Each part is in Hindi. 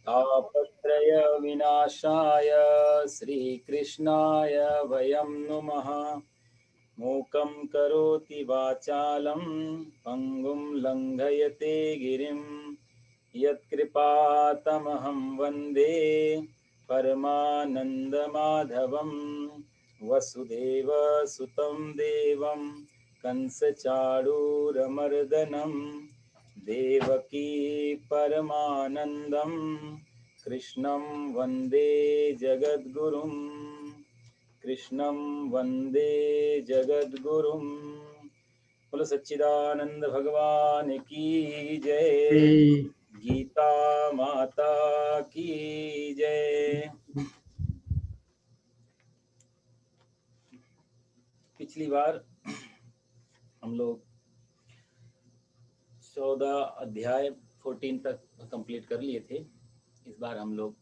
तापत्रय विनाशाय श्रीकृष्णाय वयं नुमः। मूकं करोति वाचालं पङ्गुं लङ्घयते गिरिं यत्कृपातमहं वन्दे परमानन्दमाधवं। वसुदेवसुतं देवं कंसचाणूरमर्दनं देवकी परमानन्दं कृष्णं वन्दे जगद्गुरुम्। कृष्णं वन्दे जगद्गुरुम्। बोलो सच्चिदानंद भगवान की जय। गीता माता की जय। पिछली बार हम लोग 14 अध्याय 14 तक कंप्लीट कर लिए थे। इस बार हम लोग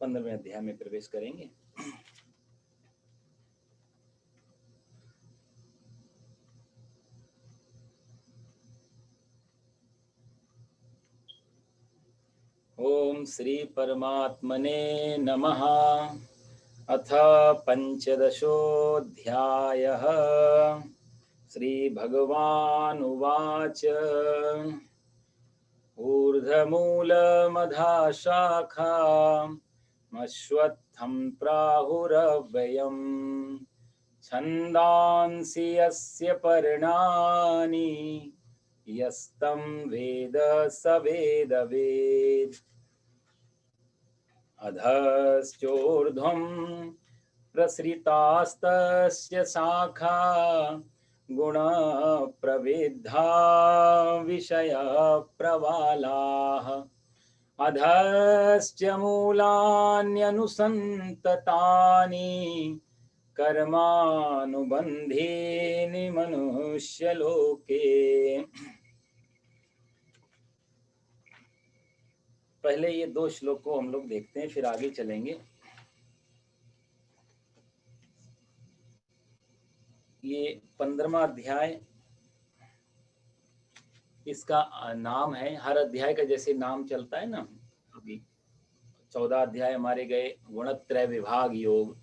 15वें अध्याय में प्रवेश करेंगे। ओम श्री परमात्मने नमः। अथ पंचदशोऽध्यायः। श्रीभगवानुवाच ऊर्ध्वमूलमधाशाखा मश्वत्थं प्राहुरव्ययम् छन्दांसि यस्य पर्णानि यस्तं वेद स वेदवेत्। अधश्चोर्ध्वं प्रसृतास्तस्य शाखा गुणप्रविद्धा विषयप्रवालाः। अधश्च मूलान्यनुसन्ततानि कर्मानुबन्धीनि मनुष्यलोके। पहले ये 2 श्लोक को हम लोग देखते हैं, फिर आगे चलेंगे। ये 15वां अध्याय, इसका नाम है, हर अध्याय का जैसे नाम चलता है ना, अभी 14 अध्याय हमारे गए गुणत्रय विभाग योग।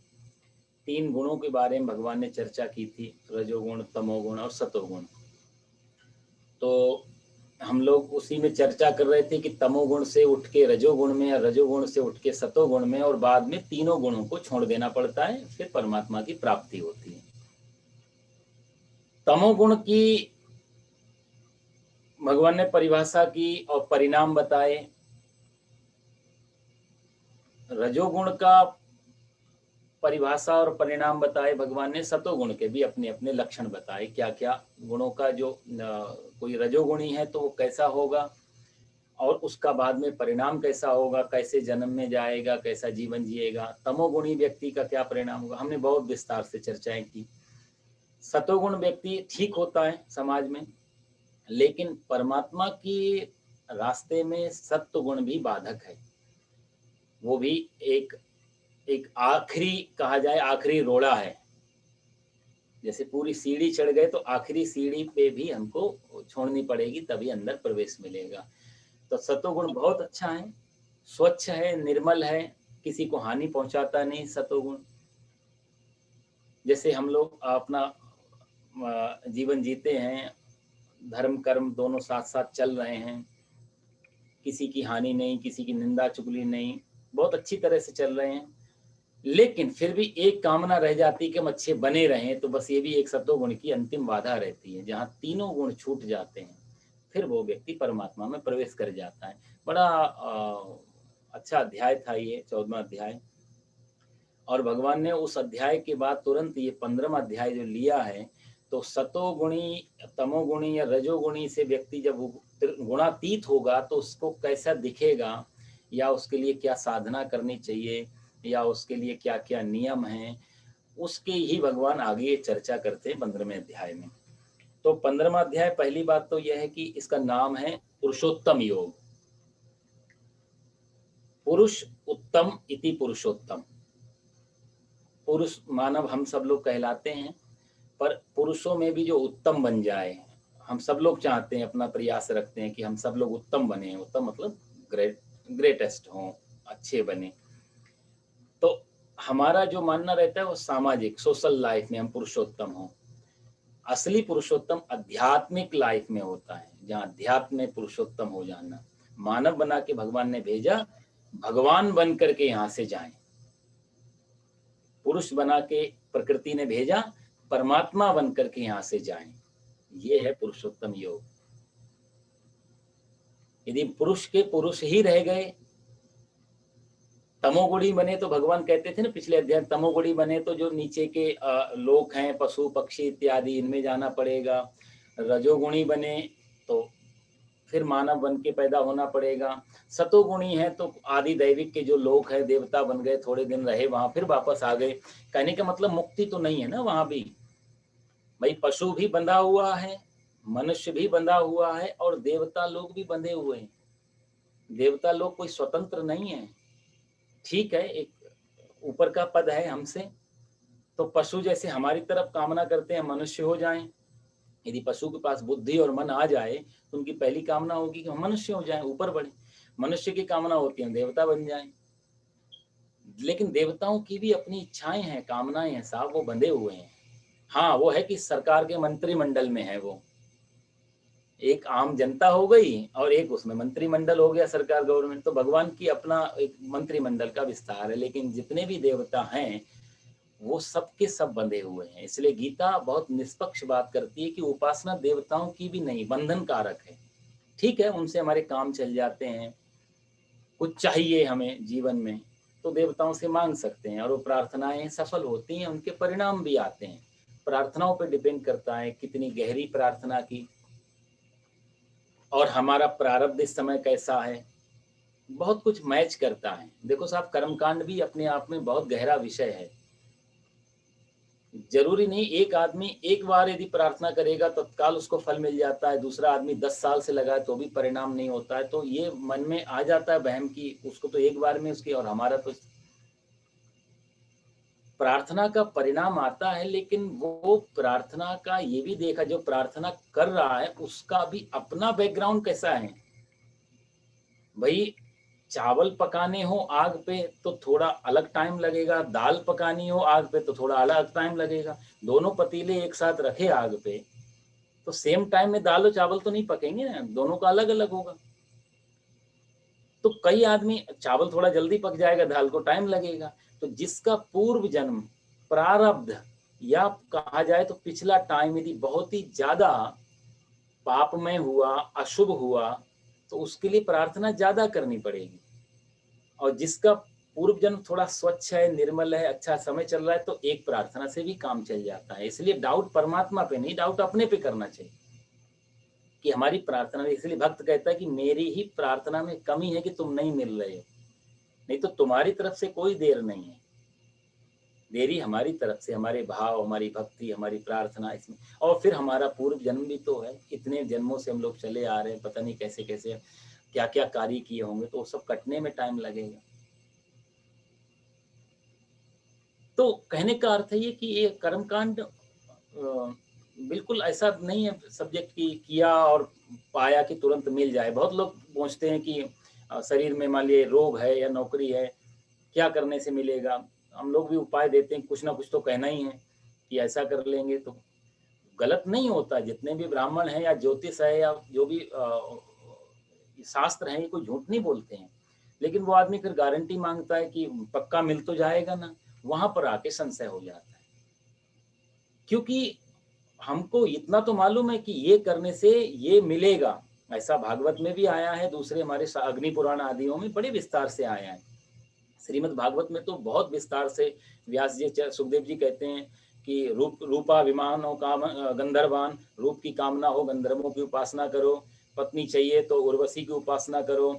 3 गुणों के बारे में भगवान ने चर्चा की थी, रजोगुण, तमोगुण और सतोगुण। तो हम लोग उसी में चर्चा कर रहे थे कि तमोगुण से उठ के रजोगुण में, या रजोगुण से उठ के सतोगुण में, और बाद में तीनों गुणों को छोड़ देना पड़ता है, फिर परमात्मा की प्राप्ति होती है। तमोगुण की भगवान ने परिभाषा की और परिणाम बताए। रजोगुण का परिभाषा और परिणाम बताए भगवान ने। सतोगुण के भी अपने अपने लक्षण बताए, क्या क्या गुणों का, जो कोई रजोगुणी है तो वो कैसा होगा, और उसका बाद में परिणाम कैसा होगा, कैसे जन्म में जाएगा, कैसा जीवन जिएगा। तमोगुणी व्यक्ति का क्या परिणाम होगा, हमने बहुत विस्तार से चर्चाएं की। सतोगुण व्यक्ति ठीक होता है समाज में, लेकिन परमात्मा की रास्ते में सत्वगुण भी बाधक है। वो भी एक आखिरी, कहा जाए आखिरी रोड़ा है। जैसे पूरी सीढ़ी चढ़ गए तो आखिरी सीढ़ी पे भी हमको छोड़नी पड़ेगी, तभी अंदर प्रवेश मिलेगा। तो सतोगुण बहुत अच्छा है, स्वच्छ है, निर्मल है, किसी को हानि पहुंचाता नहीं सतोगुण। जैसे हम लोग अपना जीवन जीते हैं, धर्म कर्म दोनों साथ साथ चल रहे हैं, किसी की हानि नहीं, किसी की निंदा चुगली नहीं, बहुत अच्छी तरह से चल रहे हैं। लेकिन फिर भी एक कामना रह जाती कि हम अच्छे बने रहें, तो बस ये भी एक सत्वगुण की अंतिम बाधा रहती है। जहाँ तीनों गुण छूट जाते हैं, फिर वो व्यक्ति परमात्मा में प्रवेश कर जाता है। बड़ा अच्छा अध्याय था ये 14वां अध्याय। और भगवान ने उस अध्याय के बाद तुरंत ये 15वां अध्याय जो लिया है, तो सतोगुणी, तमोगुणी या रजोगुणी से व्यक्ति जब गुणातीत होगा तो उसको कैसा दिखेगा, या उसके लिए क्या साधना करनी चाहिए, या उसके लिए क्या क्या नियम हैं, उसके ही भगवान आगे चर्चा करते हैं 15वें अध्याय में। तो 15वां अध्याय, पहली बात तो यह है कि इसका नाम है पुरुषोत्तम योग। पुरुष उत्तम इति पुरुषोत्तम। पुरुष मानव हम सब लोग कहलाते हैं, पर पुरुषों में भी जो उत्तम बन जाए, हम सब लोग चाहते हैं, अपना प्रयास रखते हैं कि हम सब लोग उत्तम बने। उत्तम मतलब ग्रेट, ग्रेटेस्ट हों, अच्छे बने। तो हमारा जो मानना रहता है वो सामाजिक सोशल लाइफ में हम पुरुषोत्तम हों। असली पुरुषोत्तम आध्यात्मिक लाइफ में होता है, जहाँ अध्यात्म में पुरुषोत्तम हो जाना। मानव बना के भगवान ने भेजा, भगवान बन करके यहाँ से जाएं। पुरुष बना के प्रकृति ने भेजा, परमात्मा बन करके यहाँ से जाएं। ये है पुरुषोत्तम योग। यदि पुरुष के पुरुष ही रह गए, तमोगुणी बने, तो भगवान कहते थे ना पिछले अध्याय, तमोगुणी बने तो जो नीचे के लोक हैं, पशु पक्षी इत्यादि, इनमें जाना पड़ेगा। रजोगुणी बने तो फिर मानव बन के पैदा होना पड़ेगा। सतोगुणी है तो आदि दैविक के जो लोक है, देवता बन गए, थोड़े दिन रहे वहां, फिर वापस आ गए। कहने का मतलब मुक्ति तो नहीं है ना वहां भी। भाई पशु भी बंधा हुआ है, मनुष्य भी बंधा हुआ है, और देवता लोग भी बंधे हुए हैं। देवता लोग कोई स्वतंत्र नहीं है। ठीक है, एक ऊपर का पद है हमसे, तो पशु जैसे हमारी तरफ कामना करते हैं मनुष्य हो जाएं। यदि पशु के पास बुद्धि और मन आ जाए तो उनकी पहली कामना होगी कि हम मनुष्य हो जाएं, ऊपर बढ़े। मनुष्य की कामना होती है देवता बन जाएं। लेकिन देवताओं की भी अपनी इच्छाएं हैं, कामनाएं हैं साहब, वो बंधे हुए हैं। हाँ, वो है कि सरकार के मंत्रिमंडल में है वो। एक आम जनता हो गई और एक उसमें मंत्रिमंडल हो गया, सरकार गवर्नमेंट। तो भगवान की अपना एक मंत्रिमंडल का विस्तार है। लेकिन जितने भी देवता हैं वो सब के सब बंधे हुए हैं। इसलिए गीता बहुत निष्पक्ष बात करती है कि उपासना देवताओं की भी नहीं, बंधन कारक है। ठीक है, उनसे हमारे काम चल जाते हैं, कुछ चाहिए हमें जीवन में तो देवताओं से मांग सकते हैं, और वो प्रार्थनाएं सफल होती हैं, उनके परिणाम भी आते हैं। प्रार्थनाओं पर डिपेंड करता है कितनी गहरी प्रार्थना की, और हमारा प्रारब्ध इस समय कैसा है, बहुत कुछ मैच करता है। देखो साहब, कर्मकांड भी अपने आप में बहुत गहरा विषय है। जरूरी नहीं एक आदमी एक बार यदि प्रार्थना करेगा तत्काल उसको फल मिल जाता है, दूसरा आदमी 10 साल से लगाए तो भी परिणाम नहीं होता है। तो ये मन में आ जाता है वहम की उसको तो एक बार में उसकी, और हमारा तो प्रार्थना का परिणाम आता है। लेकिन वो प्रार्थना का ये भी देखा, जो प्रार्थना कर रहा है उसका भी अपना बैकग्राउंड कैसा है। भाई चावल पकाने हो आग पे तो थोड़ा अलग टाइम लगेगा, दाल पकानी हो आग पे तो थोड़ा अलग टाइम लगेगा। दोनों पतीले एक साथ रखे आग पे तो सेम टाइम में दाल और चावल तो नहीं पकेंगे ना, दोनों का अलग अलग होगा। तो कई आदमी, चावल थोड़ा जल्दी पक जाएगा, दाल को टाइम लगेगा। तो जिसका पूर्व जन्म प्रारब्ध, या कहा जाए तो पिछला टाइम यदि बहुत ही ज्यादा पापमय हुआ, अशुभ हुआ, तो उसके लिए प्रार्थना ज्यादा करनी पड़ेगी। और जिसका पूर्व जन्म थोड़ा स्वच्छ है, निर्मल है, अच्छा समय चल रहा है, तो एक प्रार्थना से भी काम चल जाता है। इसलिए डाउट परमात्मा पे नहीं, डाउट अपने पे करना चाहिए कि हमारी प्रार्थना में। इसलिए भक्त कहता है कि मेरी ही प्रार्थना में कमी है कि तुम नहीं मिल रहे हो, नहीं तो तुम्हारी तरफ से कोई देर नहीं है। देरी हमारी तरफ से, हमारे भाव, हमारी भक्ति, हमारी प्रार्थना इसमें। और फिर हमारा पूर्व जन्म भी तो है, इतने जन्मों से हम लोग चले आ रहे हैं, पता नहीं कैसे कैसे क्या क्या कार्य किए होंगे, तो वो सब कटने में टाइम लगेगा। तो कहने का अर्थ है ये कि ये कर्मकांड बिल्कुल ऐसा नहीं है सब्जेक्ट की किया और पाया कि तुरंत मिल जाए। बहुत लोग सोचते हैं कि शरीर में मान लीजिए रोग है या नौकरी है, क्या करने से मिलेगा। हम लोग भी उपाय देते हैं, कुछ ना कुछ तो कहना ही है कि ऐसा कर लेंगे तो गलत नहीं होता। जितने भी ब्राह्मण हैं या ज्योतिष है या जो भी शास्त्र हैं, ये कोई झूठ नहीं बोलते हैं। लेकिन वो आदमी फिर गारंटी मांगता है कि पक्का मिल तो जाएगा ना, वहां पर आके संशय हो जाता है। क्योंकि हमको इतना तो मालूम है कि ये करने से ये मिलेगा, ऐसा भागवत में भी आया है, दूसरे हमारे अग्नि पुराण आदियों में बड़े विस्तार से आया है। श्रीमद् भागवत में तो बहुत विस्तार से व्यास जी, सुखदेव जी कहते हैं कि रूपा विमान हो काम गंधर्वान, रूप की कामना हो गंधर्वों की उपासना करो, पत्नी चाहिए तो उर्वशी की उपासना करो,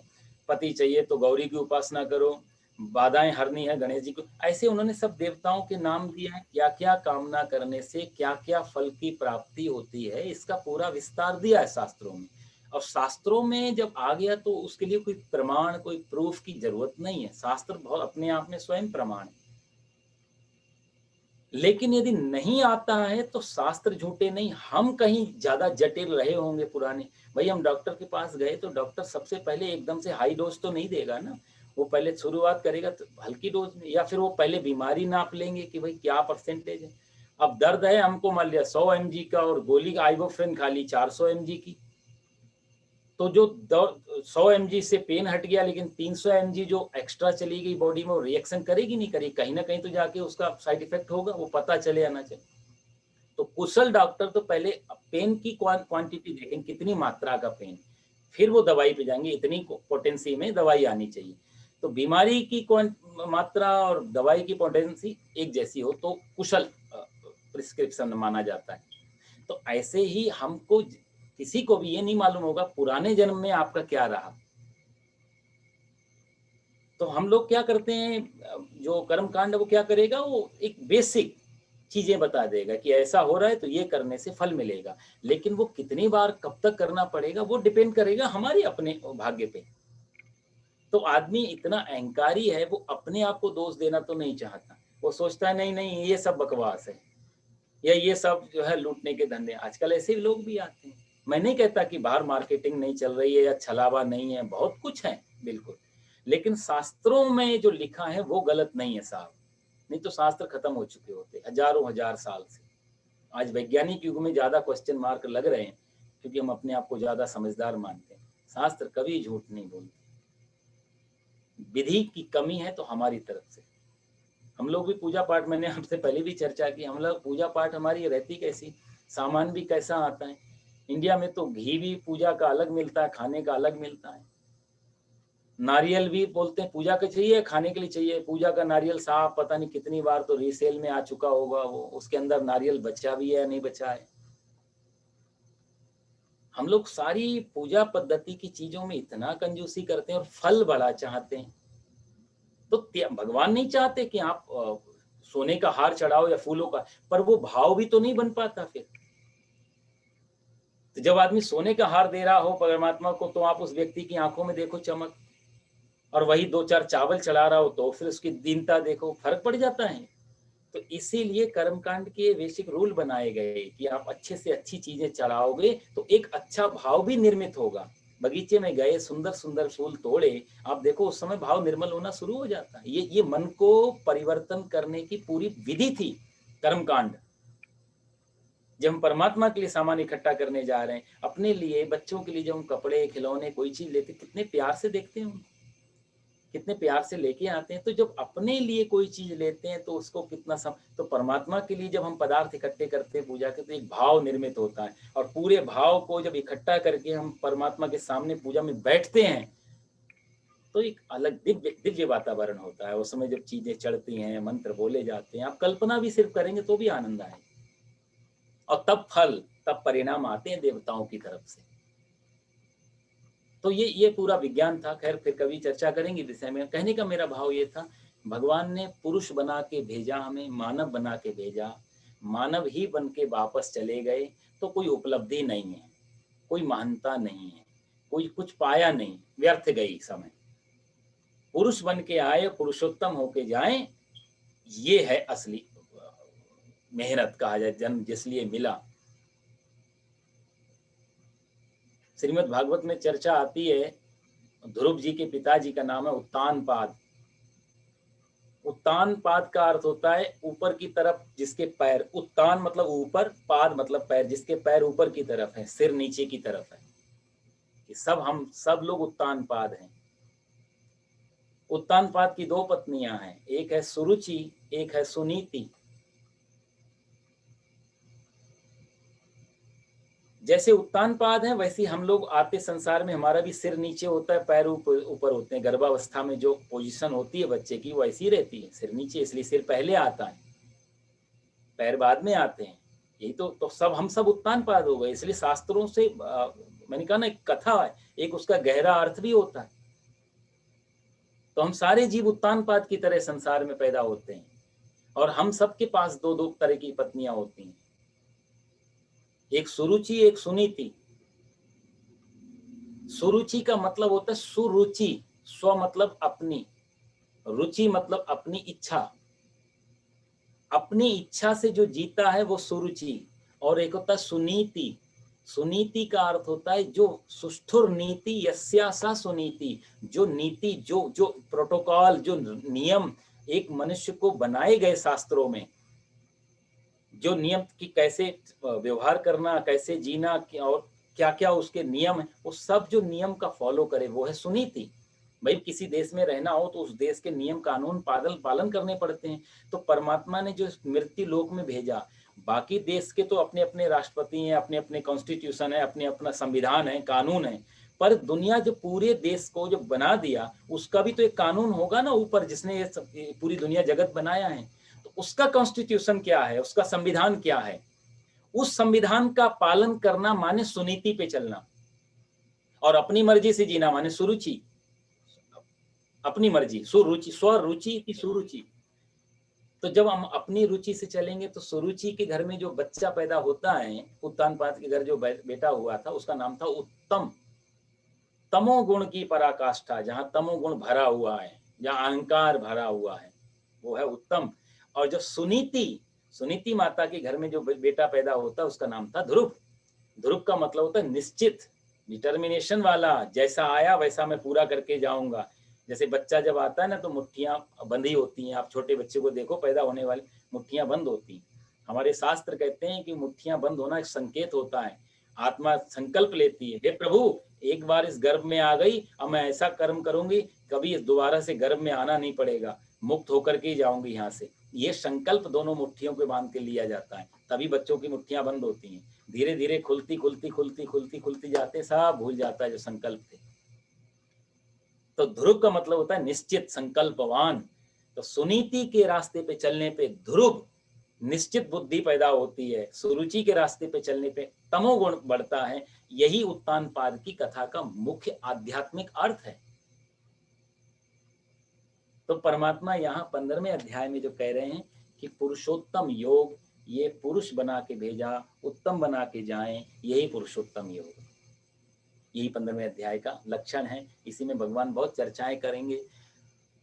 पति चाहिए तो गौरी की उपासना करो, बाधाएं हरनी है गणेश जी को। ऐसे उन्होंने सब देवताओं के नाम दिए हैं, क्या क्या कामना करने से क्या क्या फल की प्राप्ति होती है, इसका पूरा विस्तार दिया है शास्त्रों में। और शास्त्रों में जब आ गया तो उसके लिए कोई प्रमाण, कोई प्रूफ की जरूरत नहीं है। शास्त्र बहुत अपने आप में स्वयं प्रमाण है। लेकिन यदि नहीं आता है तो शास्त्र झूठे नहीं, हम कहीं ज्यादा जटिल रहे होंगे पुराने। भाई हम डॉक्टर के पास गए तो डॉक्टर सबसे पहले एकदम से हाई डोज तो नहीं देगा ना, वो पहले शुरुआत करेगा तो हल्की डोज में, या फिर वो पहले बीमारी नाप लेंगे कि भाई क्या परसेंटेज है। अब दर्द है, हमको मान लिया 100 mg का और गोली आइबोफ्रेन खा ली 400 mg की, तो जो 100 mg से पेन हट गया, लेकिन 300 mg जो एक्स्ट्रा चली गई बॉडी में, वो रिएक्शन करेगी नहीं करेगी, कहीं ना कहीं तो जाके उसका साइड इफेक्ट होगा, वो पता चले या ना चले। तो कुशल डॉक्टर तो पहले पेन की क्वांटिटी देखें, कितनी मात्रा का पेन, फिर वो दवाई पे जाएंगे, इतनी पोटेंसी में दवाई आनी चाहिए। तो बीमारी की मात्रा और दवाई की पोटेंसी एक जैसी हो तो कुशल प्रिस्क्रिप्शन माना जाता है। तो ऐसे ही हमको, किसी को भी ये नहीं मालूम होगा पुराने जन्म में आपका क्या रहा। तो हम लोग क्या करते हैं, जो कर्म कांड वो क्या करेगा, वो एक बेसिक चीजें बता देगा कि ऐसा हो रहा है तो ये करने से फल मिलेगा, लेकिन वो कितनी बार कब तक करना पड़ेगा वो डिपेंड करेगा हमारे अपने भाग्य पे। तो आदमी इतना अहंकारी है, वो अपने आप को दोष देना तो नहीं चाहता, वो सोचता है नहीं नहीं ये सब बकवास है, या ये सब जो है लूटने के धंधे। आजकल ऐसे लोग भी आते हैं। मैं नहीं कहता कि बाहर मार्केटिंग नहीं चल रही है या छलावा नहीं है, बहुत कुछ है बिल्कुल, लेकिन शास्त्रों में जो लिखा है वो गलत नहीं है साहब। नहीं तो शास्त्र खत्म हो चुके होते हजारों हजार साल से। आज वैज्ञानिक युग में ज्यादा क्वेश्चन मार्क लग रहे हैं क्योंकि हम अपने आप को ज्यादा समझदार मानते हैं। शास्त्र कभी झूठ नहीं बोलते। विधि की कमी है तो हमारी तरफ से। हम लोग भी पूजा पाठ, मैंने आपसे पहले भी चर्चा की, हम लोग पूजा पाठ हमारी रहती कैसी, सामान भी कैसा आता है। इंडिया में तो घी भी पूजा का अलग मिलता है, खाने का अलग मिलता है। नारियल भी बोलते हैं पूजा के चाहिए, खाने के लिए चाहिए। पूजा का नारियल साहब पता नहीं कितनी बार तो रीसेल में आ चुका होगा, वो उसके अंदर नारियल बचा भी है या नहीं बचा है। हम लोग सारी पूजा पद्धति की चीजों में इतना कंजूसी करते हैं और फल बड़ा चाहते हैं। तो भगवान नहीं चाहते कि आप सोने का हार चढ़ाओ या फूलों का, पर वो भाव भी तो नहीं बन पाता फिर। तो जब आदमी सोने का हार दे रहा हो परमात्मा को, तो आप उस व्यक्ति की आंखों में देखो चमक, और वही 2-4 चावल चढ़ा रहा हो तो फिर उसकी दीनता देखो, फर्क पड़ जाता है। तो इसीलिए कर्मकांड के बेसिक रूल बनाए गए कि आप अच्छे से अच्छी चीजें चढ़ाओगे तो एक अच्छा भाव भी निर्मित होगा। बगीचे में गए, सुंदर सुंदर फूल तोड़े, आप देखो उस समय भाव निर्मल होना शुरू हो जाता है। ये मन को परिवर्तन करने की पूरी विधि थी कर्मकांड। जब हम परमात्मा के लिए सामान इकट्ठा करने जा रहे हैं, अपने लिए, बच्चों के लिए, जब हम कपड़े खिलौने कोई चीज लेते, कितने प्यार से देखते हैं, कितने प्यार से लेके आते हैं। तो जब अपने लिए कोई चीज लेते हैं तो उसको कितना तो परमात्मा के लिए जब हम पदार्थ इकट्ठे करते हैं पूजा के, तो एक भाव निर्मित होता है, और पूरे भाव को जब इकट्ठा करके हम परमात्मा के सामने पूजा में बैठते हैं तो एक अलग दिव्य दिव्य वातावरण होता है। उस समय जब चीजें चढ़ती हैं, मंत्र बोले जाते हैं, आप कल्पना भी सिर्फ करेंगे तो भी आनंद आए, और तब फल, तब परिणाम आते हैं देवताओं की तरफ से। तो ये पूरा विज्ञान था। खैर फिर कभी चर्चा करेंगे विषय में। कहने का मेरा भाव ये था, भगवान ने पुरुष बना के भेजा, हमें मानव बना के भेजा, मानव ही बन के वापस चले गए, तो कोई उपलब्धि नहीं है, कोई महानता नहीं है, कोई कुछ पाया नहीं, व्यर्थ गई समय। पुरुष बन के आए, पुरुषोत्तम होके जाएं, ये है असली मेहनत कहा जाए, जन्म जिस लिए मिला। श्रीमद् भागवत में चर्चा आती है, ध्रुव जी के पिताजी का नाम है उत्तानपाद। उत्तान पाद का अर्थ होता है ऊपर की तरफ जिसके पैर, उत्तान मतलब ऊपर, पाद मतलब पैर, जिसके पैर ऊपर की तरफ है, सिर नीचे की तरफ है, कि हम सब लोग उत्तान पाद हैं। उत्तान पाद की 2 पत्नियां हैं, एक है सुरुचि, एक है सुनीति। जैसे उत्तान पाद है वैसे हम लोग आते संसार में, हमारा भी सिर नीचे होता है, पैर ऊपर ऊपर होते हैं। गर्भावस्था में जो पोजीशन होती है बच्चे की वो ऐसी रहती है, सिर नीचे, इसलिए सिर पहले आता है, पैर बाद में आते हैं। यही तो सब हम सब उत्तान पाद हो गए। इसलिए शास्त्रों से मैंने कहा ना, एक कथा है, एक उसका गहरा अर्थ भी होता है। तो हम सारे जीव उत्तान पाद की तरह संसार में पैदा होते हैं, और हम सबके पास 2-2 तरह की पत्नियां होती हैं, एक सुरुचि, एक सुनीति। सुरुचि का मतलब होता है सुरुचि, स्व मतलब अपनी, रुचि मतलब अपनी इच्छा, अपनी इच्छा से जो जीता है वो सुरुचि। और एक होता है सुनीति। सुनीति का अर्थ होता है जो सुष्ठुर नीति यस्या सा सुनीति, जो नीति, जो जो प्रोटोकॉल, जो नियम एक मनुष्य को बनाए गए शास्त्रों में, जो नियम की कैसे व्यवहार करना, कैसे जीना, और क्या क्या उसके नियम है, वो सब जो नियम का फॉलो करे वो है सुनीति। भाई किसी देश में रहना हो तो उस देश के नियम कानून पालन करने पड़ते हैं। तो परमात्मा ने जो मृत्यु लोक में भेजा, बाकी देश के तो अपने अपने राष्ट्रपति हैं, अपने अपने कॉन्स्टिट्यूशन है, अपने अपना संविधान है, कानून है, पर दुनिया जो पूरे देश को जो बना दिया उसका भी तो एक कानून होगा ना ऊपर, जिसने ये पूरी दुनिया जगत बनाया है। तो उसका कॉन्स्टिट्यूशन क्या है, उसका संविधान क्या है, उस संविधान का पालन करना माने सुनीति पे चलना। और अपनी मर्जी से जीना माने सुरुचि, अपनी मर्जी, सुरुचि, स्वरुचि की सुरुचि। तो जब हम अपनी रुचि से चलेंगे तो सुरुचि के घर में जो बच्चा पैदा होता है, उत्तानपाद के घर जो बेटा हुआ था उसका नाम था उत्तम। तमोगुण की पराकाष्ठा, जहां तमोगुण भरा हुआ है, जहां अहंकार भरा हुआ है, वो है उत्तम। और जो सुनीति, सुनीति माता के घर में जो बेटा पैदा होता है उसका नाम था ध्रुव। ध्रुव का मतलब होता है निश्चित, डिटर्मिनेशन वाला, जैसा आया वैसा मैं पूरा करके जाऊंगा। जैसे बच्चा जब आता है ना तो मुट्ठियां बंधी होती हैं, आप छोटे बच्चे को देखो, पैदा होने वाले मुट्ठियां बंद होती हैं। हमारे शास्त्र कहते हैं कि मुट्ठियां बंद होना एक संकेत होता है। आत्मा संकल्प लेती है, हे प्रभु एक बार इस गर्भ में आ गई, अब मैं ऐसा कर्म करूंगी कभी दोबारा से गर्भ में आना नहीं पड़ेगा, मुक्त होकर के ही जाऊंगी यहाँ से। ये संकल्प दोनों मुट्ठियों पे बांध के लिया जाता है, तभी बच्चों की मुट्ठियां बंद होती हैं। धीरे धीरे खुलती खुलती खुलती खुलती खुलती जाते सब भूल जाता है जो संकल्प थे। तो ध्रुव का मतलब होता है निश्चित, संकल्पवान। तो सुनीति के रास्ते पे चलने पे ध्रुव निश्चित बुद्धि पैदा होती है, सुरुचि के रास्ते पे चलने पे तमोगुण बढ़ता है। यही उत्तानपाद की कथा का मुख्य आध्यात्मिक अर्थ है। तो परमात्मा यहाँ 15वें अध्याय में जो कह रहे हैं कि पुरुषोत्तम योग, ये पुरुष बना के भेजा, उत्तम बना के जाएं, यही पुरुषोत्तम योग, यही 15वें अध्याय का लक्षण है। इसी में भगवान बहुत चर्चाएं करेंगे।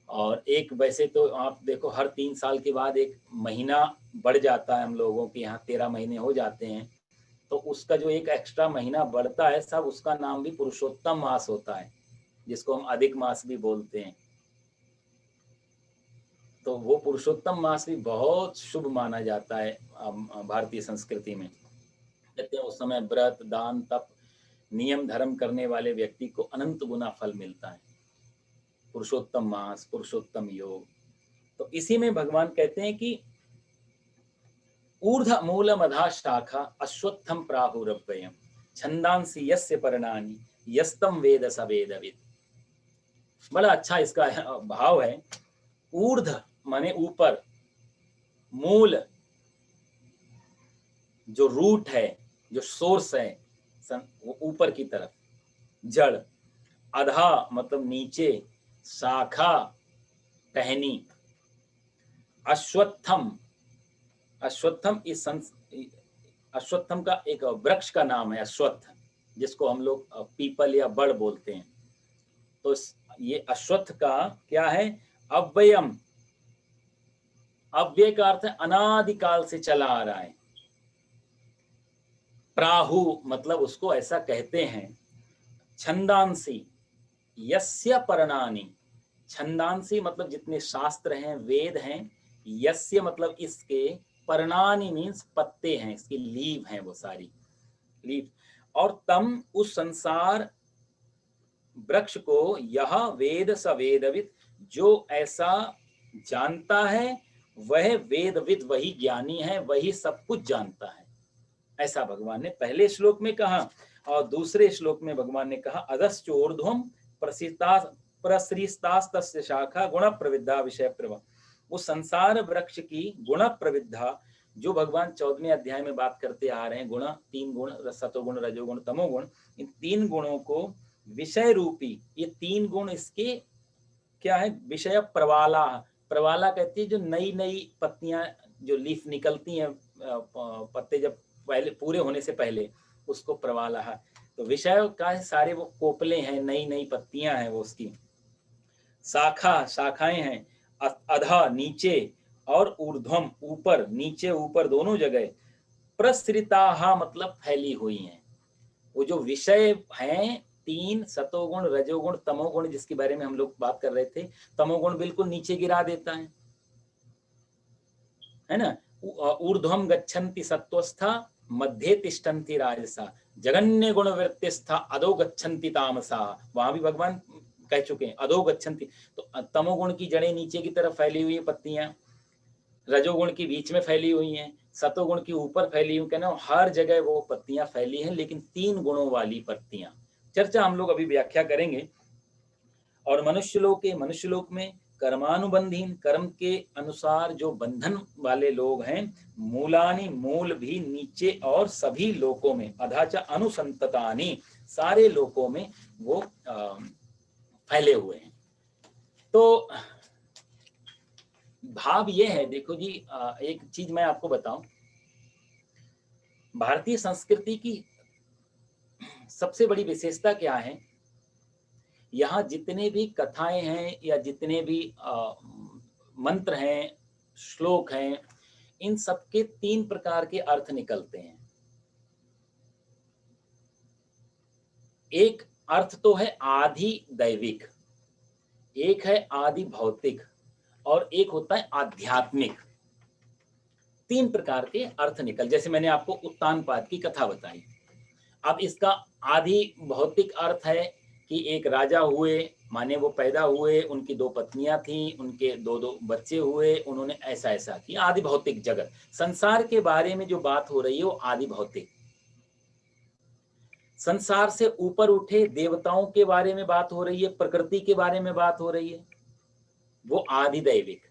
और एक वैसे तो आप देखो हर 3 साल के बाद एक महीना बढ़ जाता है, हम लोगों के यहाँ 13 महीने हो जाते हैं, तो उसका जो एक एक्स्ट्रा महीना बढ़ता है सब, उसका नाम भी पुरुषोत्तम मास होता है, जिसको हम अधिक मास भी बोलते हैं। तो वो पुरुषोत्तम मास भी बहुत शुभ माना जाता है भारतीय संस्कृति में। कहते हैं उस समय व्रत, दान, तप, नियम धर्म करने वाले व्यक्ति को अनंत गुना फल मिलता है। पुरुषोत्तम मास, पुरुषोत्तम योग। तो इसी में भगवान कहते हैं कि ऊर्ध्व मूलमधा शाखा अश्वत्थम प्राहुरव्ययम् छंदांसि यस्य पर्णानि यस्तम वेद स वेदविद। बड़ा अच्छा इसका भाव है। ऊर्ध्व माने ऊपर, मूल जो रूट है, जो सोर्स है, वो ऊपर की तरफ, जड़, अधा मतलब नीचे, शाखा टहनी, अश्वत्थम, अश्वत्थम इस अश्वत्थम का एक वृक्ष का नाम है अश्वत्थ, जिसको हम लोग पीपल या बड़ बोलते हैं। तो ये अश्वत्थ का क्या है, अव्ययम, अव्यय का अर्थ है अनादिकाल से चला आ रहा है। प्राहु मतलब उसको ऐसा कहते हैं। छंदांसी यस्य पर्णानि, छंदांसी मतलब जितने शास्त्र हैं, वेद हैं, यस्य मतलब इसके, पर्णानि मीन्स पत्ते हैं, इसकी लीव हैं, वो सारी लीव। और तम उस संसार वृक्ष को, यह वेद स वेदविद, जो ऐसा जानता है वह वेदविद, वही ज्ञानी है, वही सब कुछ जानता है। ऐसा भगवान ने पहले श्लोक में कहा। और दूसरे श्लोक में भगवान ने कहा अधश्चोर्ध्वम प्रसृतास्तस्य शाखा गुण प्रविद्धा विषय प्रभा। वो संसार वृक्ष की गुण प्रविद्धा, जो भगवान 14वें अध्याय में बात करते आ रहे हैं, गुण, 3 गुण, सतोगुण, रजोगुण, तमोगुण, इन 3 गुणों को विषय रूपी, ये 3 गुण इसके क्या है, विषय प्रवाला। प्रवाला कहती है जो नई नई पत्तियां, जो लीफ निकलती हैं, पत्ते जब पहले पूरे होने से पहले, उसको प्रवाला है। तो विषय का सारे वो कोपले हैं, नई नई पत्तियां हैं वो उसकी। शाखा, शाखाएं हैं, अधा नीचे, और ऊर्ध्वम ऊपर, नीचे ऊपर दोनों जगह, प्रसृताः मतलब फैली हुई हैं। वो जो विषय हैं तीन, सतोगुण, रजोगुण, तमोगुण, जिसके बारे में हम लोग बात कर रहे थे, तमोगुण बिल्कुल नीचे गिरा देता है ना। ऊर्ध्वम गच्छन्ति सत्वस्था, मध्ये तिष्ठन्ति राजसा, जगन्य गुण वृत्तिस्था अधो गच्छन्ति तामसा। वहां भी भगवान कह चुके हैं अधो गच्छन्ति। तो तमोगुण की जड़ें नीचे की तरफ फैली हुई है, पत्तियां, रजोगुण की बीच में फैली हुई हैं, सतोगुण की ऊपर फैली हुई, कहना हर जगह वो पत्तियां फैली हैं, लेकिन तीन गुणों वाली पत्तियां। चर्चा हम लोग अभी व्याख्या करेंगे। और मनुष्य लोक में कर्मानुबंधीन, कर्म के अनुसार जो बंधन वाले लोग हैं, मूलानी मूल भी नीचे और सभी लोकों में, अधाचा अनुसंततानी सारे लोकों में वो फैले हुए हैं। तो भाव ये है, देखो जी, एक चीज मैं आपको बताऊं, भारतीय संस्कृति की सबसे बड़ी विशेषता क्या है, यहाँ जितने भी कथाएं हैं या जितने भी मंत्र हैं, श्लोक हैं, इन सबके तीन प्रकार के अर्थ निकलते हैं। एक अर्थ तो है आदि दैविक, एक है आदि भौतिक, और एक होता है आध्यात्मिक। तीन प्रकार के अर्थ निकल, जैसे मैंने आपको उत्तानपाद की कथा बताई। अब इसका आदि भौतिक अर्थ है कि एक राजा हुए, माने वो पैदा हुए, उनकी दो पत्नियां थीं, उनके दो दो बच्चे हुए, उन्होंने ऐसा ऐसा किया। आदि भौतिक जगत, संसार के बारे में जो बात हो रही है वो आदि भौतिक। संसार से ऊपर उठे देवताओं के बारे में बात हो रही है, प्रकृति के बारे में बात हो रही है, वो आदि दैविक।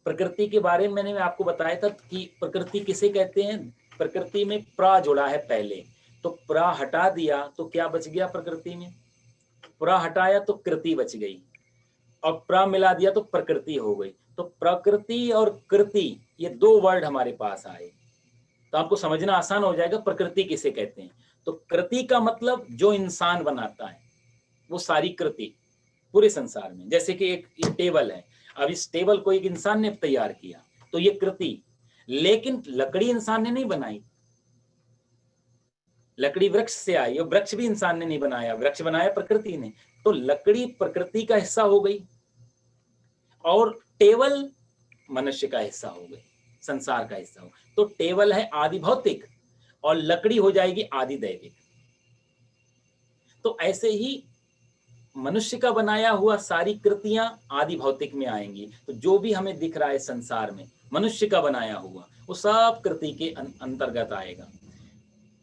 प्रकृति के बारे में मैंने आपको बताया था कि प्रकृति किसे कहते हैं। प्रकृति में प्रा जुड़ा है पहले, तो प्रा हटा दिया तो क्या बच गया प्रकृति में, प्रा हटाया तो कृति बच गई, और प्रा मिला दिया तो प्रकृति हो गई। तो प्रकृति और कृति ये दो वर्ड हमारे पास आए, तो आपको समझना आसान हो जाएगा प्रकृति किसे कहते हैं। तो कृति का मतलब जो इंसान बनाता है, वो सारी कृति पूरे संसार में। जैसे कि एक ये टेबल है, अब इस टेबल को एक इंसान ने तैयार किया तो ये कृति, लेकिन लकड़ी इंसान ने नहीं बनाई, लकड़ी वृक्ष से आई, और वृक्ष भी इंसान ने नहीं बनाया, वृक्ष बनाया प्रकृति ने। तो लकड़ी प्रकृति का हिस्सा हो गई, और टेबल मनुष्य का हिस्सा हो गई, संसार का हिस्सा हो। तो टेबल है आदि भौतिक और लकड़ी हो जाएगी आदि दैविक। तो ऐसे ही मनुष्य का बनाया हुआ सारी कृतियां आदि भौतिक में आएंगी। तो जो भी हमें दिख रहा है संसार में मनुष्य का बनाया हुआ, वो सब कृति के अंतर्गत आएगा।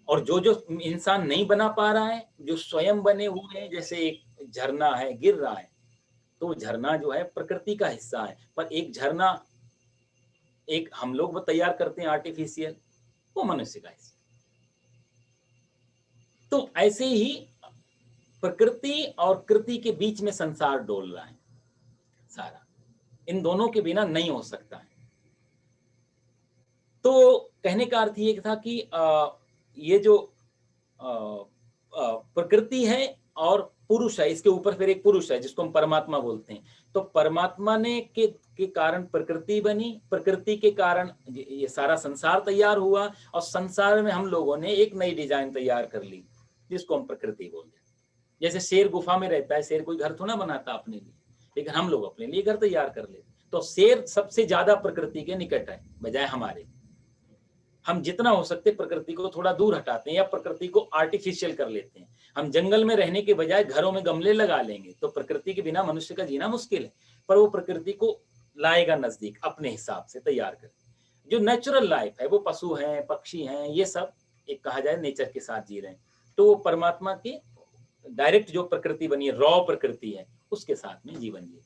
और जो जो इंसान नहीं बना पा रहा है, जो स्वयं बने हुए हैं, जैसे एक झरना है गिर रहा है, तो झरना जो है प्रकृति का हिस्सा है, पर एक झरना एक हम लोग वो तैयार करते हैं आर्टिफिशियल, वो मनुष्य का हिस्सा। तो ऐसे ही प्रकृति और कृति के बीच में संसार डोल रहा है सारा, इन दोनों के बिना नहीं हो सकता है। तो कहने का अर्थ ये था कि ये जो प्रकृति है और पुरुष है, इसके ऊपर फिर एक पुरुष है जिसको हम परमात्मा बोलते हैं। तो परमात्मा ने के कारण प्रकृति बनी, प्रकृति के कारण ये सारा संसार तैयार हुआ, और संसार में हम लोगों ने एक नई डिजाइन तैयार कर ली जिसको हम प्रकृति बोलते हैं। जैसे शेर गुफा में रहता है, शेर कोई घर थोड़ा बनाता अपने लिए, लेकिन हम लोग अपने लिए घर तैयार कर लेते। तो शेर सबसे ज्यादा प्रकृति के निकट है बजाय हमारे। हम जितना हो सकते प्रकृति को थोड़ा दूर हटाते हैं या प्रकृति को आर्टिफिशियल कर लेते हैं। हम जंगल में रहने के बजाय घरों में गमले लगा लेंगे, तो प्रकृति के बिना मनुष्य का जीना मुश्किल है, पर वो प्रकृति को लाएगा नजदीक अपने हिसाब से तैयार कर। जो नेचुरल लाइफ है, वो पशु हैं, पक्षी हैं, ये सब एक कहा जाए नेचर के साथ जी रहे हैं। तो वो परमात्मा के डायरेक्ट जो प्रकृति बनी है, रॉ प्रकृति है, उसके साथ में जीवन जी।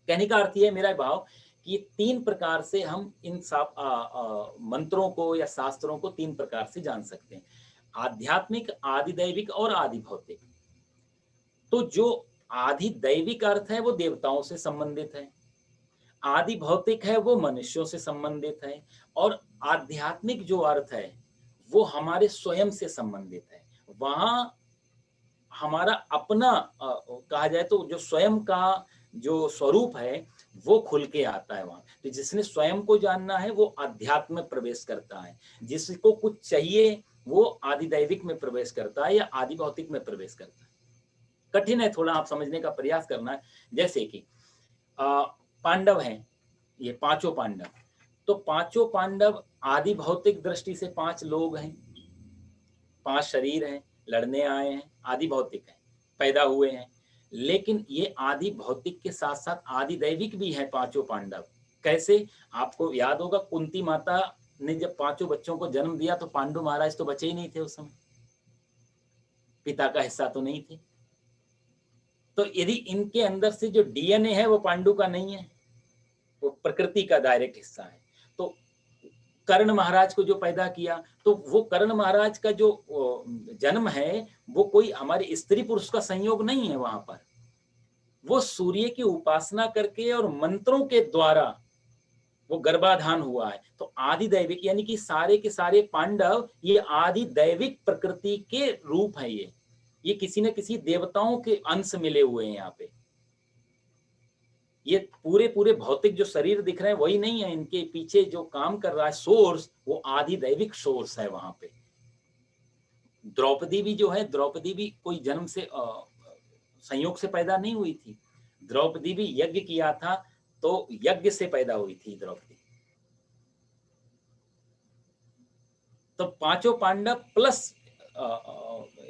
कहने का अर्थ ये है मेरा भाव कि तीन प्रकार से हम इन मंत्रों को या शास्त्रों को तीन प्रकार से जान सकते हैं, आध्यात्मिक, आदि दैविक और आदि भौतिक। तो जो आदि दैविक अर्थ है वो देवताओं से संबंधित है, आदि भौतिक है वो मनुष्यों से संबंधित है, और आध्यात्मिक जो अर्थ है वो हमारे स्वयं से संबंधित है। वहां हमारा अपना कहा जाए तो जो स्वयं का जो स्वरूप है वो खुल के आता है वहाँ। तो जिसने स्वयं को जानना है वो अध्यात्म में प्रवेश करता है, जिसको कुछ चाहिए वो आदि दैविक में प्रवेश करता है या आदि भौतिक में प्रवेश करता है। कठिन है थोड़ा, आप समझने का प्रयास करना है। जैसे कि पांडव हैं, ये पांचों पांडव, तो पांचों पांडव आदि भौतिक दृष्टि से 5 लोग हैं, 5 शरीर हैं, लड़ने आए हैं, आदि भौतिक हैं, पैदा हुए हैं। लेकिन ये आदि भौतिक के साथ साथ आदि दैविक भी है पांचों पांडव। कैसे? आपको याद होगा कुंती माता ने जब पांचों बच्चों को जन्म दिया तो पांडु महाराज तो बचे ही नहीं थे उस समय, पिता का हिस्सा तो नहीं थे। तो यदि इनके अंदर से जो डीएनए है वो पांडु का नहीं है, वो प्रकृति का डायरेक्ट हिस्सा है। तो कर्ण महाराज को जो पैदा किया, तो वो कर्ण महाराज का जो जन्म है वो कोई हमारे स्त्री पुरुष का संयोग नहीं है, वहां पर वो सूर्य की उपासना करके और मंत्रों के द्वारा वो गर्भाधान हुआ है। तो आदि दैविक यानी कि सारे के सारे पांडव ये आदि दैविक प्रकृति के रूप है। ये किसी न किसी देवताओं के अंश मिले हुए हैं यहाँ पे। ये पूरे पूरे भौतिक जो शरीर दिख रहे हैं वही नहीं है, इनके पीछे जो काम कर रहा है सोर्स वो आदि दैविक सोर्स है वहां पे। द्रौपदी भी जो है, द्रौपदी भी कोई जन्म से संयोग से पैदा नहीं हुई थी। द्रौपदी भी यज्ञ किया था, तो यज्ञ से पैदा हुई थी द्रौपदी। तो पांचों पांडव प्लस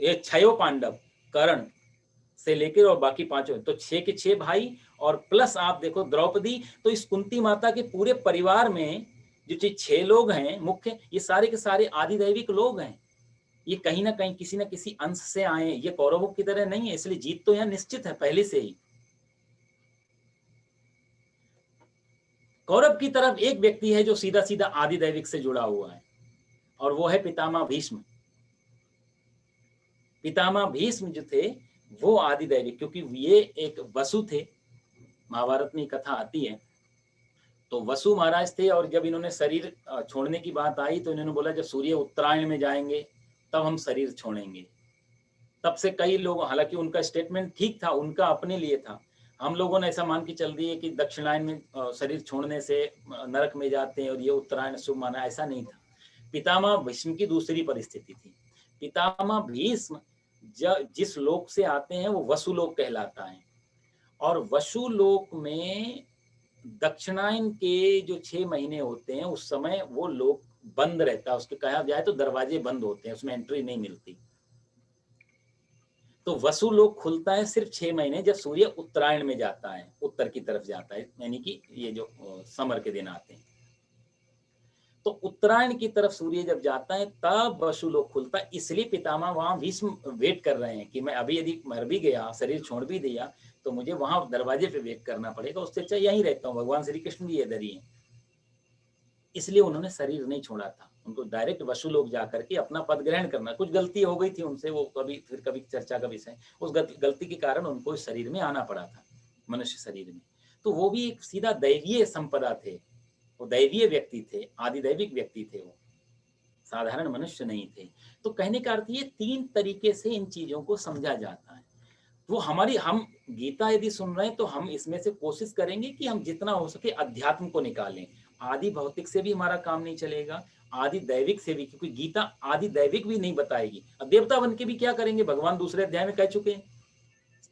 ये छयो पांडव कर्ण से लेकर और बाकी पांचों, तो 6 के 6 भाई और प्लस आप देखो द्रौपदी। तो इस कुंती माता के पूरे परिवार में जो 6 लोग हैं मुख्य, ये सारे के सारे आदिदैविक लोग हैं। ये कहीं ना कहीं किसी न किसी अंश से आए, ये कौरवों की तरह नहीं है, इसलिए जीत तो यहाँ निश्चित है पहले से ही। कौरव की तरफ एक व्यक्ति है जो सीधा सीधा आदिदैविक से जुड़ा हुआ है और वो है पितामह भीष्म। पितामह भीष्म जो थे वो आदिदैविक, क्योंकि ये एक वसु थे, महाभारत में कथा आती है। तो वसु महाराज थे और जब इन्होंने शरीर छोड़ने की बात आई तो इन्होंने बोला जब सूर्य उत्तरायण में जाएंगे तब हम शरीर छोड़ेंगे। तब से कई लोग, हालांकि उनका स्टेटमेंट ठीक था, उनका अपने लिए था, हम लोगों ने ऐसा मान के चल दिए कि दक्षिणायन में शरीर छोड़ने से नरक में जाते हैं और ये उत्तरायण शुभ माना, ऐसा नहीं था। पितामह भीष्म की दूसरी परिस्थिति थी। पितामह भीष्म जिस लोक से आते हैं वो वसु लोक कहलाता है, और वसु लोक में दक्षिणायन के जो 6 महीने होते हैं उस समय वो लोक बंद रहता है, उसके कहा जाए तो दरवाजे बंद होते हैं, उसमें एंट्री नहीं मिलती। तो वसु लोक खुलता है सिर्फ 6 महीने जब सूर्य उत्तरायण में जाता है, उत्तर की तरफ जाता है, यानी कि ये जो समर के दिन आते हैं। तो उत्तरायण की तरफ सूर्य जब जाता है तब वसु लोक खुलता है। इसलिए पितामह वहां भीष्म वेट कर रहे हैं कि मैं अभी यदि मर भी गया, शरीर छोड़ भी दिया, तो मुझे वहां दरवाजे पे वेट करना पड़ेगा, उससे अच्छा यहीं रहता हूँ, भगवान श्री कृष्ण भी इधर ही है। इसलिए उन्होंने शरीर नहीं छोड़ा था, उनको डायरेक्ट वसु लोक जाकर के अपना पद ग्रहण करना। कुछ गलती हो गई थी उनसे, वो कभी चर्चा का विषय, उस गलती के कारण उनको इस शरीर में आना पड़ा था, मनुष्य शरीर में। तो वो भी एक सीधा दैवीय संपदा थे, वो दैवीय व्यक्ति थे, आदिदैविक व्यक्ति थे, वो साधारण मनुष्य नहीं थे। तो कहने का अर्थ ये 3 तरीके से इन चीजों को समझा जाता है। वो हम गीता यदि सुन रहे हैं तो हम इसमें से कोशिश करेंगे कि हम जितना हो सके अध्यात्म को निकालें। आदि भौतिक से भी हमारा काम नहीं चलेगा, आदि दैविक से भी, क्योंकि गीता आदि दैविक भी नहीं बताएगी। अब देवता बन के भी क्या करेंगे, भगवान दूसरे अध्याय में कह चुके हैं,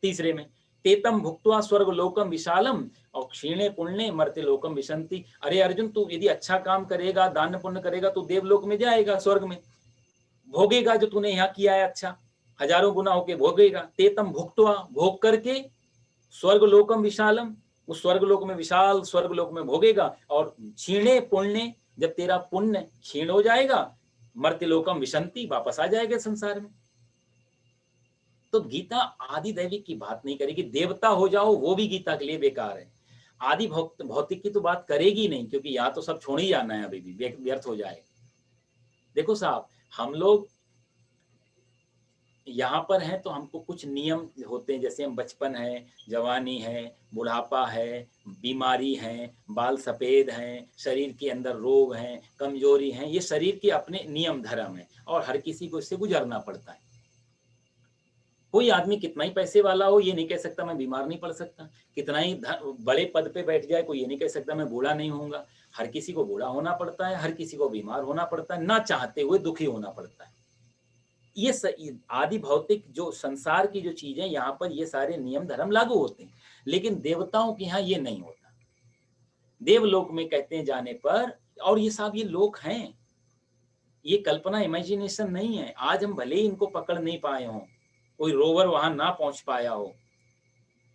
तीसरे में, तेतम भुक्त्वा स्वर्ग लोकम विशालम और क्षीणे पुण्य मर्त्य लोकम विशंति। अरे अर्जुन, तू यदि अच्छा काम करेगा, दान पुण्य करेगा, तो देवलोक में जाएगा, स्वर्ग में भोगेगा जो तूने यहाँ किया है, अच्छा हजारों गुना होके भोगेगा। तेतम भुक्त्वा, भोग करके, स्वर्ग लोकम विशालम, उस स्वर्ग लोक में, विशाल स्वर्ग लोक में भोगेगा। और क्षीणे पुण्य, जब तेरा पुण्य क्षीण हो जाएगा, मर्त्य लोकम विशंति, वापस आ जाएगा संसार में। तो गीता आदि दैविक की बात नहीं करेगी, देवता हो जाओ वो भी गीता के लिए बेकार है। आदि भौतिक की तो बात करेगी नहीं, क्योंकि यहाँ तो सब छोड़ ही जाना है, अभी भी व्यर्थ हो जाए। देखो साहब, हम लोग यहाँ पर हैं तो हमको कुछ नियम होते हैं, जैसे हम बचपन है, जवानी है, बुढ़ापा है, बीमारी है, बाल सफेद हैं, शरीर के अंदर रोग हैं, कमजोरी हैं, ये शरीर के अपने नियम धर्म है और हर किसी को इससे गुजरना पड़ता है। कोई आदमी कितना ही पैसे वाला हो ये नहीं कह सकता मैं बीमार नहीं पड़ सकता, कितना ही बड़े पद पे बैठ जाए कोई ये नहीं कह सकता मैं बूढ़ा नहीं होऊंगा। हर किसी को बूढ़ा होना पड़ता है, हर किसी को बीमार होना पड़ता है, ना चाहते हुए दुखी होना पड़ता है। ये आदि भौतिक जो संसार की जो चीजें, यहाँ पर ये सारे नियम धर्म लागू होते हैं, लेकिन देवताओं के यहाँ ये नहीं होता। देवलोक में कहते हैं जाने पर, और ये सब ये लोक हैं, ये कल्पना इमेजिनेशन नहीं है। आज हम भले ही इनको पकड़ नहीं पाए हों, कोई रोवर वहां ना पहुंच पाया हो,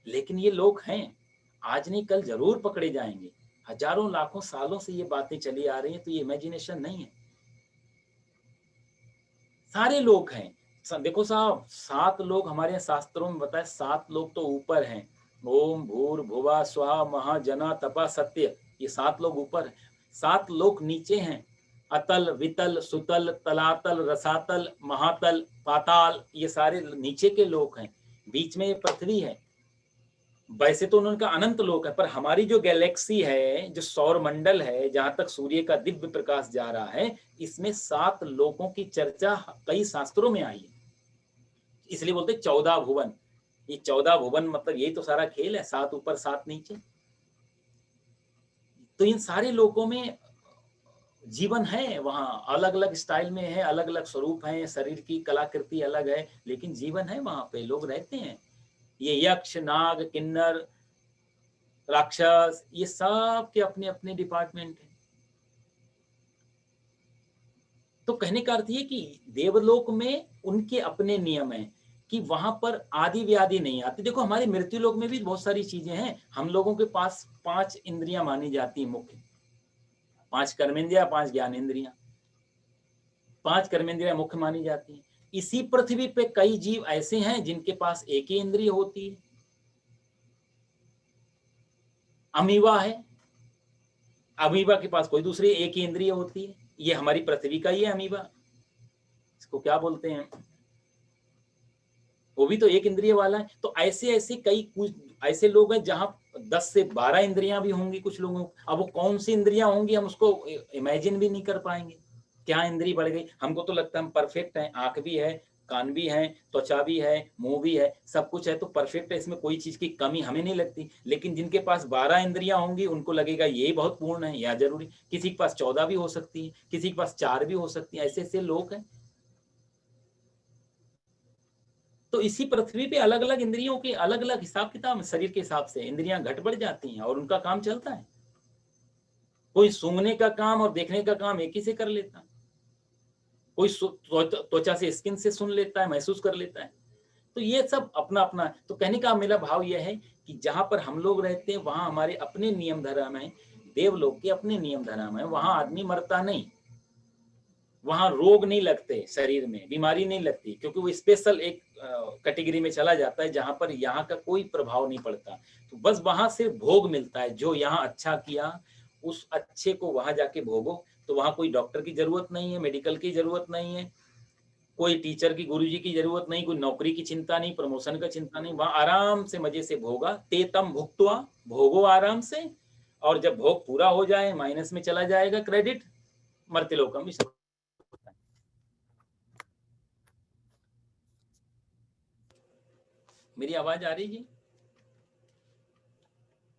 लेकिन ये लोग हैं, आज नहीं कल जरूर पकड़े जाएंगे। हजारों लाखों सालों से ये बातें चली आ रही हैं, तो ये इमेजिनेशन नहीं है, सारे लोग हैं। देखो साहब, 7 लोग हमारे शास्त्रों में बताए, 7 लोग तो ऊपर हैं। ओम भूर्भुवः स्वः महाजना तपा सत्य, ये 7 लोग ऊपर हैं, 7 लोग नीचे हैं। अतल वितल सुतल तलातल रसातल महातल पाताल, ये सारे नीचे के लोग हैं। बीच में ये पृथ्वी है। वैसे तो उनका अनंत लोक है, पर हमारी जो गैलेक्सी है, जो सौर मंडल है, जहां तक सूर्य का दिव्य प्रकाश जा रहा है, इसमें 7 लोकों की चर्चा कई शास्त्रों में आई है। इसलिए बोलते 14 भुवन। ये 14 भुवन मतलब यही तो सारा खेल है, 7 ऊपर 7 नीचे। तो इन सारे लोकों में जीवन है, वहां अलग अलग स्टाइल में है, अलग अलग स्वरूप है, शरीर की कलाकृति अलग है, लेकिन जीवन है, वहां पे लोग रहते हैं। ये यक्ष नाग किन्नर राक्षस, ये सब के अपने अपने डिपार्टमेंट है। तो कहने का अर्थ ये कि देवलोक में उनके अपने नियम हैं कि वहां पर आदि व्याधि नहीं आती। देखो हमारे मृत्यु लोक में भी बहुत सारी चीजें हैं। हम लोगों के पास 5 इंद्रियां मानी जाती हैं मुख्य, 5 कर्मेंद्रियां, 5 ज्ञानेंद्रियां, 5 कर्मेंद्रियां मुख्य मानी जाती हैं। इसी पृथ्वी पे कई जीव ऐसे हैं जिनके पास एक ही इंद्रिय होती है। अमीबा है, अमीबा के पास कोई दूसरी एक ही इंद्रिय होती है। ये हमारी पृथ्वी का ही है अमीबा, इसको क्या बोलते हैं, वो भी तो एक इंद्रिय वाला है। तो ऐसे ऐसे कई कुछ ऐसे लोग हैं जहां 10 से 12 इंद्रियां भी होंगी कुछ लोगों को। अब वो कौन सी इंद्रियां होंगी हम उसको इमेजिन भी नहीं कर पाएंगे, क्या इंद्री बढ़ गई। हमको तो लगता है हम परफेक्ट हैं, आंख भी है, कान भी है, त्वचा भी है, मुंह भी है, सब कुछ है, तो परफेक्ट है, इसमें कोई चीज की कमी हमें नहीं लगती। लेकिन जिनके पास 12 इंद्रियां होंगी उनको लगेगा यही बहुत पूर्ण है, या जरूरी। किसी के पास 14 भी हो सकती है, किसी के पास 4 भी हो सकती है, ऐसे ऐसे लोग हैं। तो इसी पृथ्वी पे अलग अलग इंद्रियों के अलग अलग हिसाब किताब, शरीर के हिसाब से इंद्रियां घट बढ़ जाती हैं और उनका काम चलता है। कोई सूंघने का काम और देखने का काम एक ही से कर लेता है, कोई त्वचा से स्किन से सुन लेता है, महसूस कर लेता है। तो ये सब अपना अपना है। तो कहने का मेरा भाव यह है कि जहां पर हम लोग रहते हैं वहां हमारे अपने नियम धर्म है, देवलोक के अपने नियम धर्म है। वहां आदमी मरता नहीं, वहां रोग नहीं लगते, शरीर में बीमारी नहीं लगती, क्योंकि वो स्पेशल एक कैटेगरी में चला जाता है जहां पर यहाँ का कोई प्रभाव नहीं पड़ता। तो बस वहां से भोग मिलता है, जो यहाँ अच्छा किया उस अच्छे को वहां जाके भोगो। तो वहां कोई डॉक्टर की जरूरत नहीं है, मेडिकल की जरूरत नहीं है, कोई टीचर की गुरुजी की जरूरत नहीं, कोई नौकरी की चिंता नहीं, प्रमोशन का चिंता नहीं। वहां आराम से मजे से भोगा, तेतम भुक्त्वा, भोगो आराम से। और जब भोग पूरा हो जाए, माइनस में चला जाएगा क्रेडिट, मर्त्यलोकम भी सब। मेरी आवाज आ रही जी?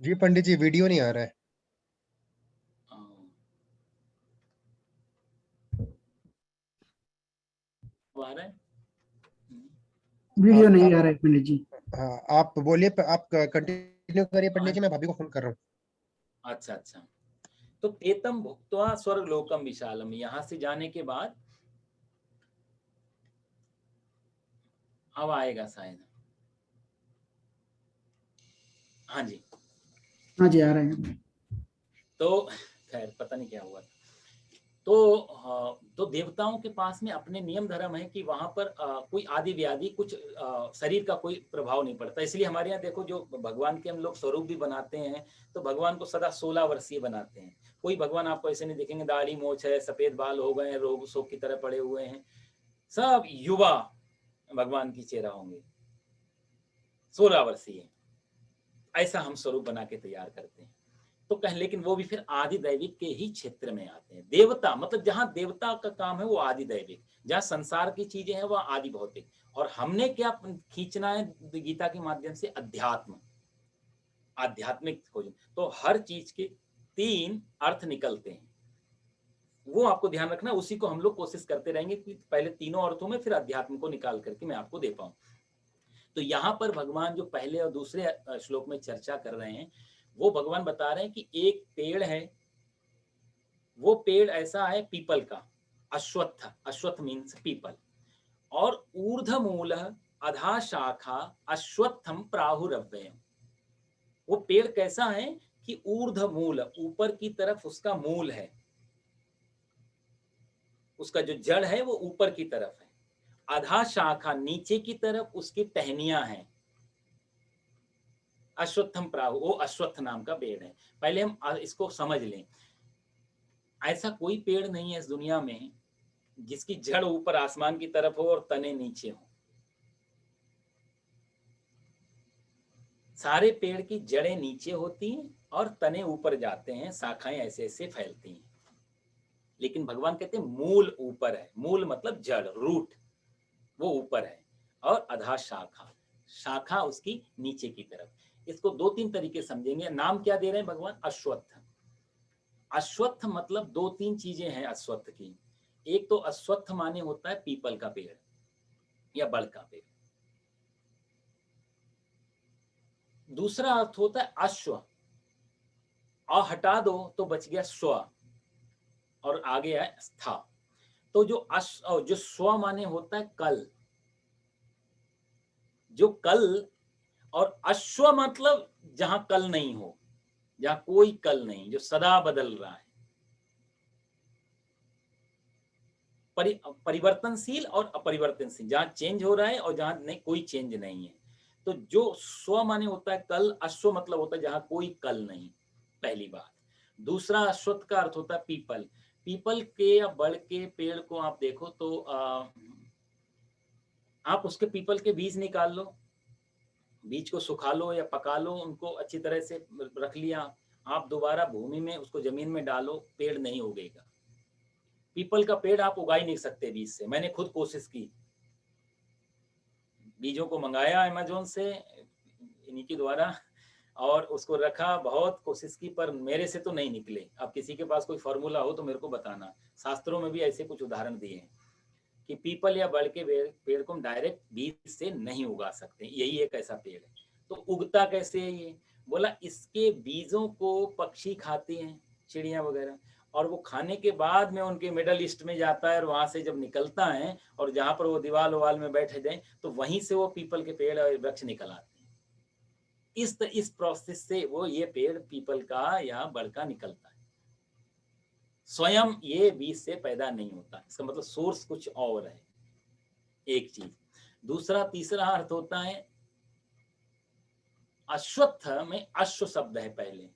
जी पंडित जी, वीडियो नहीं आ रहा है। आ रहा है? वीडियो नहीं आ रहा है पंडित जी। हाँ, आप बोलिए, आप कंटिन्यू करिए पंडित जी, मैं भाभी को फोन कर रहा हूँ। अच्छा अच्छा। तो तेतम भुक्त्वा स्वर्ग लोकम विशालम, यहां से जाने के बाद अब आएगा शायद। हाँ जी। हाँ जी, आ रहे हैं। तो खैर पता नहीं क्या हुआ। तो देवताओं के पास में अपने नियम धर्म है कि वहां पर कोई आदि व्याधि कुछ शरीर का कोई प्रभाव नहीं पड़ता। इसलिए हमारे यहाँ देखो, जो भगवान के हम लोग स्वरूप भी बनाते हैं तो भगवान को सदा 16 वर्षीय बनाते हैं। कोई भगवान आपको ऐसे नहीं देखेंगे दाढ़ी मोछ है, सफेद बाल हो गए, रोग शोक की तरह पड़े हुए हैं। सब युवा भगवान की चेहरा होंगे, 16 वर्षीय। ऐसा हम स्वरूप बना के तैयार करते हैं। तो कह, लेकिन वो भी फिर आदि दैविक के ही क्षेत्र में आते हैं। देवता मतलब जहां देवता का काम है वो आदि दैविक, जहां संसार की चीजें हैं वह आदि भौतिक। और हमने क्या खींचना है गीता के माध्यम से? अध्यात्म, आध्यात्मिक खोज। तो हर चीज के 3 अर्थ निकलते हैं, वो आपको ध्यान रखना। उसी को हम लोग कोशिश करते रहेंगे कि पहले तीनों अर्थों में फिर अध्यात्म को निकाल करके मैं आपको दे पाऊं। तो यहाँ पर भगवान जो पहले और दूसरे श्लोक में चर्चा कर रहे हैं, वो भगवान बता रहे हैं कि एक पेड़ है, वो पेड़ ऐसा है पीपल का, अश्वत्थ, अश्वत्थ मीन्स पीपल, और ऊर्ध्वमूल अधा शाखा अश्वत्थम प्राहुरव्ययम। वो पेड़ कैसा है कि ऊर्ध्वमूल, ऊपर की तरफ उसका मूल है, उसका जो जड़ है वो ऊपर की तरफ है, अधा शाखा नीचे की तरफ उसकी टहनियां हैं। अश्वत्थम प्राहु, वो अश्वत्थ नाम का पेड़ है। पहले हम इसको समझ लें। ऐसा कोई पेड़ नहीं है इस दुनिया में जिसकी जड़ ऊपर आसमान की तरफ हो और तने नीचे हो। सारे पेड़ की जड़ें नीचे होती हैं और तने ऊपर जाते हैं, शाखाएं ऐसे ऐसे फैलती हैं। लेकिन भगवान कहते हैं मूल ऊपर है। मूल मतलब जड़, रूट, वो ऊपर है, और अधा शाखा, शाखा उसकी नीचे की तरफ। इसको 2-3 तरीके समझेंगे। नाम क्या दे रहे हैं भगवान? अश्वत्थ। अश्वत्थ मतलब 2-3 चीजें हैं अश्वत्थ की। एक तो अश्वत्थ माने होता है पीपल का पेड़ या बड़ का पेड़। दूसरा अर्थ होता है अश्व, अ हटा दो तो बच गया स्व, और आगे है स्था। तो जो स्व माने होता है कल, जो कल, और अश्व मतलब जहां कल नहीं हो, जहां कोई कल नहीं, जो सदा बदल रहा है, परिवर्तनशील और अपरिवर्तनशील, जहां चेंज हो रहा है और जहां नहीं, कोई चेंज नहीं है। तो जो स्व माने होता है कल, अश्व मतलब होता है जहां कोई कल नहीं, पहली बात। दूसरा अश्वत्थ का अर्थ होता है पीपल। पीपल के या बड़ के पेड़ को आप देखो तो आप उसके पीपल के बीज निकाल लो, बीज को सुखा लो या पका लो, उनको अच्छी तरह से रख लिया, आप दोबारा भूमि में उसको जमीन में डालो, पेड़ नहीं उगेगा। पीपल का पेड़ आप उगा ही नहीं सकते बीज से। मैंने खुद कोशिश की, बीजों को मंगाया अमेजोन से इन्हीं के द्वारा, और उसको रखा, बहुत कोशिश की, पर मेरे से तो नहीं निकले। अब किसी के पास कोई फॉर्मूला हो तो मेरे को बताना। शास्त्रों में भी ऐसे कुछ उदाहरण दिए हैं कि पीपल या बड़ के पेड़ को हम डायरेक्ट बीज से नहीं उगा सकते। यही एक ऐसा पेड़ है। तो उगता कैसे है ये? बोला इसके बीजों को पक्षी खाते हैं, चिड़िया वगैरह, और वो खाने के बाद में उनके मिडल ईस्ट में जाता है, और वहां से जब निकलता है और जहां पर वो दीवार उवाल में बैठे जाए तो वहीं से वो पीपल के पेड़ और वृक्ष निकल आते हैं। इस प्रोसेस से वो ये पेड़ पीपल का या बड़ का निकलता है। स्वयं ये बीज से पैदा नहीं होता। इसका मतलब सोर्स कुछ और है, एक चीज। दूसरा, तीसरा अर्थ होता है अश्वत्थ में अश्व शब्द है पहले।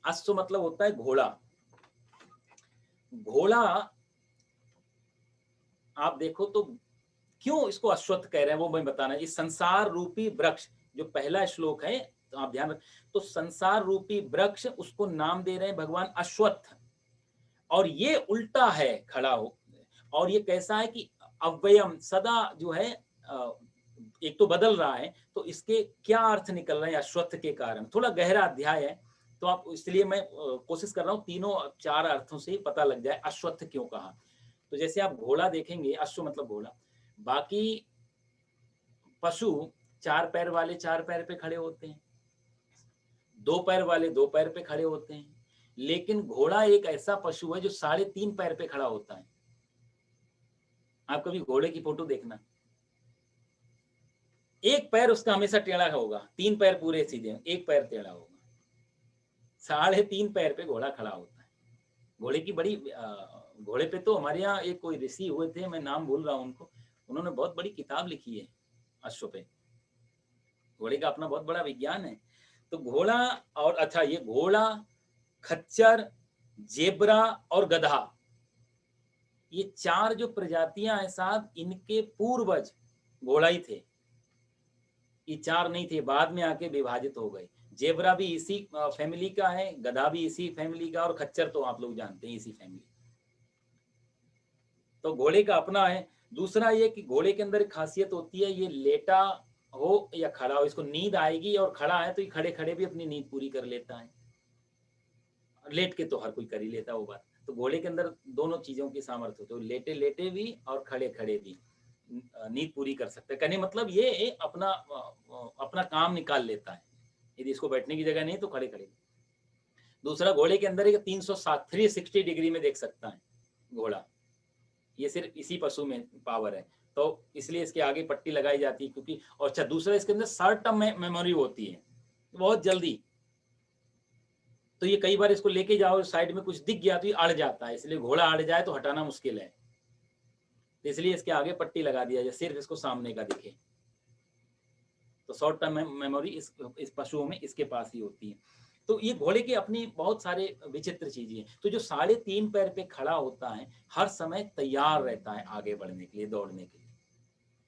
अश्व मतलब होता है घोड़ा। घोड़ा आप देखो तो क्यों इसको अश्वत्थ कह रहे हैं वो मैं बताना। इस संसार रूपी वृक्ष, जो पहला श्लोक है तो आप ध्यान रख, तो संसार रूपी वृक्ष उसको नाम दे रहे हैं भगवान अश्वत्थ। और ये उल्टा है खड़ा हो, और ये कैसा है कि अव्ययम, सदा जो है एक तो बदल रहा है। तो इसके क्या अर्थ निकल रहे हैं अश्वत्थ के कारण? थोड़ा गहरा अध्याय है, तो आप, इसलिए मैं कोशिश कर रहा हूँ तीनों 4 अर्थों से पता लग जाए अश्वत्थ क्यों कहा। तो जैसे आप घोड़ा देखेंगे, अश्व मतलब घोड़ा, बाकी पशु 4 पैर वाले 4 पैर पे खड़े होते हैं, 2 पैर वाले 2 पैर पे खड़े होते हैं, लेकिन घोड़ा एक ऐसा पशु है जो 3.5 पैर पे खड़ा होता है। आप कभी घोड़े की फोटो देखना, एक पैर उसका हमेशा टेढ़ा होगा, 3 पैर पूरे सीधे, एक पैर टेढ़ा होगा। 3.5 पैर पे घोड़ा खड़ा होता है। घोड़े की बड़ी घोड़े पे तो हमारे यहाँ एक कोई ऋषि हुए थे, मैं नाम भूल रहा हूँ उनको, उन्होंने बहुत बड़ी किताब लिखी है अश्व पे। घोड़े का अपना बहुत बड़ा विज्ञान है। तो घोड़ा, और अच्छा, ये घोड़ा, खच्चर, जेब्रा और गधा, ये 4 जो प्रजातियां हैं साहब, इनके पूर्वज घोड़ा ही थे। ये 4 नहीं थे, बाद में आके विभाजित हो गए। जेबरा भी इसी फैमिली का है, गधा भी इसी फैमिली का, और खच्चर तो आप लोग जानते हैं इसी फैमिली। तो घोड़े का अपना है। दूसरा ये कि घोड़े के अंदर एक खासियत होती है, ये लेटा हो या खड़ा हो, इसको नींद आएगी, और खड़ा है तो ये खड़े खड़े भी अपनी नींद पूरी कर लेता है। लेट के तो हर कोई कर ही लेता है वो बात। तो घोड़े के अंदर दोनों चीजों की सामर्थ्य होती है, लेटे लेटे भी और खड़े खड़े भी नींद पूरी कर सकता है। कहने मतलब ये अपना अपना काम निकाल लेता है, यदि इसको बैठने की जगह नहीं तो खड़े खड़े। दूसरा, घोड़े के अंदर एक 360 डिग्री में देख सकता है घोड़ा, ये सिर्फ इसी पशु में पावर है, तो इसलिए इसके आगे पट्टी लगाई जाती है क्योंकि। और अच्छा, दूसरा इसके अंदर शॉर्ट टर्म मेमोरी होती है, बहुत जल्दी। तो ये कई बार इसको लेके जाओ, साइड में कुछ दिख गया तो ये अड़ जाता है, इसलिए घोड़ा अड़ जाए तो हटाना मुश्किल है, तो इसलिए इसके आगे पट्टी लगा दिया जाए, सिर्फ इसको सामने का दिखे। तो शॉर्ट टर्म मेमोरी इस पशुओं में इसके पास ही होती है। तो ये घोड़े के अपनी बहुत सारे विचित्र चीजें हैं। तो जो 3.5 पैर पे खड़ा होता है, हर समय तैयार रहता है आगे बढ़ने के लिए, दौड़ने के लिए।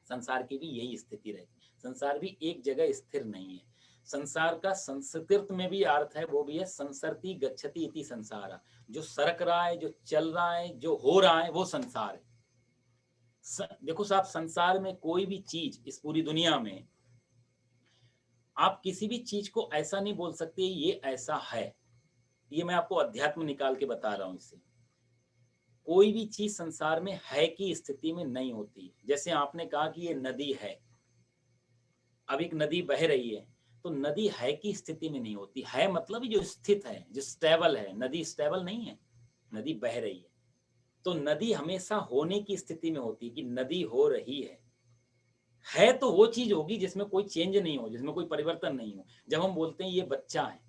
संसार की भी यही स्थिति रहती है, संसार भी एक जगह स्थिर नहीं है। संसार का संस्कृत में भी अर्थ है, वो भी है संसरति गच्छति इति संसार। जो सरक रहा है, जो चल रहा है, जो हो रहा है, वो संसार है। देखो साहब, संसार में कोई भी चीज, इस पूरी दुनिया में आप किसी भी चीज को ऐसा नहीं बोल सकते ये ऐसा है। ये मैं आपको अध्यात्म निकाल के बता रहा हूं। इससे कोई भी चीज संसार में है की स्थिति में नहीं होती। जैसे आपने कहा कि ये नदी है, अब एक नदी बह रही है, तो नदी है की स्थिति में नहीं होती। है मतलब जो स्थित है, जो स्टेबल है। नदी स्टेबल नहीं है, नदी बह रही है। तो नदी हमेशा होने की स्थिति में होती है कि नदी हो रही है तो वो चीज होगी जिसमें कोई चेंज नहीं हो, जिसमें कोई परिवर्तन नहीं हो। जब हम बोलते हैं ये बच्चा है,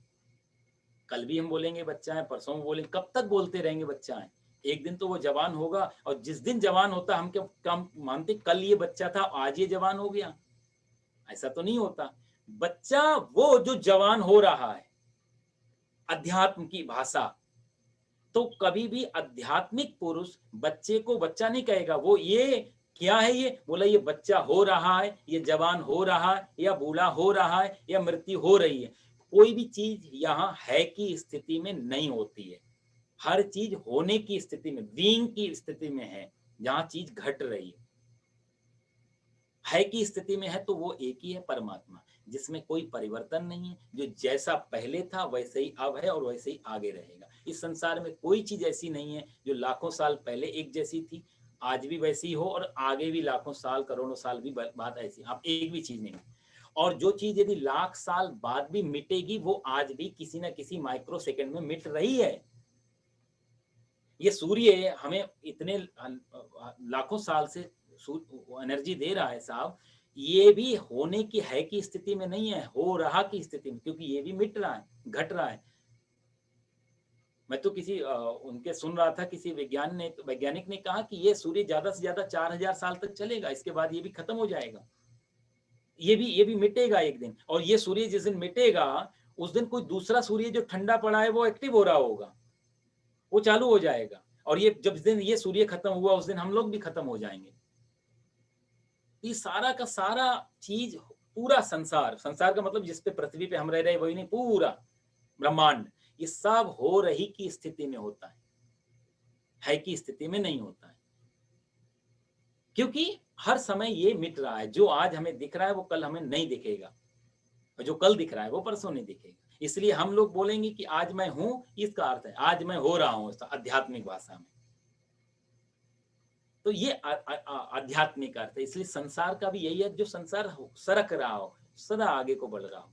कल भी हम बोलेंगे बच्चा है, परसों में बोलेंगे, कब तक बोलते रहेंगे बच्चा है? एक दिन तो वो जवान होगा, और जिस दिन जवान होता हम क्या मानते, कल ये बच्चा था आज ये जवान हो गया? ऐसा तो नहीं होता। बच्चा वो जो जवान हो रहा है, अध्यात्म की भाषा। तो कभी भी आध्यात्मिक पुरुष बच्चे को बच्चा नहीं कहेगा। वो ये क्या है, ये बोला ये बच्चा हो रहा है, ये जवान हो रहा है, या बूढ़ा हो रहा है, या मृत्यु हो रही है। कोई भी चीज यहाँ है की स्थिति में नहीं होती है। हर चीज होने की स्थिति में, बीइंग की स्थिति में है, जहां चीज घट रही है की स्थिति में है, तो वो एक ही है, परमात्मा, जिसमें कोई परिवर्तन नहीं है। जो जैसा पहले था वैसे ही अब है और वैसे ही आगे रहेगा। इस संसार में कोई चीज ऐसी नहीं है जो लाखों साल पहले एक जैसी थी, आज भी वैसी हो, और आगे भी लाखों साल करोड़ों साल भी बात ऐसी। आप एक भी चीज नहीं। और जो चीज यदि लाख साल बाद भी मिटेगी, वो आज भी किसी ना किसी माइक्रो सेकंड में मिट रही है। ये सूर्य हमें इतने लाखों साल से एनर्जी दे रहा है साहब, ये भी होने की है की स्थिति में नहीं है, हो रहा की स्थिति में, क्योंकि ये भी मिट रहा है, घट रहा है। मैं तो किसी उनके सुन रहा था, किसी वैज्ञानिक ने कहा कि ये सूर्य ज्यादा से ज्यादा 4000 साल तक चलेगा, इसके बाद ये भी खत्म हो जाएगा, ये भी मिटेगा एक दिन। और ये सूर्य जिस दिन मिटेगा, उस दिन कोई दूसरा सूर्य जो ठंडा पड़ा है वो एक्टिव हो रहा होगा, वो चालू हो जाएगा। और ये जब दिन ये सूर्य खत्म हुआ, उस दिन हम लोग भी खत्म हो जाएंगे। ये सारा का सारा चीज, पूरा संसार, संसार का मतलब जिस पे पृथ्वी पे हम रह रहे हैं वही नहीं, पूरा ब्रह्मांड, ये सब हो रही की स्थिति में होता है की स्थिति में नहीं होता है। क्योंकि हर समय ये मिट रहा है। जो आज हमें दिख रहा है वो कल हमें नहीं दिखेगा, और जो कल दिख रहा है वो परसों नहीं दिखेगा। इसलिए हम लोग बोलेंगे कि आज मैं हूं, इसका अर्थ है आज मैं हो रहा हूं, आध्यात्मिक भाषा में। तो ये आध्यात्मिक अर्थ है। इसलिए संसार का भी यही है, जो संसार सरक रहा हो, सदा आगे को बढ़ रहा हो,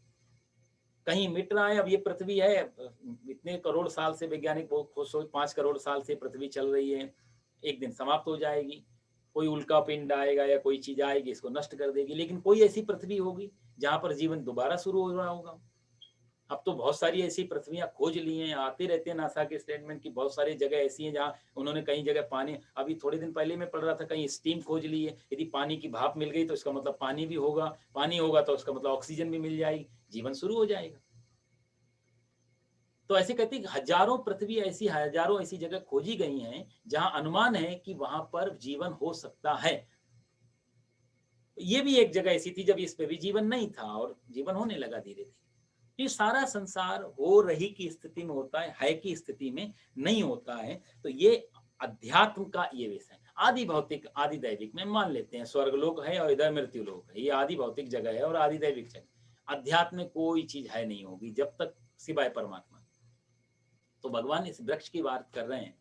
कहीं मिट रहा है। अब ये पृथ्वी है, इतने करोड़ साल से वैज्ञानिक 5 करोड़ साल से पृथ्वी चल रही है, एक दिन समाप्त हो जाएगी। कोई उल्का पिंड आएगा या कोई चीज आएगी, इसको नष्ट कर देगी। लेकिन कोई ऐसी पृथ्वी होगी जहां पर जीवन दोबारा शुरू हो रहा होगा। अब तो बहुत सारी ऐसी पृथ्वियां खोज ली हैं, आते रहते हैं नासा के स्टेटमेंट की, बहुत सारी जगह ऐसी हैं जहां उन्होंने कई जगह पानी, अभी थोड़े दिन पहले मैं पढ़ रहा था, कहीं स्टीम खोज ली है। यदि पानी की भाप मिल गई तो इसका मतलब पानी भी होगा, पानी होगा तो उसका मतलब ऑक्सीजन भी मिल जाएगी, जीवन शुरू हो जाएगा। तो ऐसे कहते हैं हजारों पृथ्वी ऐसी, हजारों ऐसी जगह खोजी गई हैं जहां अनुमान है कि वहां पर जीवन हो सकता है। ये भी एक जगह ऐसी थी जब इस पे भी जीवन नहीं था, और जीवन होने लगा धीरे धीरे। ये सारा संसार हो रही की स्थिति में होता है की स्थिति में नहीं होता है। तो ये अध्यात्म का ये विषय है। आदि भौतिक आदि दैविक में मान लेते हैं स्वर्गलोक है और इधर मृत्यु लोक है, ये आदि भौतिक जगह है और आदि दैविक जगह। अध्यात्म में कोई चीज है नहीं होगी जब तक सिवाय परमात्मा। तो भगवान इस वृक्ष की बात कर रहे हैं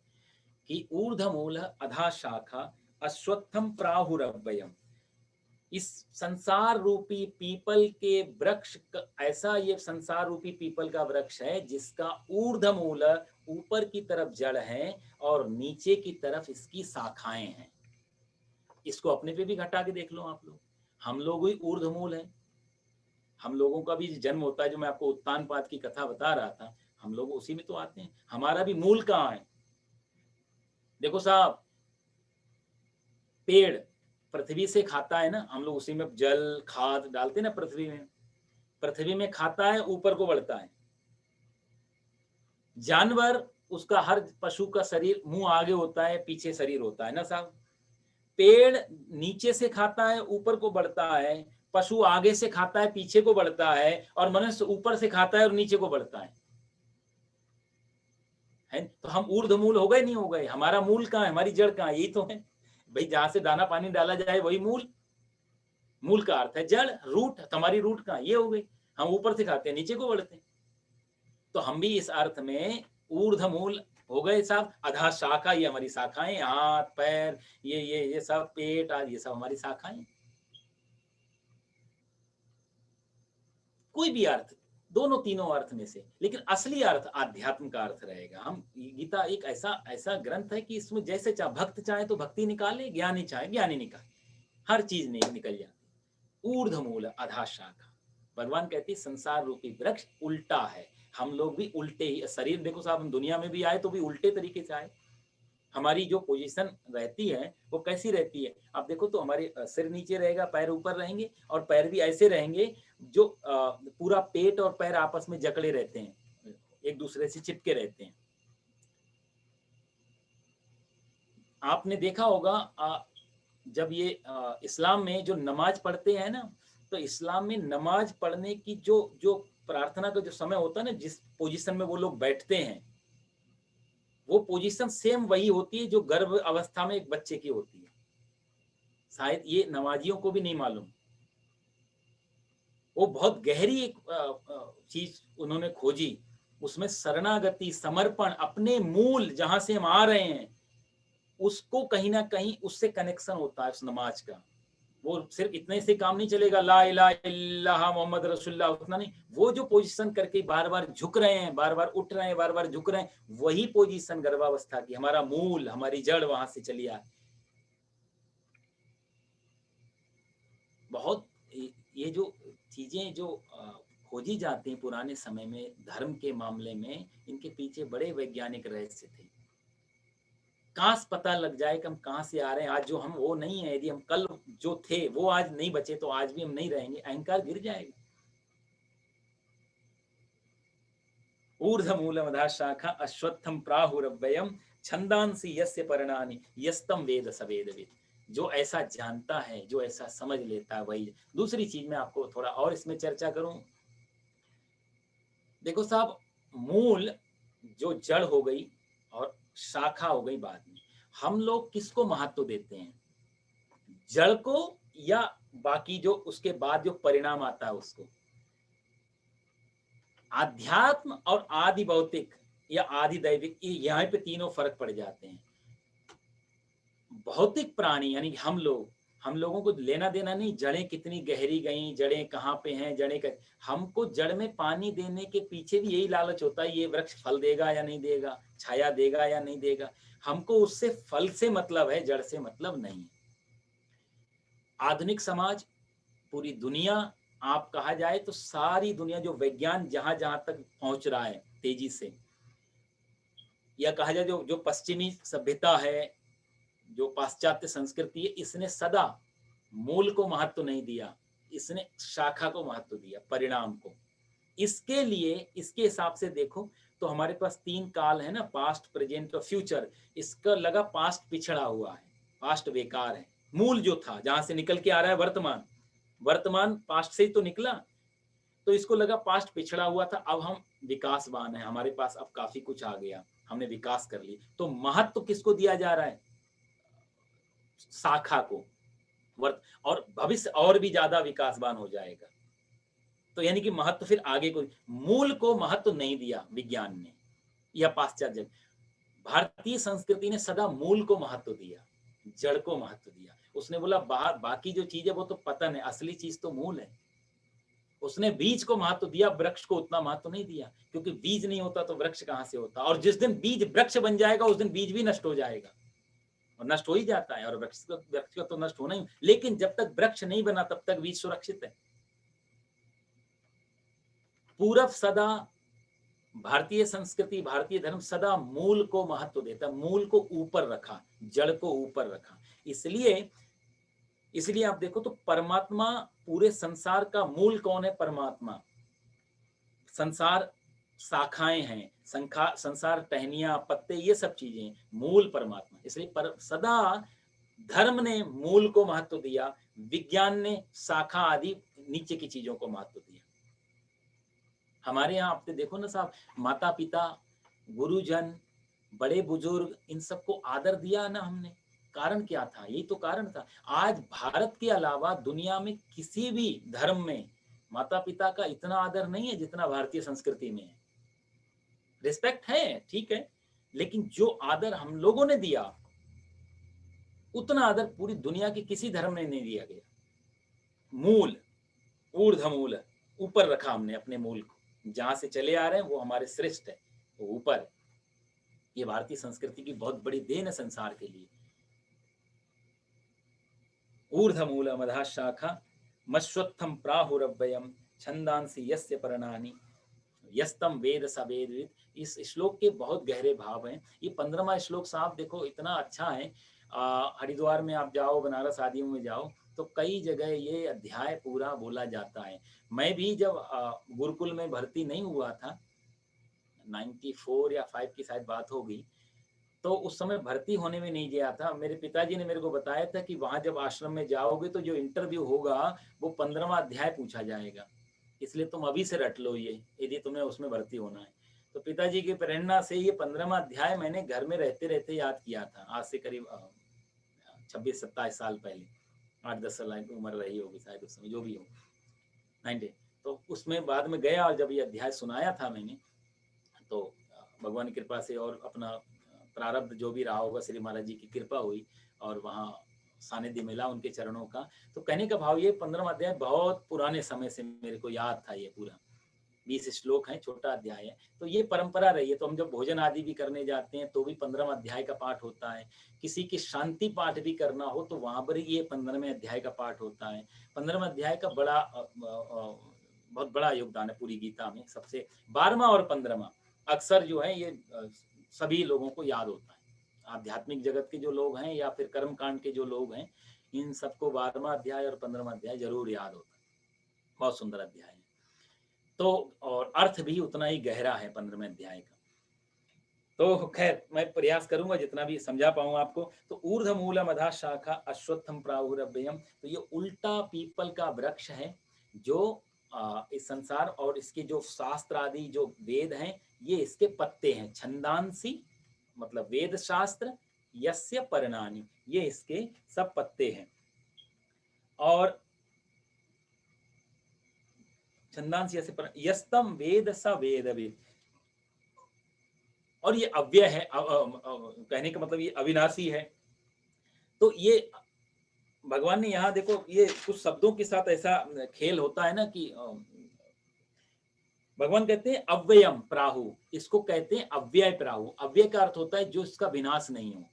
कि ऊर्ध्वमूल अधा शाखा अश्वत्थम प्राहुरव्ययम। इस संसार रूपी पीपल के वृक्ष ऐसा ये संसार रूपी पीपल का वृक्ष है जिसका ऊर्ध्वमूल ऊपर की तरफ जड़ है और नीचे की तरफ इसकी शाखाएं हैं। इसको अपने पे भी घटा के देख लो आप लोग। हम लोग ही ऊर्ध्वमूल है, हम लोगों का भी जन्म होता है। जो मैं आपको उत्तानपाद की कथा बता रहा था, हम लोग उसी में तो आते हैं। हमारा भी मूल कहाँ है? देखो साहब, पेड़ पृथ्वी से खाता है ना, हम लोग उसी में जल खाद डालते हैं ना पृथ्वी में खाता है, ऊपर को बढ़ता है। जानवर, उसका हर पशु का शरीर मुंह आगे होता है, पीछे शरीर होता है ना साहब। पेड़ नीचे से खाता है, ऊपर को बढ़ता है। पशु आगे से खाता है, पीछे को बढ़ता है। और मनुष्य ऊपर से खाता है और नीचे को बढ़ता है। तो हम ऊर्ध्वमूल हो गए नहीं हो गए? हमारा मूल कहाँ है, हमारी जड़ कहाँ है? यही तो है भाई, जहां से दाना पानी डाला जाए वही मूल। मूल का अर्थ है जड़, रूट। हमारी रूट कहाँ? ये हो गई। हम ऊपर से खाते हैं, नीचे को बढ़ते हैं। तो हम भी इस अर्थ में ऊर्ध्वमूल हो गए साहब। अधा शाखा, ये हमारी शाखाएं, हाथ पैर, ये सब पेट आदि, ये सब हमारी शाखाएं। कोई भी अर्थ, दोनों तीनों अर्थ में से, लेकिन असली अर्थ आध्यात्म का अर्थ रहेगा। हम गीता एक ऐसा ग्रंथ है कि इसमें जैसे चाहे भक्त चाहे तो भक्ति निकाले, ज्ञानी चाहे ज्ञानी निकाले, हर चीज नहीं निकल जाती। ऊर्ध्वमूल अधा शाखा। भगवान कहती संसार रूपी वृक्ष उल्टा है। हम लोग भी उल्टे ही शरीर, देखो साहब, हम दुनिया में भी आए तो भी उल्टे तरीके से आए। हमारी जो पोजीशन रहती है वो कैसी रहती है? आप देखो तो हमारे सिर नीचे रहेगा, पैर ऊपर रहेंगे, और पैर भी ऐसे रहेंगे जो पूरा पेट और पैर आपस में जकड़े रहते हैं, एक दूसरे से चिपके रहते हैं। आपने देखा होगा जब ये इस्लाम में जो नमाज पढ़ते हैं ना, तो इस्लाम में नमाज पढ़ने की जो प्रार्थना का जो समय होता है ना, जिस पोजीशन में वो लोग बैठते हैं, वो पोजीशन सेम वही होती है जो गर्भ अवस्था में एक बच्चे की होती है। शायद ये नमाजियों को भी नहीं मालूम। वो बहुत गहरी एक चीज उन्होंने खोजी, उसमें शरणागति, समर्पण, अपने मूल जहां से हम आ रहे हैं उसको कहीं ना कहीं उससे कनेक्शन होता है उस नमाज का। वो सिर्फ इतने से काम नहीं चलेगा, ला इलाहा इल्लल्लाह मोहम्मद रसूलुल्लाह, उतना नहीं। वो जो पोजीशन करके बार बार झुक रहे हैं, बार बार उठ रहे हैं, बार बार झुक रहे हैं, वही पोजीशन गर्भावस्था की, हमारा मूल, हमारी जड़ वहां से चली आ। बहुत ये जो चीजें जो खोजी जाती हैं पुराने समय में धर्म के मामले में, इनके पीछे बड़े वैज्ञानिक रहस्य थे। काश पता लग जाए कि हम कहाँ से आ रहे हैं। आज जो हम वो नहीं है, यदि हम कल जो थे वो आज नहीं बचे तो आज भी हम नहीं रहेंगे, अहंकार गिर जाएगा। ऊर्ध्वमूलमधा शाखा अश्वत्थम प्राहुरव्ययम छंदांसि यस्य पर्णानि यस्तम वेद स वेदविद। जो ऐसा जानता है, जो ऐसा समझ लेता है, वही। दूसरी चीज मैं आपको थोड़ा और इसमें चर्चा करूं। देखो साहब, मूल जो जड़ हो गई और शाखा हो गई बाद में, हम लोग किसको महत्व देते हैं? जड़ को या बाकी जो उसके बाद जो परिणाम आता है उसको? आध्यात्म और आदि भौतिक या आदि दैविक, यहाँ पे तीनों फर्क पड़ जाते हैं। भौतिक प्राणी यानी हम लोगों को लेना देना नहीं, जड़ें कितनी गहरी गई, जड़ें कहाँ पे हैं, हमको जड़ में पानी देने के पीछे भी यही लालच होता है, ये वृक्ष फल देगा या नहीं देगा, छाया देगा या नहीं देगा। हमको उससे फल से मतलब है, जड़ से मतलब नहीं। आधुनिक समाज, पूरी दुनिया, आप कहा जाए तो सारी दुनिया, जो विज्ञान जहां जहां तक पहुंच रहा है तेजी से, या कहा जाए जो पश्चिमी सभ्यता है, जो पाश्चात्य संस्कृति है, इसने सदा मूल को महत्व नहीं दिया, इसने शाखा को महत्व दिया, परिणाम को। इसके लिए इसके हिसाब से देखो तो हमारे पास 3 काल है ना, पास्ट, प्रेजेंट और फ्यूचर। इसका लगा पास्ट पिछड़ा हुआ है, पास्ट बेकार है। मूल जो था जहां से निकल के आ रहा है वर्तमान पास्ट से ही तो निकला। तो इसको लगा पास्ट पिछड़ा हुआ था, अब हम विकासवान हैं, हमारे पास अब काफी कुछ आ गया, हमने विकास कर लिया। तो महत्व किसको दिया जा रहा है? शाखा को। और भविष्य और भी ज्यादा विकासवान हो जाएगा। तो यानी कि महत्व फिर आगे को, मूल को महत्व नहीं दिया विज्ञान ने या पाश्चात्य। भारतीय संस्कृति ने सदा मूल को महत्व दिया, जड़ को महत्व दिया। उसने बोला बाकी जो चीज है वो तो पतन है, असली चीज तो मूल है। उसने बीज को महत्व दिया, वृक्ष को उतना महत्व नहीं दिया, क्योंकि बीज नहीं होता तो वृक्ष कहां से होता। और जिस दिन बीज वृक्ष बन जाएगा उस दिन बीज भी नष्ट हो जाएगा, और नष्ट हो ही जाता है। और वृक्ष का तो नष्ट होना ही, लेकिन जब तक वृक्ष नहीं बना तब तक बीज सुरक्षित है। पूरब सदा, भारतीय संस्कृति, भारतीय धर्म सदा मूल को महत्व देता, मूल को ऊपर रखा, जड़ को ऊपर रखा। इसलिए आप देखो तो परमात्मा, पूरे संसार का मूल कौन है? परमात्मा। संसार शाखाएं हैं, संसार टहनियां, पत्ते, ये सब चीजें, मूल परमात्मा। इसलिए सदा धर्म ने मूल को महत्व दिया, विज्ञान ने शाखा आदि नीचे की चीजों को महत्व दिया। हमारे यहाँ आप देखो ना साहब, माता पिता, गुरुजन, बड़े बुजुर्ग, इन सबको आदर दिया ना हमने। कारण क्या था? यही तो कारण था। आज भारत के अलावा दुनिया में किसी भी धर्म में माता पिता का इतना आदर नहीं है जितना भारतीय संस्कृति में है। रिस्पेक्ट है, ठीक है, लेकिन जो आदर हम लोगों ने दिया उतना आदर पूरी दुनिया के किसी धर्म में नहीं दिया गया। मूल, ऊर्ध्वमूल, ऊपर रखा हमने अपने मूल को। जहां से चले आ रहे हैं वो हमारे श्रेष्ठ है, वो ऊपर है। ये भारतीय संस्कृति की बहुत बड़ी देन है संसार के लिए। ऊर्ध्वमूल मधा शाखा मश्वत्थम प्राहुरव्ययम छंदांसी यस्य पर्णानि यस्तम वेद सवेद। इस श्लोक के बहुत गहरे भाव हैं। ये 15वां श्लोक साहब देखो इतना अच्छा है। हरिद्वार में आप जाओ, बनारस आदि में जाओ तो कई जगह ये अध्याय पूरा बोला जाता है। मैं भी जब गुरुकुल में भर्ती नहीं हुआ था, 94 या 5 की शायद बात होगी, तो उस समय भर्ती होने में नहीं गया था। मेरे पिताजी ने मेरे को बताया था कि वहां जब आश्रम में जाओगे तो जो इंटरव्यू होगा वो 15वां अध्याय पूछा जाएगा, इसलिए तुम अभी से रट लो ये, यदि तुम्हें उसमें भर्ती होना है। तो पिताजी की प्रेरणा से ये 15वां अध्याय मैंने घर में रहते रहते याद किया था। आज से करीब 26-27 साल पहले, 8-10 साल की उम्र रही होगी शायद उस समय, जो भी हो 90। तो उसमें बाद में गया और जब ये अध्याय सुनाया था मैंने, तो भगवान की कृपा से और अपना प्रारब्ध जो भी रहा होगा, श्री महाराज जी की कृपा हुई और वहाँ सानिध्य मिला उनके चरणों का। तो कहने का भाव ये 15वां अध्याय बहुत पुराने समय से मेरे को याद था। ये पूरा 20 श्लोक है, छोटा अध्याय है। तो ये परंपरा रही है। तो हम जब भोजन आदि भी करने जाते हैं तो भी 15वां अध्याय का पाठ होता है। किसी की शांति पाठ भी करना हो तो वहां पर ये 15वें अध्याय का पाठ होता है। 15वां अध्याय का बहुत बड़ा योगदान है पूरी गीता में। सबसे 12वां और 15वां अक्सर जो है ये सभी लोगों को याद होता है। आध्यात्मिक जगत के जो लोग हैं या फिर कर्म कांड के जो लोग हैं, इन सबको 12वां अध्याय और 15वां अध्याय जरूर याद होता है। बहुत सुंदर अध्याय है। तो और अर्थ भी उतना ही गहरा है 15वें अध्याय का। तो खैर मैं प्रयास करूंगा जितना भी समझा पाऊं आपको। तो ऊर्ध्वमूल मधा शाखा अश्वत्थम प्राहुरव्ययम, तो ये उल्टा पीपल का वृक्ष है जो इस संसार और इसके जो शास्त्र आदि जो वेद हैं ये इसके पत्ते हैं। छंदांसी मतलब वेद शास्त्र, यस्य पर्णानि ये इसके सब पत्ते हैं। और छंदांसी यस्य यस्तम वेद स वेदविद, और ये अव्यय है। कहने का मतलब ये अविनाशी है। तो ये भगवान ने यहाँ देखो ये कुछ शब्दों के साथ ऐसा खेल होता है ना कि भगवान कहते हैं अव्ययम प्राहु, इसको कहते हैं अव्यय प्राहु। अव्यय का अर्थ होता है जो इसका विनाश नहीं हो,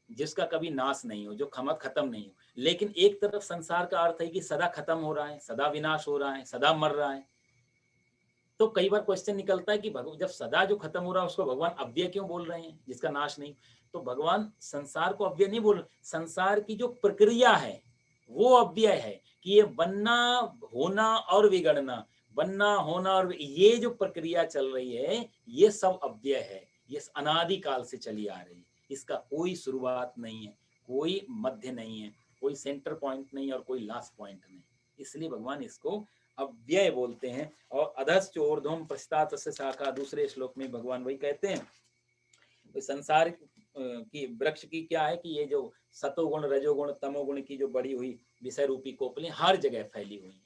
जिसका कभी नाश नहीं हो, जो खत्म नहीं हो। लेकिन एक तरफ संसार का अर्थ है कि सदा खत्म हो रहा है, सदा विनाश हो रहा है, सदा मर रहा है। तो कई बार क्वेश्चन निकलता है कि जब सदा जो खत्म हो रहा है उसको भगवान अव्यय क्यों बोल रहे हैं, जिसका नाश नहीं। तो भगवान संसार को अव्यय नहीं बोल रहे, संसार की जो प्रक्रिया है वो अव्यय है कि ये बनना, होना और बिगड़ना, बनना, होना और ये जो प्रक्रिया चल रही है ये सब अव्यय है। ये अनादिकाल से चली आ रही है, इसका कोई शुरुआत नहीं है, कोई मध्य नहीं है, कोई सेंटर पॉइंट नहीं और कोई लास्ट पॉइंट नहीं। इसलिए भगवान इसको अव्यय बोलते हैं। और अधश्च ऊर्ध्वम पश्चात् तस्य शाखा, दूसरे श्लोक में भगवान वही कहते हैं। तो संसार की वृक्ष की क्या है कि ये जो सतोगुण रजोगुण तमोगुण की जो बड़ी हुई विषय रूपी कोपलें हर जगह फैली हुई हैं।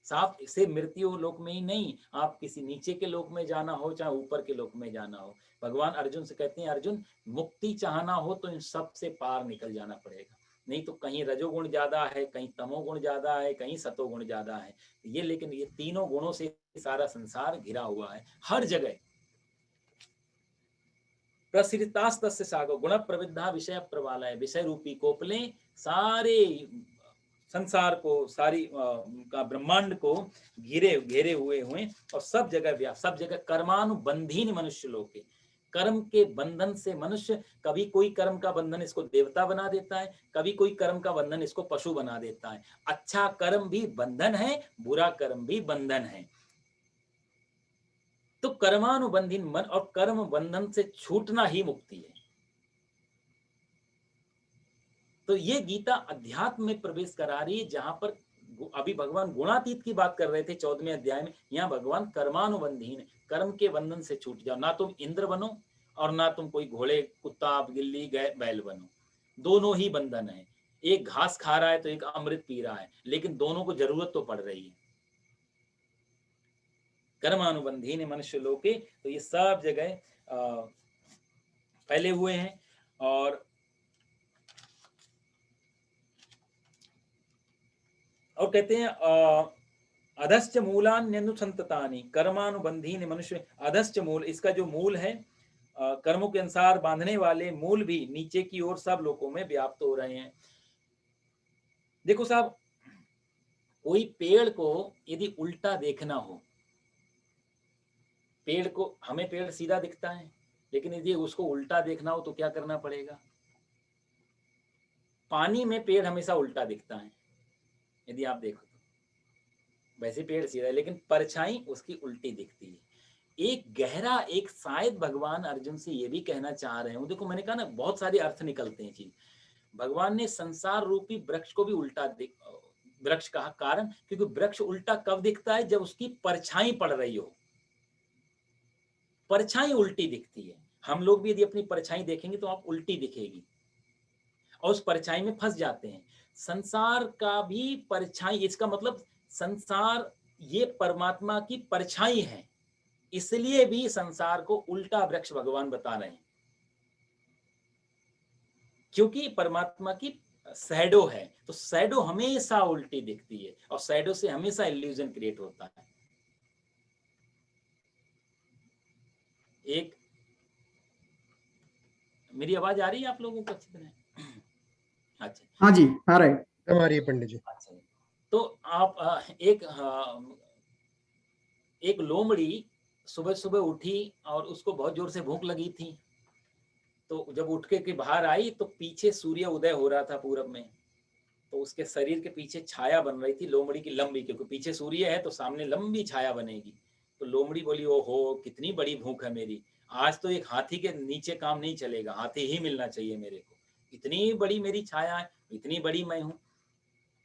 साफ इसे मृत्यु लोक में ही नहीं, आप किसी नीचे के लोक में जाना हो चाहे ऊपर के लोक में जाना हो, भगवान अर्जुन से कहते हैं अर्जुन मुक्ति चाहना हो तो इन सब से पार निकल जाना पड़ेगा, नहीं तो कहीं रजोगुण ज्यादा है, कहीं तमोगुण ज्यादा है, कहीं सतोगुण ज्यादा है। ये लेकिन ये तीनों गुणों से सारा संसार घिरा हुआ है हर जगह। प्रसृतास्तस्य सागो गुण प्रविद्धा विषय प्रवालय, विषय रूपी कोपलें सारे संसार को, सारी का ब्रह्मांड को घेरे हुए और सब जगह कर्मानुबंधीन मनुष्य लोग के, कर्म के बंधन से मनुष्य, कभी कोई कर्म का बंधन इसको देवता बना देता है, कभी कोई कर्म का बंधन इसको पशु बना देता है। अच्छा कर्म भी बंधन है, बुरा कर्म भी बंधन है। तो कर्मानुबंधीन मन और कर्म बंधन से छूटना ही मुक्ति है। तो ये गीता अध्यात्म में प्रवेश करा रही है, जहां पर अभी भगवान गुणातीत की बात कर रहे थे 14वें अध्याय में, यहाँ भगवान कर्मानुबंधीन, कर्म के बंधन से छूट जाओ। ना तुम इंद्र बनो और ना तुम कोई घोड़े कुत्ता गिल्ली बैल बनो, दोनों ही बंधन है। एक घास खा रहा है तो एक अमृत पी रहा है, लेकिन दोनों को जरूरत तो पड़ रही है। कर्मानुबंधीन मनुष्य लोके, तो ये सब जगह फैले हुए हैं। और कहते हैं अधश्च मूलान्यनुसंततानि, कर्मानुबंधीन मनुष्य, अधश्च मूल, इसका जो मूल है कर्मों के अनुसार बांधने वाले मूल भी नीचे की ओर सब लोगों में व्याप्त हो रहे हैं। देखो साहब, कोई पेड़ को यदि उल्टा देखना हो, पेड़ को, हमें पेड़ सीधा दिखता है, लेकिन यदि उसको उल्टा देखना हो तो क्या करना पड़ेगा? पानी में पेड़ हमेशा उल्टा दिखता है, यदि आप देखो तो वैसे पेड़ सीधा है, लेकिन परछाई उसकी उल्टी दिखती है। एक गहरा, एक शायद भगवान अर्जुन से ये भी कहना चाह रहे हूँ, देखो मैंने कहा ना बहुत सारे अर्थ निकलते हैं चीज। भगवान ने संसार रूपी वृक्ष को भी उल्टा वृक्ष कहा, कारण क्योंकि वृक्ष उल्टा कब दिखता है? जब उसकी परछाई पड़ रही हो, परछाई उल्टी दिखती है। हम लोग भी यदि अपनी परछाई देखेंगे तो आप उल्टी दिखेगी और उस परछाई में फंस जाते हैं। संसार का भी परछाई, इसका मतलब संसार ये परमात्मा की परछाई है, इसलिए भी संसार को उल्टा वृक्ष भगवान बता रहे हैं, क्योंकि परमात्मा की शैडो है, तो शैडो हमेशा उल्टी दिखती है और शैडो से हमेशा इल्यूजन क्रिएट होता है। एक, मेरी आवाज आ रही है आप लोगों को अच्छी तरह? अच्छा, हाँ जी, आ रहा है। हमारी पंडित जी। अच्छा, तो आप एक लोमड़ी सुबह सुबह उठी और उसको बहुत जोर से भूख लगी थी, तो जब उठ के बाहर आई तो पीछे सूर्य उदय हो रहा था पूरब में, तो उसके शरीर के पीछे छाया बन रही थी लोमड़ी की लंबी, क्योंकि पीछे सूर्य है तो सामने लंबी छाया बनेगी। तो लोमड़ी बोली, ओहो कितनी बड़ी भूख है मेरी, आज तो एक हाथी के नीचे काम नहीं चलेगा, हाथी ही मिलना चाहिए मेरे को, इतनी बड़ी मेरी छाया है, इतनी बड़ी मैं हूँ।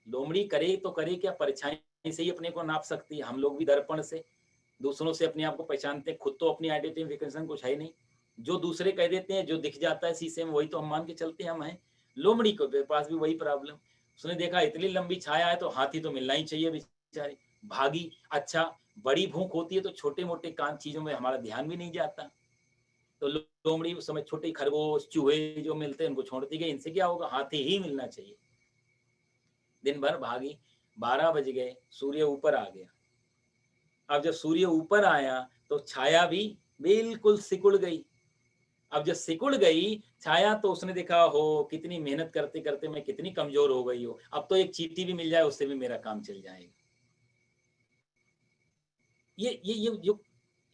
लोमड़ी करे तो करे क्या, परछाई से ही अपने को नाप सकती है। हम लोग भी दर्पण से दूसरों से अपने आप को पहचानते हैं, खुद तो अपनी आइडेंटिफिकेशन कुछ है नहीं, जो दूसरे कह देते हैं, जो दिख जाता है शीशे में वही तो हम मान के चलते हैं हम हैं। लोमड़ी को पास भी वही प्रॉब्लम, उसने देखा इतनी लंबी छाया है तो हाथी तो मिलना ही चाहिए, बेचारी भागी। अच्छा, बड़ी भूख होती है तो छोटे मोटे काम चीजों में हमारा ध्यान भी नहीं जाता, तो लोमड़ी उस समय छोटे खरगोश चूहे जो मिलते हैं उनको छोड़ती गई, इनसे क्या होगा, हाथी ही मिलना चाहिए। दिन भर भागी, 12 बज गए, सूर्य ऊपर आ गया। अब जब सूर्य ऊपर आया तो छाया भी बिल्कुल सिकुड़ गई। अब जब सिकुड़ गई छाया तो उसने देखा, हो कितनी मेहनत करते करते मैं कितनी कमजोर हो गई हो, अब तो एक चींटी भी मिल जाए उससे भी मेरा काम चल जाएगा। ये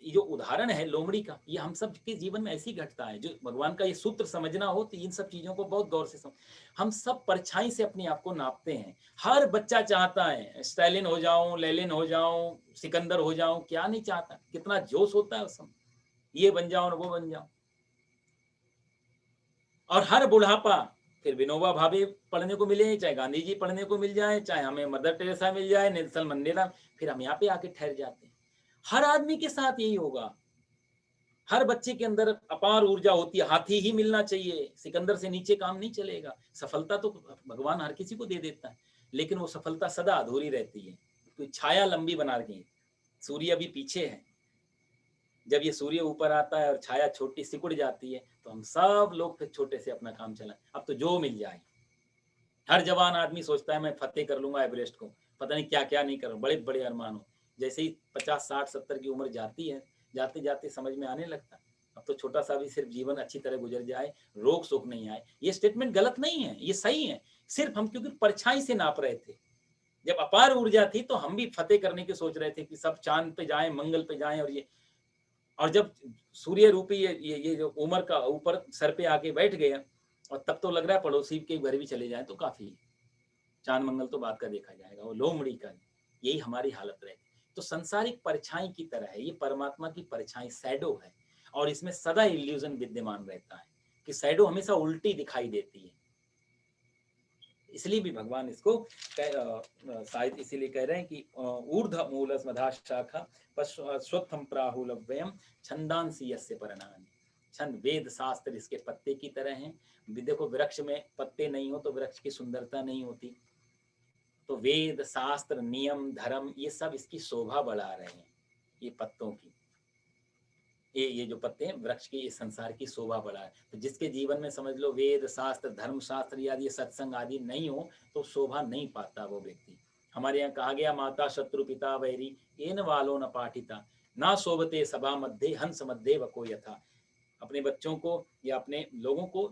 जो उदाहरण है लोमड़ी का, ये हम सब के जीवन में ऐसी घटता है। जो भगवान का ये सूत्र समझना हो तो इन सब चीजों को बहुत गौर से समझ। हम सब परछाई से अपने आप को नापते हैं। हर बच्चा चाहता है स्टालिन हो जाऊं, लेलिन हो जाऊं, सिकंदर हो जाऊं, क्या नहीं चाहता, कितना जोश होता है उस समय, ये बन जाऊं वो बन जाऊं। और हर बुढ़ापा फिर विनोबा भावे पढ़ने को मिले, चाहे गांधी जी पढ़ने को मिल जाए, चाहे हमें मदर टेरेसा मिल जाए, नेल्सन मंडेला, फिर हम यहाँ पे आके ठहर जाते हैं। हर आदमी के साथ यही होगा। हर बच्चे के अंदर अपार ऊर्जा होती है, हाथी ही मिलना चाहिए, सिकंदर से नीचे काम नहीं चलेगा। सफलता तो भगवान हर किसी को दे देता है, लेकिन वो सफलता सदा अधूरी रहती है। कोई छाया लंबी बना रही, सूर्य अभी पीछे है, जब ये सूर्य ऊपर आता है और छाया छोटी सिकुड़ जाती है, तो हम सब लोग फिर छोटे से अपना काम चलाएं। अब तो जो मिल जाए, हर जवान आदमी सोचता है मैं फतेह कर लूंगा एवरेस्ट को, पता नहीं क्या क्या नहीं करूँ, बड़े बड़े अरमान हो। जैसे ही 50, 60, 70 की उम्र जाती है, जाते जाते समझ में आने लगता, अब तो छोटा सा भी सिर्फ जीवन अच्छी तरह गुजर जाए, रोग शोक नहीं आए। ये स्टेटमेंट गलत नहीं है, ये सही है। सिर्फ हम क्योंकि परछाई से नाप रहे थे। जब अपार ऊर्जा थी तो हम भी फतेह करने की सोच रहे थे कि सब चांद पे जाएं, मंगल पे जाएं, और जब सूर्य रूपी ये जो उम्र का ऊपर सर पे आके बैठ गया, और तब तो लग रहा है पड़ोसी के घर भी चले जाए तो काफी है, चांद मंगल तो बात का देखा जाएगा, वो लोमड़ी का। यही हमारी हालत रहे। तो संसारिक परछाई की तरह है, ये परमात्मा की परछाई शैडो है, और इसमें सदा इल्यूजन विद्यमान रहता है कि शैडो हमेशा उल्टी दिखाई देती है। इसलिए भी भगवान इसको शायद इसीलिए कह रहे हैं कि ऊर्ध मूल मधा शाखा स्वत्थम प्राहुलव्ययम छंदांसी यस्य परणानि। छंद वेद शास्त्र इसके पत्ते की तरह हैं। देखो वृक्ष में पत्ते नहीं हो तो वृक्ष की सुंदरता नहीं होती, तो वेद शास्त्र नियम धर्म ये सब इसकी शोभा बढ़ा रहे हैं। ये पत्तों की ये जो पत्ते हैं वृक्ष के, इस संसार की शोभा बढ़ा है। तो जिसके जीवन में समझ लो वेद शास्त्र धर्म शास्त्र आदि सत्संग आदि नहीं हो तो शोभा नहीं पाता वो व्यक्ति। हमारे यहाँ कहा गया माता शत्रु पिता वैरी एन वालो न पाठिता ना शोभते सभा मध्य हंस मध्य वको यथा। अपने बच्चों को या अपने लोगों को,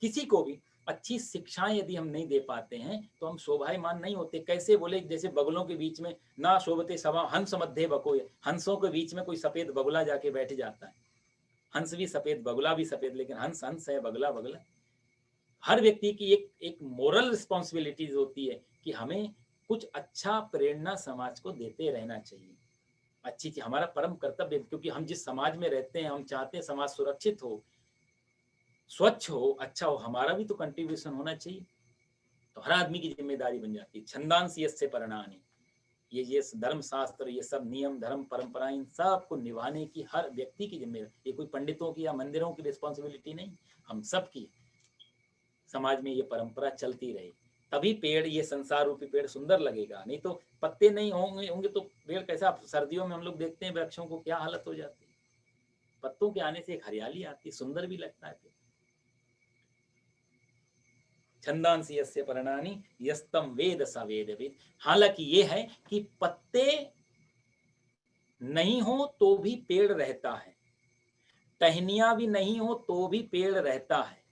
किसी को भी अच्छी शिक्षाएं यदि हम नहीं दे पाते हैं तो हम शोभायमान नहीं होते। कैसे बोले, जैसे बगुलों के बीच में ना शोभते सभा हंस मध्य बकोय, हंसों के बीच में कोई सफेद बगुला जाके बैठ जाता है। हंस भी सफेद बगुला भी सफेद, लेकिन हंस हंस है, बगुला बगुला। हर व्यक्ति की एक मोरल रिस्पॉन्सिबिलिटीज होती है कि हमें कुछ अच्छा प्रेरणा समाज को देते रहना चाहिए। अच्छी चीज हमारा परम कर्तव्य, क्योंकि हम जिस समाज में रहते हैं हम चाहते हैं समाज सुरक्षित हो, स्वच्छ हो, अच्छा हो, हमारा भी तो कंट्रीब्यूशन होना चाहिए। तो हर आदमी की जिम्मेदारी बन जाती है। छंदांसी यस्य परणानि, ये धर्म शास्त्र ये सब नियम धर्म परंपराएं इन सब को निभाने की हर व्यक्ति की जिम्मेदारी। ये कोई पंडितों की या मंदिरों की रिस्पॉन्सिबिलिटी नहीं, हम सब की। समाज में ये परंपरा चलती रहे तभी पेड़, ये संसार रूपी पेड़ सुंदर लगेगा। नहीं तो पत्ते नहीं होंगे तो पेड़ कैसा। सर्दियों में हम लोग देखते हैं वृक्षों को क्या हालत हो जाती है, पत्तों के आने से एक हरियाली आती है, सुंदर भी लगता है। छंदांसी यस्य पर्णानि यस्तम वेद स वेदविद। हालांकि ये है कि पत्ते नहीं हो तो भी पेड़ रहता है, टहनियां भी नहीं हो तो भी पेड़ रहता है,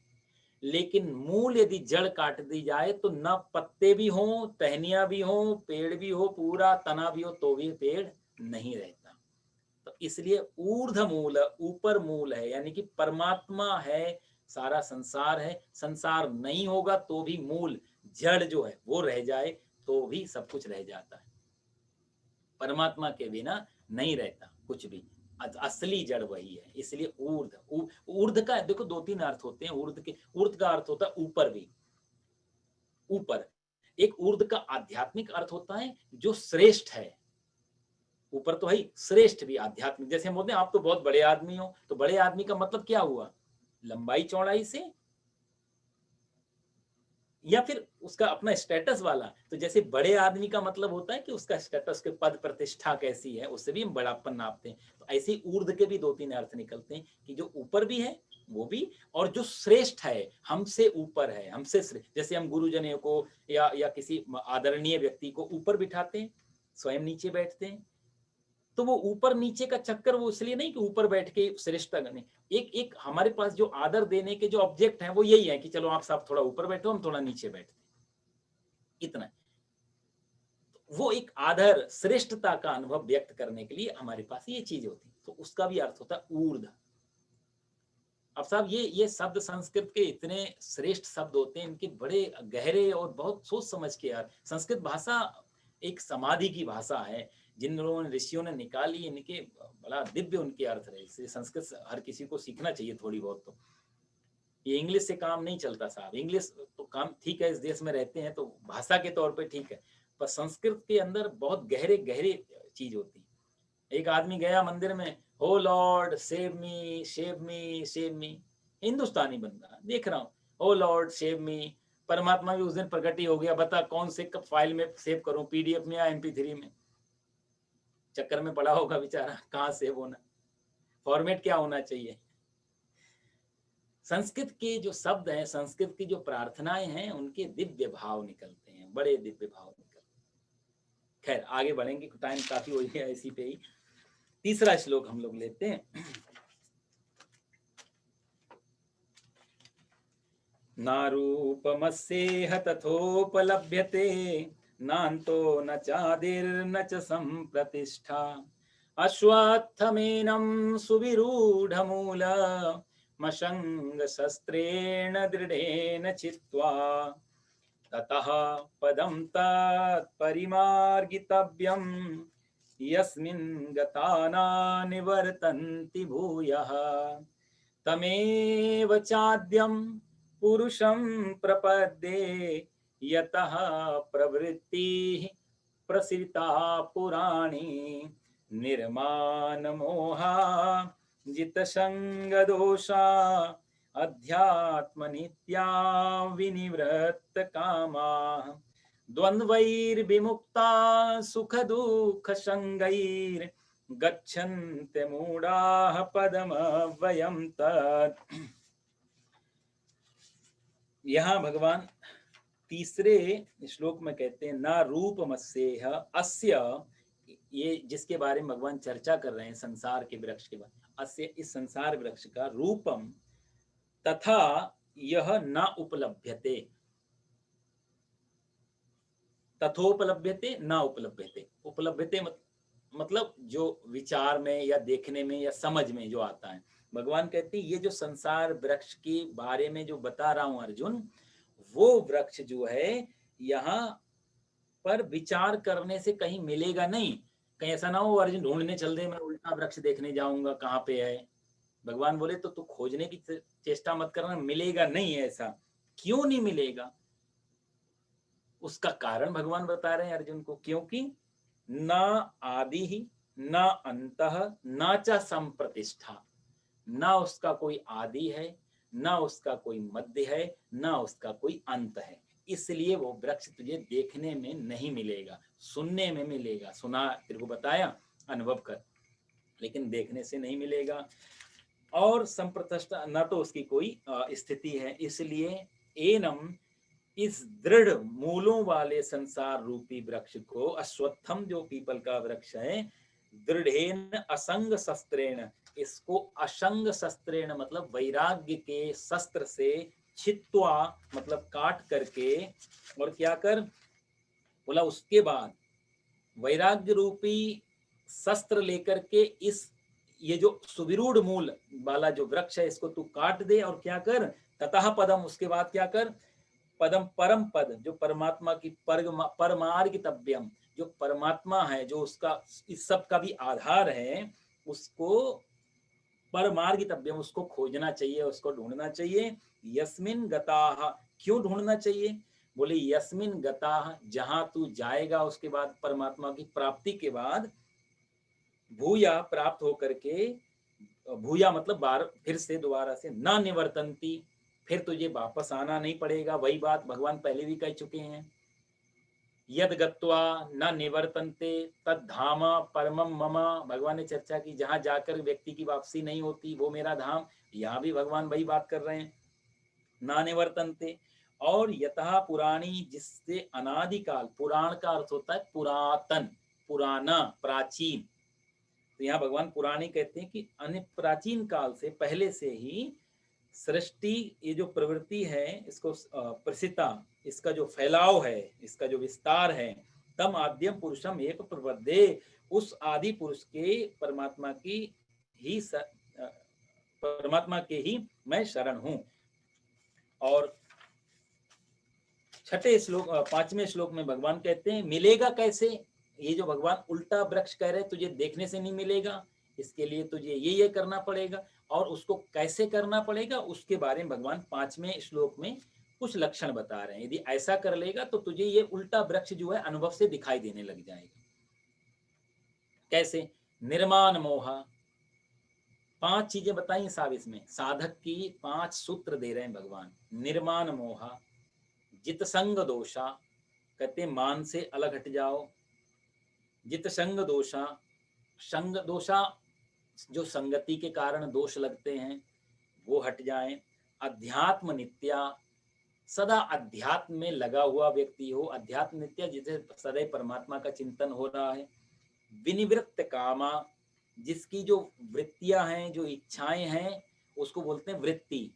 लेकिन मूल यदि जड़ काट दी जाए तो न पत्ते भी हो, टहनियां भी हो, पेड़ भी हो, पूरा तना भी हो तो भी पेड़ नहीं रहता। तो इसलिए ऊर्ध मूल, ऊपर मूल है, यानी कि परमात्मा है, सारा संसार है। संसार नहीं होगा तो भी मूल जड़ जो है वो रह जाए तो भी सब कुछ रह जाता है। परमात्मा के बिना नहीं रहता कुछ भी, असली जड़ वही है। इसलिए ऊर्ध, ऊर्ध का देखो 2-3 अर्थ होते हैं ऊर्ध के। ऊर्ध का अर्थ होता है ऊपर भी, ऊपर। एक ऊर्ध का आध्यात्मिक अर्थ होता है जो श्रेष्ठ है। ऊपर तो है ही, श्रेष्ठ भी आध्यात्मिक। जैसे हम बोलते हैं आप तो बहुत बड़े आदमी हो, तो बड़े आदमी का मतलब क्या हुआ, लंबाई चौड़ाई से या फिर उसका अपना स्टेटस वाला। तो जैसे बड़े आदमी का मतलब होता है कि उसका स्टेटस के पद प्रतिष्ठा कैसी है, उससे भी हम बड़ापन नापते हैं। तो ऐसे ऊर्ध के भी 2-3 अर्थ निकलते हैं कि जो ऊपर भी है वो भी, और जो श्रेष्ठ है, हमसे ऊपर है, हमसे श्रेष्ठ। जैसे हम गुरुजनों को या किसी आदरणीय व्यक्ति को ऊपर बिठाते हैं, स्वयं नीचे बैठते हैं, तो वो ऊपर नीचे का चक्कर वो इसलिए नहीं कि ऊपर बैठ के श्रेष्ठता करने। एक हमारे पास जो आदर देने के जो ऑब्जेक्ट हैं वो यही है कि चलो आप सब थोड़ा ऊपर बैठो, हम थोड़ा नीचे बैठते, इतना। वो एक आदर श्रेष्ठता का अनुभव व्यक्त करने के लिए हमारे पास ये चीज होती है। तो उसका भी अर्थ होता है ऊर्ध्व। अब साहब ये शब्द संस्कृत के इतने श्रेष्ठ शब्द होते हैं, इनके बड़े गहरे और बहुत सोच समझ के यार। संस्कृत भाषा एक समाधि की भाषा है, जिन लोगों ने ऋषियों ने निकाली, इनके बड़ा दिव्य उनके अर्थ रहे। इसलिए संस्कृत हर किसी को सीखना चाहिए थोड़ी बहुत। तो ये इंग्लिश से काम नहीं चलता साहब। इंग्लिश तो काम ठीक है, इस देश में रहते हैं तो भाषा के तौर पे ठीक है, पर संस्कृत के अंदर बहुत गहरे गहरे चीज होती है। एक आदमी गया मंदिर में, हो lord save me save me save me, Hindustani बंदा, देख रहा हूँ, हो लॉर्ड सेव मी। परमात्मा भी उस दिन प्रकट ही हो गया, बता कौन से फाइल में सेव करूं, पीडीएफ में या MP3 में। चक्कर में पड़ा होगा बेचारा, कहाँ सेव होना, फॉर्मेट क्या होना चाहिए। संस्कृत के जो शब्द हैं, संस्कृत की जो प्रार्थनाएं हैं, उनके दिव्य भाव निकलते हैं, बड़े दिव्य भाव निकलते हैं। खैर आगे बढ़ेंगे, टाइम काफी हो गया इसी पे ही। तीसरा श्लोक हम लोग लेते हैं। नारूपमस्येह तथोपलभ्यते, नान्तो न चादिर्न च सम्प्रतिष्ठा, अश्वत्थमेनं सुविरूढमूल, मशंगशस्त्रेण दृढेन चित्वा, ततः पदं तत्परिमार्गितव्यं, यस्मिन् गता न निवर्तन्ति भूयः, तमेव चाद्यं पुरुषं प्रपद्ये, यतः प्रवृत्तिः प्रसृता पुराणी, निर्मानमोहा जितसंगदोषा, अध्यात्मनित्या विनिवृत्तकामाः, द्वन्द्वैर्विमुक्ता सुखदुःखसंगैर्, गच्छन्ते मूढाः पदमव्ययं तत्। यहाँ भगवान तीसरे श्लोक में कहते हैं, ना रूपमस्येह अस्य, ये जिसके बारे में भगवान चर्चा कर रहे हैं, संसार के वृक्ष के बारे में, अस्य इस संसार वृक्ष का, रूपम तथा यह न उपलभ्यते, तथोपलभ्यते न उपलभ्यते। उपलभ्यते मतलब जो विचार में या देखने में या समझ में जो आता है। भगवान कहते हैं ये जो संसार वृक्ष के बारे में जो बता रहा हूं अर्जुन, वो वृक्ष जो है यहाँ पर विचार करने से कहीं मिलेगा नहीं। कहीं ऐसा ना हो अर्जुन ढूंढने चल दे, मैं उल्टा वृक्ष देखने जाऊंगा कहाँ पे है। भगवान बोले तो तू खोजने की चेष्टा मत करना, मिलेगा नहीं ऐसा। क्यों नहीं मिलेगा, उसका कारण भगवान बता रहे हैं अर्जुन को, क्योंकि न आदि ही न अंतः न च संप्रतिष्ठा, न उसका कोई आदि है, न उसका कोई मध्य है, न उसका कोई अंत है। इसलिए वो वृक्ष तुझे देखने में नहीं मिलेगा, सुनने में मिलेगा। सुना तेरे को बताया, अनुभव कर, लेकिन देखने से नहीं मिलेगा। और संप्रतिष्ठा न तो उसकी कोई स्थिति है। इसलिए एनम, इस दृढ़ मूलों वाले संसार रूपी वृक्ष को, अश्वत्थम जो पीपल का वृक्ष है, दृढ़ेन असंग शस्त्रेण, इसको असंग शस्त्रेण मतलब वैराग्य के शस्त्र से, छित्वा मतलब काट करके, और क्या कर बोला, उसके बाद वैराग्य रूपी शस्त्र लेकर के इस ये जो सुविरूढ़ मूल वाला जो वृक्ष है इसको तू काट दे, और क्या कर, ततः पदम, उसके बाद क्या कर, पदम परम पद, जो परमात्मा की परमार्गितव्यम, जो परमात्मा है, जो उसका इस सब का भी आधार है, उसको परमार्गितव्यम, उसको खोजना चाहिए, उसको ढूंढना चाहिए। यस्मिन गताः, क्यों ढूंढना चाहिए, बोले यस्मिन गताः, जहां तू जाएगा उसके बाद परमात्मा की प्राप्ति के बाद, भूया प्राप्त होकर के, भूया मतलब बार फिर से दोबारा से, ना निवर्तन्ति, फिर तुझे वापस आना नहीं पड़ेगा। वही बात भगवान पहले भी कह चुके हैं, यद गत्वा न निवर्तन्ते तद धाम परमम मम, भगवान ने चर्चा की, जहां जाकर व्यक्ति की वापसी नहीं होती वो मेरा धाम। यहाँ भी भगवान वही बात कर रहे हैं, ना निवर्तन्ते। और यतः पुराणी, जिससे अनादिकाल, पुराण का अर्थ होता है पुरातन, पुराना, प्राचीन। तो यहाँ भगवान पुराणी कहते हैं कि अन्य प्राचीन काल से, पहले से ही सृष्टि, ये जो प्रवृत्ति है, इसको प्रसिता, इसका जो फैलाव है, इसका जो विस्तार है, तम आद्यम पुरुषम एक प्रबद्धे, उस आदि पुरुष के परमात्मा की ही परमात्मा के ही मैं शरण हूं। और छठे श्लोक, पांचवें श्लोक में भगवान कहते हैं मिलेगा कैसे, ये जो भगवान उल्टा वृक्ष कह रहे हैं, तुझे देखने से नहीं मिलेगा, इसके लिए तुझे ये करना पड़ेगा। और उसको कैसे करना पड़ेगा उसके बारे में भगवान 5वें श्लोक में कुछ लक्षण बता रहे हैं। यदि ऐसा कर लेगा तो तुझे ये उल्टा वृक्ष जो है अनुभव से दिखाई देने लग जाएगा। कैसे? निर्माण मोह, 5 चीजें बताई साहब इसमें, साधक की 5 सूत्र दे रहे हैं भगवान। निर्माण मोह, जित संग दोषा, कहते मान से अलग हट जाओ। जित संग दोषा, संग दोषा जो संगति के कारण दोष लगते हैं वो हट जाएं। अध्यात्म नित्या, सदा अध्यात्म में लगा हुआ व्यक्ति हो। अध्यात्म नित्या जिसे सदैव परमात्मा का चिंतन हो रहा है। विनिवृत्त कामा, जिसकी जो वृत्तियां हैं, जो इच्छाएं हैं, उसको बोलते हैं वृत्ति।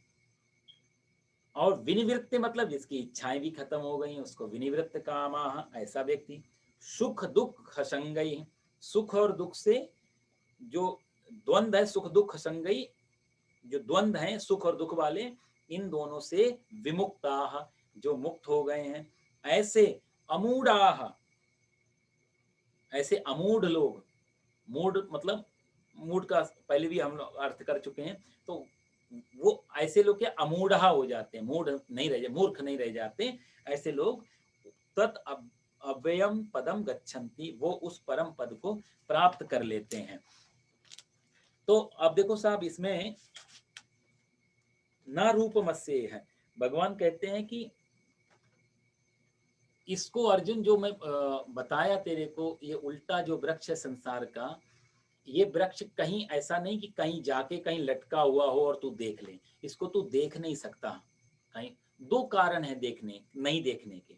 और विनिवृत्त मतलब जिसकी इच्छाएं भी खत्म हो गई, उसको विनिवृत्त कामा, ऐसा व्यक्ति। सुख दुख संगई, सुख और दुख से जो द्वंद्व है, सुख दुख संगई, जो द्वंद्व है सुख और दुख वाले, इन दोनों से विमुक्ता, जो मुक्त हो गए हैं। ऐसे अमूढ़ाः, ऐसे अमूढ़ लोग, मूढ़ मतलब मूढ़ का पहले भी हम लोग अर्थ कर चुके हैं, तो वो ऐसे लोग क्या अमूढ़ा हो जाते हैं, मूढ़ नहीं रह, मूर्ख नहीं रह जाते। ऐसे लोग तत् अव्ययम पदम गच्छन्ति, वो उस परम पद को प्राप्त कर लेते हैं। तो अब देखो साहब, इसमें ना रूपमस्य है, भगवान कहते हैं कि इसको अर्जुन जो मैं बताया तेरे को, ये उल्टा जो वृक्ष है संसार का, ये वृक्ष कहीं ऐसा नहीं कि कहीं जाके कहीं लटका हुआ हो और तू देख ले। इसको तू देख नहीं सकता कहीं। 2 कारण है देखने नहीं देखने के।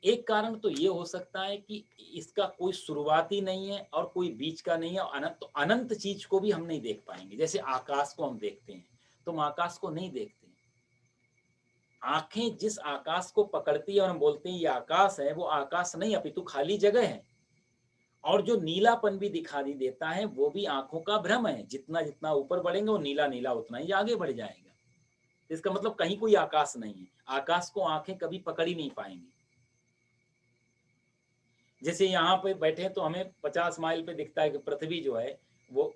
एक कारण तो ये हो सकता है कि इसका कोई शुरुआत ही नहीं है और कोई बीच का नहीं है, अनंत, तो अनंत चीज को भी हम नहीं देख पाएंगे। जैसे आकाश को हम देखते हैं, तुम आकाश को नहीं देखते। आंखें जिस आकाश को पकड़ती है और हम बोलते हैं ये आकाश है, वो आकाश नहीं अपितु खाली जगह है। और जो नीलापन भी दिखाई देता है वो भी आंखों का भ्रम है। जितना जितना ऊपर बढ़ेंगे वो नीला नीला उतना ही आगे बढ़ जाएगा। इसका मतलब कहीं कोई आकाश नहीं है। आकाश को आंखें कभी पकड़ ही नहीं पाएंगी। जैसे यहाँ पे बैठे तो हमें 50 माइल पे दिखता है कि पृथ्वी जो है वो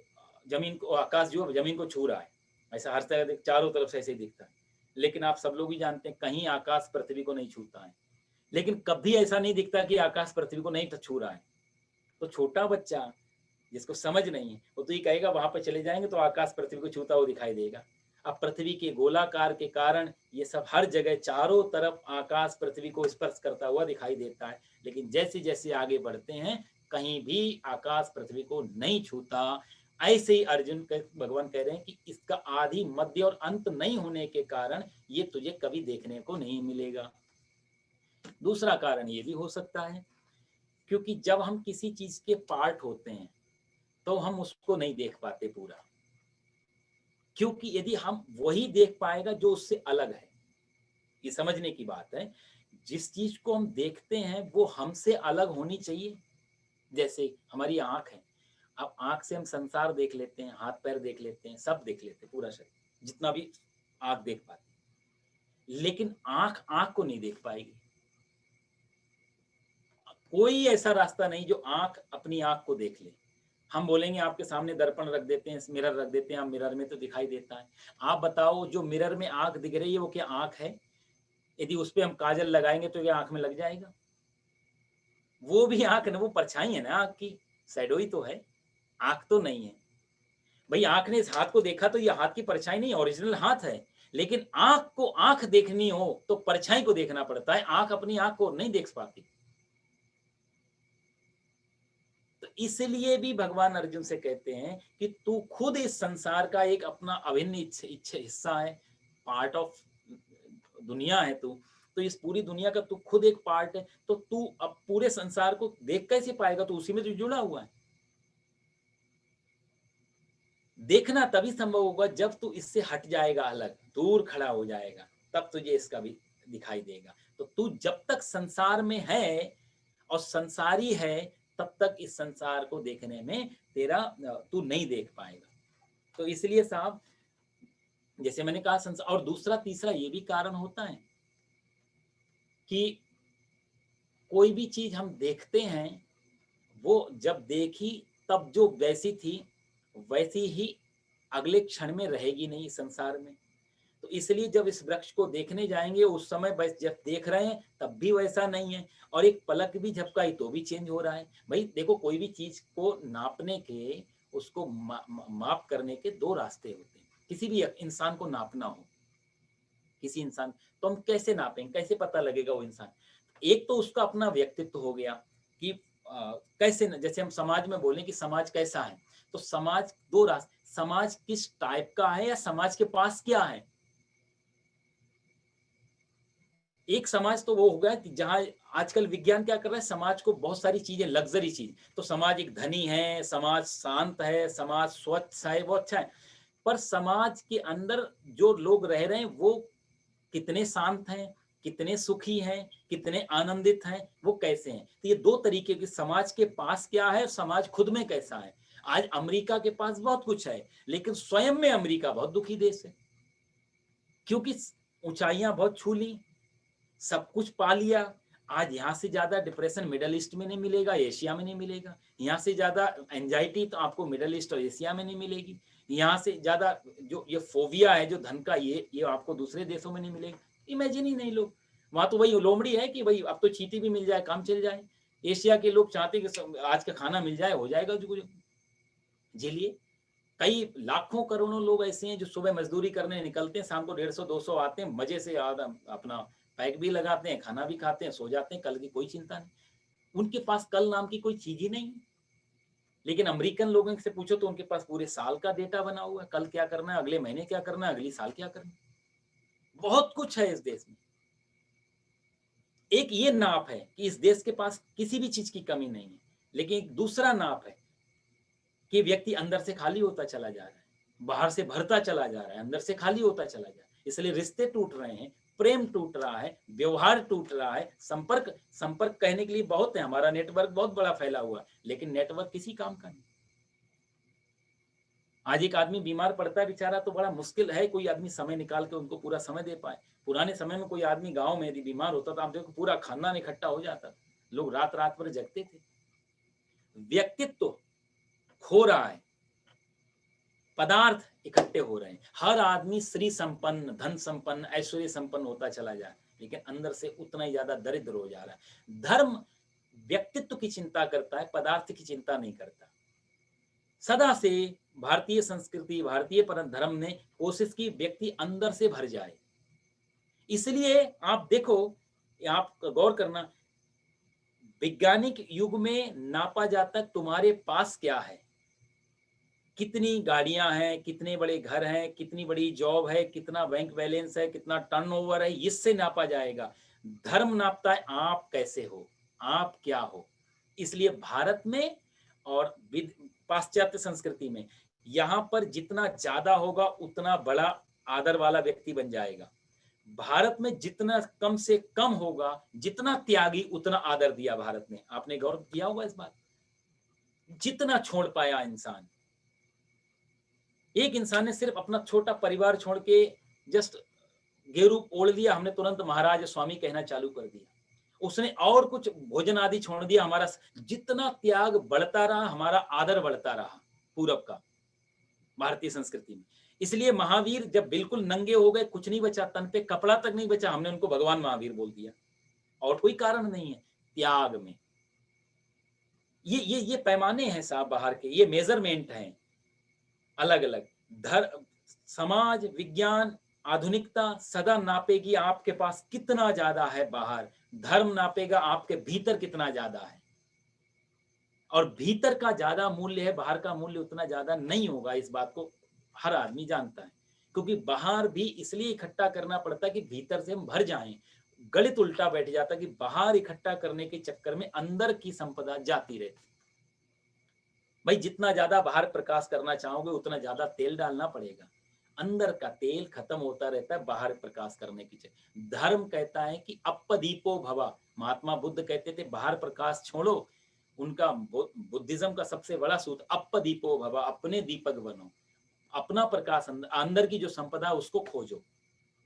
जमीन को, आकाश जो है जमीन को छू रहा है। ऐसा हर तरह चारों तरफ से ऐसे ही दिखता है। लेकिन आप सब लोग भी जानते हैं कहीं आकाश पृथ्वी को नहीं छूता है। लेकिन कभी ऐसा नहीं दिखता कि आकाश पृथ्वी को नहीं छू रहा है। तो छोटा बच्चा जिसको समझ नहीं है वो तो ये कहेगा वहां पर चले जाएंगे तो आकाश पृथ्वी को छूता हुआ दिखाई देगा। अब पृथ्वी के गोलाकार के कारण ये सब हर जगह चारों तरफ आकाश पृथ्वी को स्पर्श करता हुआ दिखाई देता है। लेकिन जैसे जैसे आगे बढ़ते हैं कहीं भी आकाश पृथ्वी को नहीं छूता। ऐसे ही अर्जुन भगवान कह रहे हैं कि इसका आदि मध्य और अंत नहीं होने के कारण ये तुझे कभी देखने को नहीं मिलेगा। दूसरा कारण ये भी हो सकता है क्योंकि जब हम किसी चीज के पार्ट होते हैं तो हम उसको नहीं देख पाते पूरा, क्योंकि यदि हम वही देख पाएगा जो उससे अलग है। ये समझने की बात है। जिस चीज को हम देखते हैं वो हमसे अलग होनी चाहिए। जैसे हमारी आंख है, अब आंख से हम संसार देख लेते हैं, हाथ पैर देख लेते हैं, सब देख लेते हैं, पूरा शरीर जितना भी आंख देख पाती, लेकिन आंख आंख को नहीं देख पाएगी। कोई ऐसा रास्ता नहीं जो आंख अपनी आंख को देख ले। हम बोलेंगे आपके सामने दर्पण रख देते हैं, मिरर रख देते हैं, आप मिरर में तो दिखाई देता है। आप बताओ जो मिरर में आंख दिख रही है वो क्या आंख है? यदि उस पर हम काजल लगाएंगे तो क्या आंख में लग जाएगा? वो भी आंख ना, वो परछाई है ना आंख की, शैडो ही तो है, आंख तो नहीं है। भाई आंख ने इस हाथ को देखा तो ये हाथ की परछाई नहीं, ओरिजिनल हाथ है। लेकिन आंख को आंख देखनी हो तो परछाई को देखना पड़ता है, आंख अपनी आंख को नहीं देख पाती। तो इसलिए भी भगवान अर्जुन से कहते हैं कि तू खुद इस संसार का एक अपना अभिन्न हिस्सा है, पार्ट ऑफ दुनिया है तू। तो इस पूरी दुनिया का तू खुद एक पार्ट है। तो तू अब पूरे संसार को देख कैसे पाएगा? तो उसी में तो जुड़ा हुआ है। देखना तभी संभव होगा जब तू इससे हट जाएगा, अलग दूर खड़ा हो जाएगा, तब तुझे इसका भी दिखाई देगा। तो तू जब तक संसार में है और संसारी है तब तक इस संसार को देखने में तेरा तू नहीं देख पाएगा। तो इसलिए साहब जैसे मैंने कहा संसार, और दूसरा तीसरा ये भी कारण होता है कि कोई भी चीज हम देखते हैं वो जब देखी तब जो वैसी थी वैसी ही अगले क्षण में रहेगी नहीं इस संसार में। तो इसलिए जब इस वृक्ष को देखने जाएंगे उस समय बस जब देख रहे हैं तब भी वैसा नहीं है, और एक पलक भी झपकाई तो भी चेंज हो रहा है। भाई देखो, कोई भी चीज को नापने के, उसको माप करने के दो रास्ते होते हैं। किसी भी इंसान को नापना हो, किसी इंसान, तो हम कैसे नापेंगे, कैसे पता लगेगा वो इंसान? एक तो उसका अपना व्यक्तित्व हो गया कि कैसे, जैसे हम समाज में बोलें कि समाज कैसा है, तो समाज दो रास्ते, समाज किस टाइप का है या समाज के पास क्या है। एक समाज तो वो होगा कि जहां आजकल विज्ञान क्या कर रहा है, समाज को बहुत सारी चीजें, लग्जरी चीज, तो समाज एक धनी है, समाज शांत है, समाज स्वच्छ है, वो अच्छा है। पर समाज के अंदर जो लोग रह रहे हैं वो कितने शांत हैं, कितने सुखी हैं, कितने आनंदित हैं, वो कैसे हैं? तो ये दो तरीके के, समाज के पास क्या है, समाज खुद में कैसा है। आज अमेरिका के पास बहुत कुछ है, लेकिन स्वयं में अमेरिका बहुत दुखी देश है, क्योंकि ऊंचाइयां बहुत छू ली, सब कुछ पा लिया। आज यहाँ से ज्यादा डिप्रेशन मिडल ईस्ट में नहीं मिलेगा, एशिया में नहीं मिलेगा। यहाँ से ज्यादा एंजाइटी तो आपको मिडल ईस्ट और एशिया में नहीं मिलेगी। यहाँ से ज्यादा जो ये फोबिया है जो धन का, ये आपको दूसरे देशों में नहीं मिलेगा। इमेजिन ही नहीं लोग, वहां तो वही लोमड़ी है कि भाई अब तो चीटी भी मिल जाए, काम चल जाए। एशिया के लोग चाहते हैं कि आज का खाना मिल जाए, हो जाएगा जो झेलिए। कई लाखों करोड़ों लोग ऐसे हैं जो सुबह मजदूरी करने निकलते हैं, शाम को 150-200 आते हैं, मजे से अपना पैक भी लगाते हैं, खाना भी खाते हैं, सो जाते हैं, कल की कोई चिंता नहीं। उनके पास कल नाम की कोई चीज ही नहीं है। लेकिन अमेरिकन लोगों से पूछो तो उनके पास पूरे साल का डेटा बना हुआ है, कल क्या करना है, अगले महीने क्या करना है, अगली साल क्या करना है। बहुत कुछ है इस देश में। एक ये नाप है कि इस देश के पास किसी भी चीज की कमी नहीं है, लेकिन एक दूसरा नाप है कि व्यक्ति अंदर से खाली होता चला जा रहा है, बाहर से भरता चला जा रहा है, अंदर से खाली होता चला जा रहा है। इसलिए रिश्ते टूट रहे हैं, प्रेम टूट रहा है, व्यवहार टूट रहा है। संपर्क संपर्क कहने के लिए बहुत है, हमारा नेटवर्क बहुत बड़ा फैला हुआ है, लेकिन नेटवर्क किसी काम का नहीं। आज एक आदमी बीमार पड़ता है बेचारा, तो बड़ा मुश्किल है कोई आदमी समय निकाल के उनको पूरा समय दे पाए। पुराने समय में कोई आदमी गांव में यदि बीमार होता था, आप देखो पूरा खानदान इकट्ठा हो जाता, लोग रात रात भर जगते थे। व्यक्तित्व खो रहा है, पदार्थ इकट्ठे हो रहे हैं। हर आदमी श्री संपन्न, धन संपन्न, ऐश्वर्य संपन्न होता चला जाए, लेकिन अंदर से उतना ही ज्यादा दरिद्र हो जा रहा है। धर्म व्यक्तित्व की चिंता करता है, पदार्थ की चिंता नहीं करता। सदा से भारतीय संस्कृति, भारतीय परम धर्म ने कोशिश की व्यक्ति अंदर से भर जाए। इसलिए आप देखो, आप गौर करना, वैज्ञानिक युग में नापा जाता है तुम्हारे पास क्या है, कितनी गाड़ियां हैं, कितने बड़े घर हैं, कितनी बड़ी जॉब है, कितना बैंक बैलेंस है, कितना टर्नओवर है, इससे नापा जाएगा। धर्म नापता है आप कैसे हो, आप क्या हो। इसलिए भारत में और पाश्चात्य संस्कृति में, यहाँ पर जितना ज्यादा होगा उतना बड़ा आदर वाला व्यक्ति बन जाएगा। भारत में जितना कम से कम होगा, जितना त्यागी उतना आदर दिया भारत ने। आपने गौर किया होगा इस बात, जितना छोड़ पाया इंसान। एक इंसान ने सिर्फ अपना छोटा परिवार छोड़ के जस्ट गेरू ओढ़ लिया, हमने तुरंत महाराज स्वामी कहना चालू कर दिया। उसने और कुछ भोजन आदि छोड़ दिया, हमारा जितना त्याग बढ़ता रहा, हमारा आदर बढ़ता रहा पूरब का, भारतीय संस्कृति में। इसलिए महावीर जब बिल्कुल नंगे हो गए, कुछ नहीं बचा, तन पे कपड़ा तक नहीं बचा, हमने उनको भगवान महावीर बोल दिया। और कोई कारण नहीं है, त्याग में। ये पैमाने हैं साहब बाहर के, ये मेजरमेंट हैं अलग अलग। धर्म, समाज, विज्ञान, आधुनिकता सदा नापेगी आपके पास कितना ज्यादा है बाहर, धर्म नापेगा आपके भीतर कितना ज्यादा है। और भीतर का ज्यादा मूल्य है, बाहर का मूल्य उतना ज्यादा नहीं होगा, इस बात को हर आदमी जानता है। क्योंकि बाहर भी इसलिए इकट्ठा करना पड़ता है कि भीतर से हम भर जाएं। गणित उल्टा बैठ जाता कि बाहर इकट्ठा करने के चक्कर में अंदर की संपदा जाती रहती। भाई जितना ज्यादा बाहर प्रकाश करना चाहोगे उतना ज्यादा तेल डालना पड़ेगा, अंदर का तेल खत्म होता रहता है बाहर प्रकाश करने की चक्कर। धर्म कहता है कि अपदीपो भवा, महात्मा बुद्ध कहते थे बाहर प्रकाश छोड़ो। उनका बुद्धिज्म का सबसे बड़ा सूत्र अपदीपो भवा, अपने दीपक बनो, अपना प्रकाश, अंदर की जो संपदा उसको खोजो,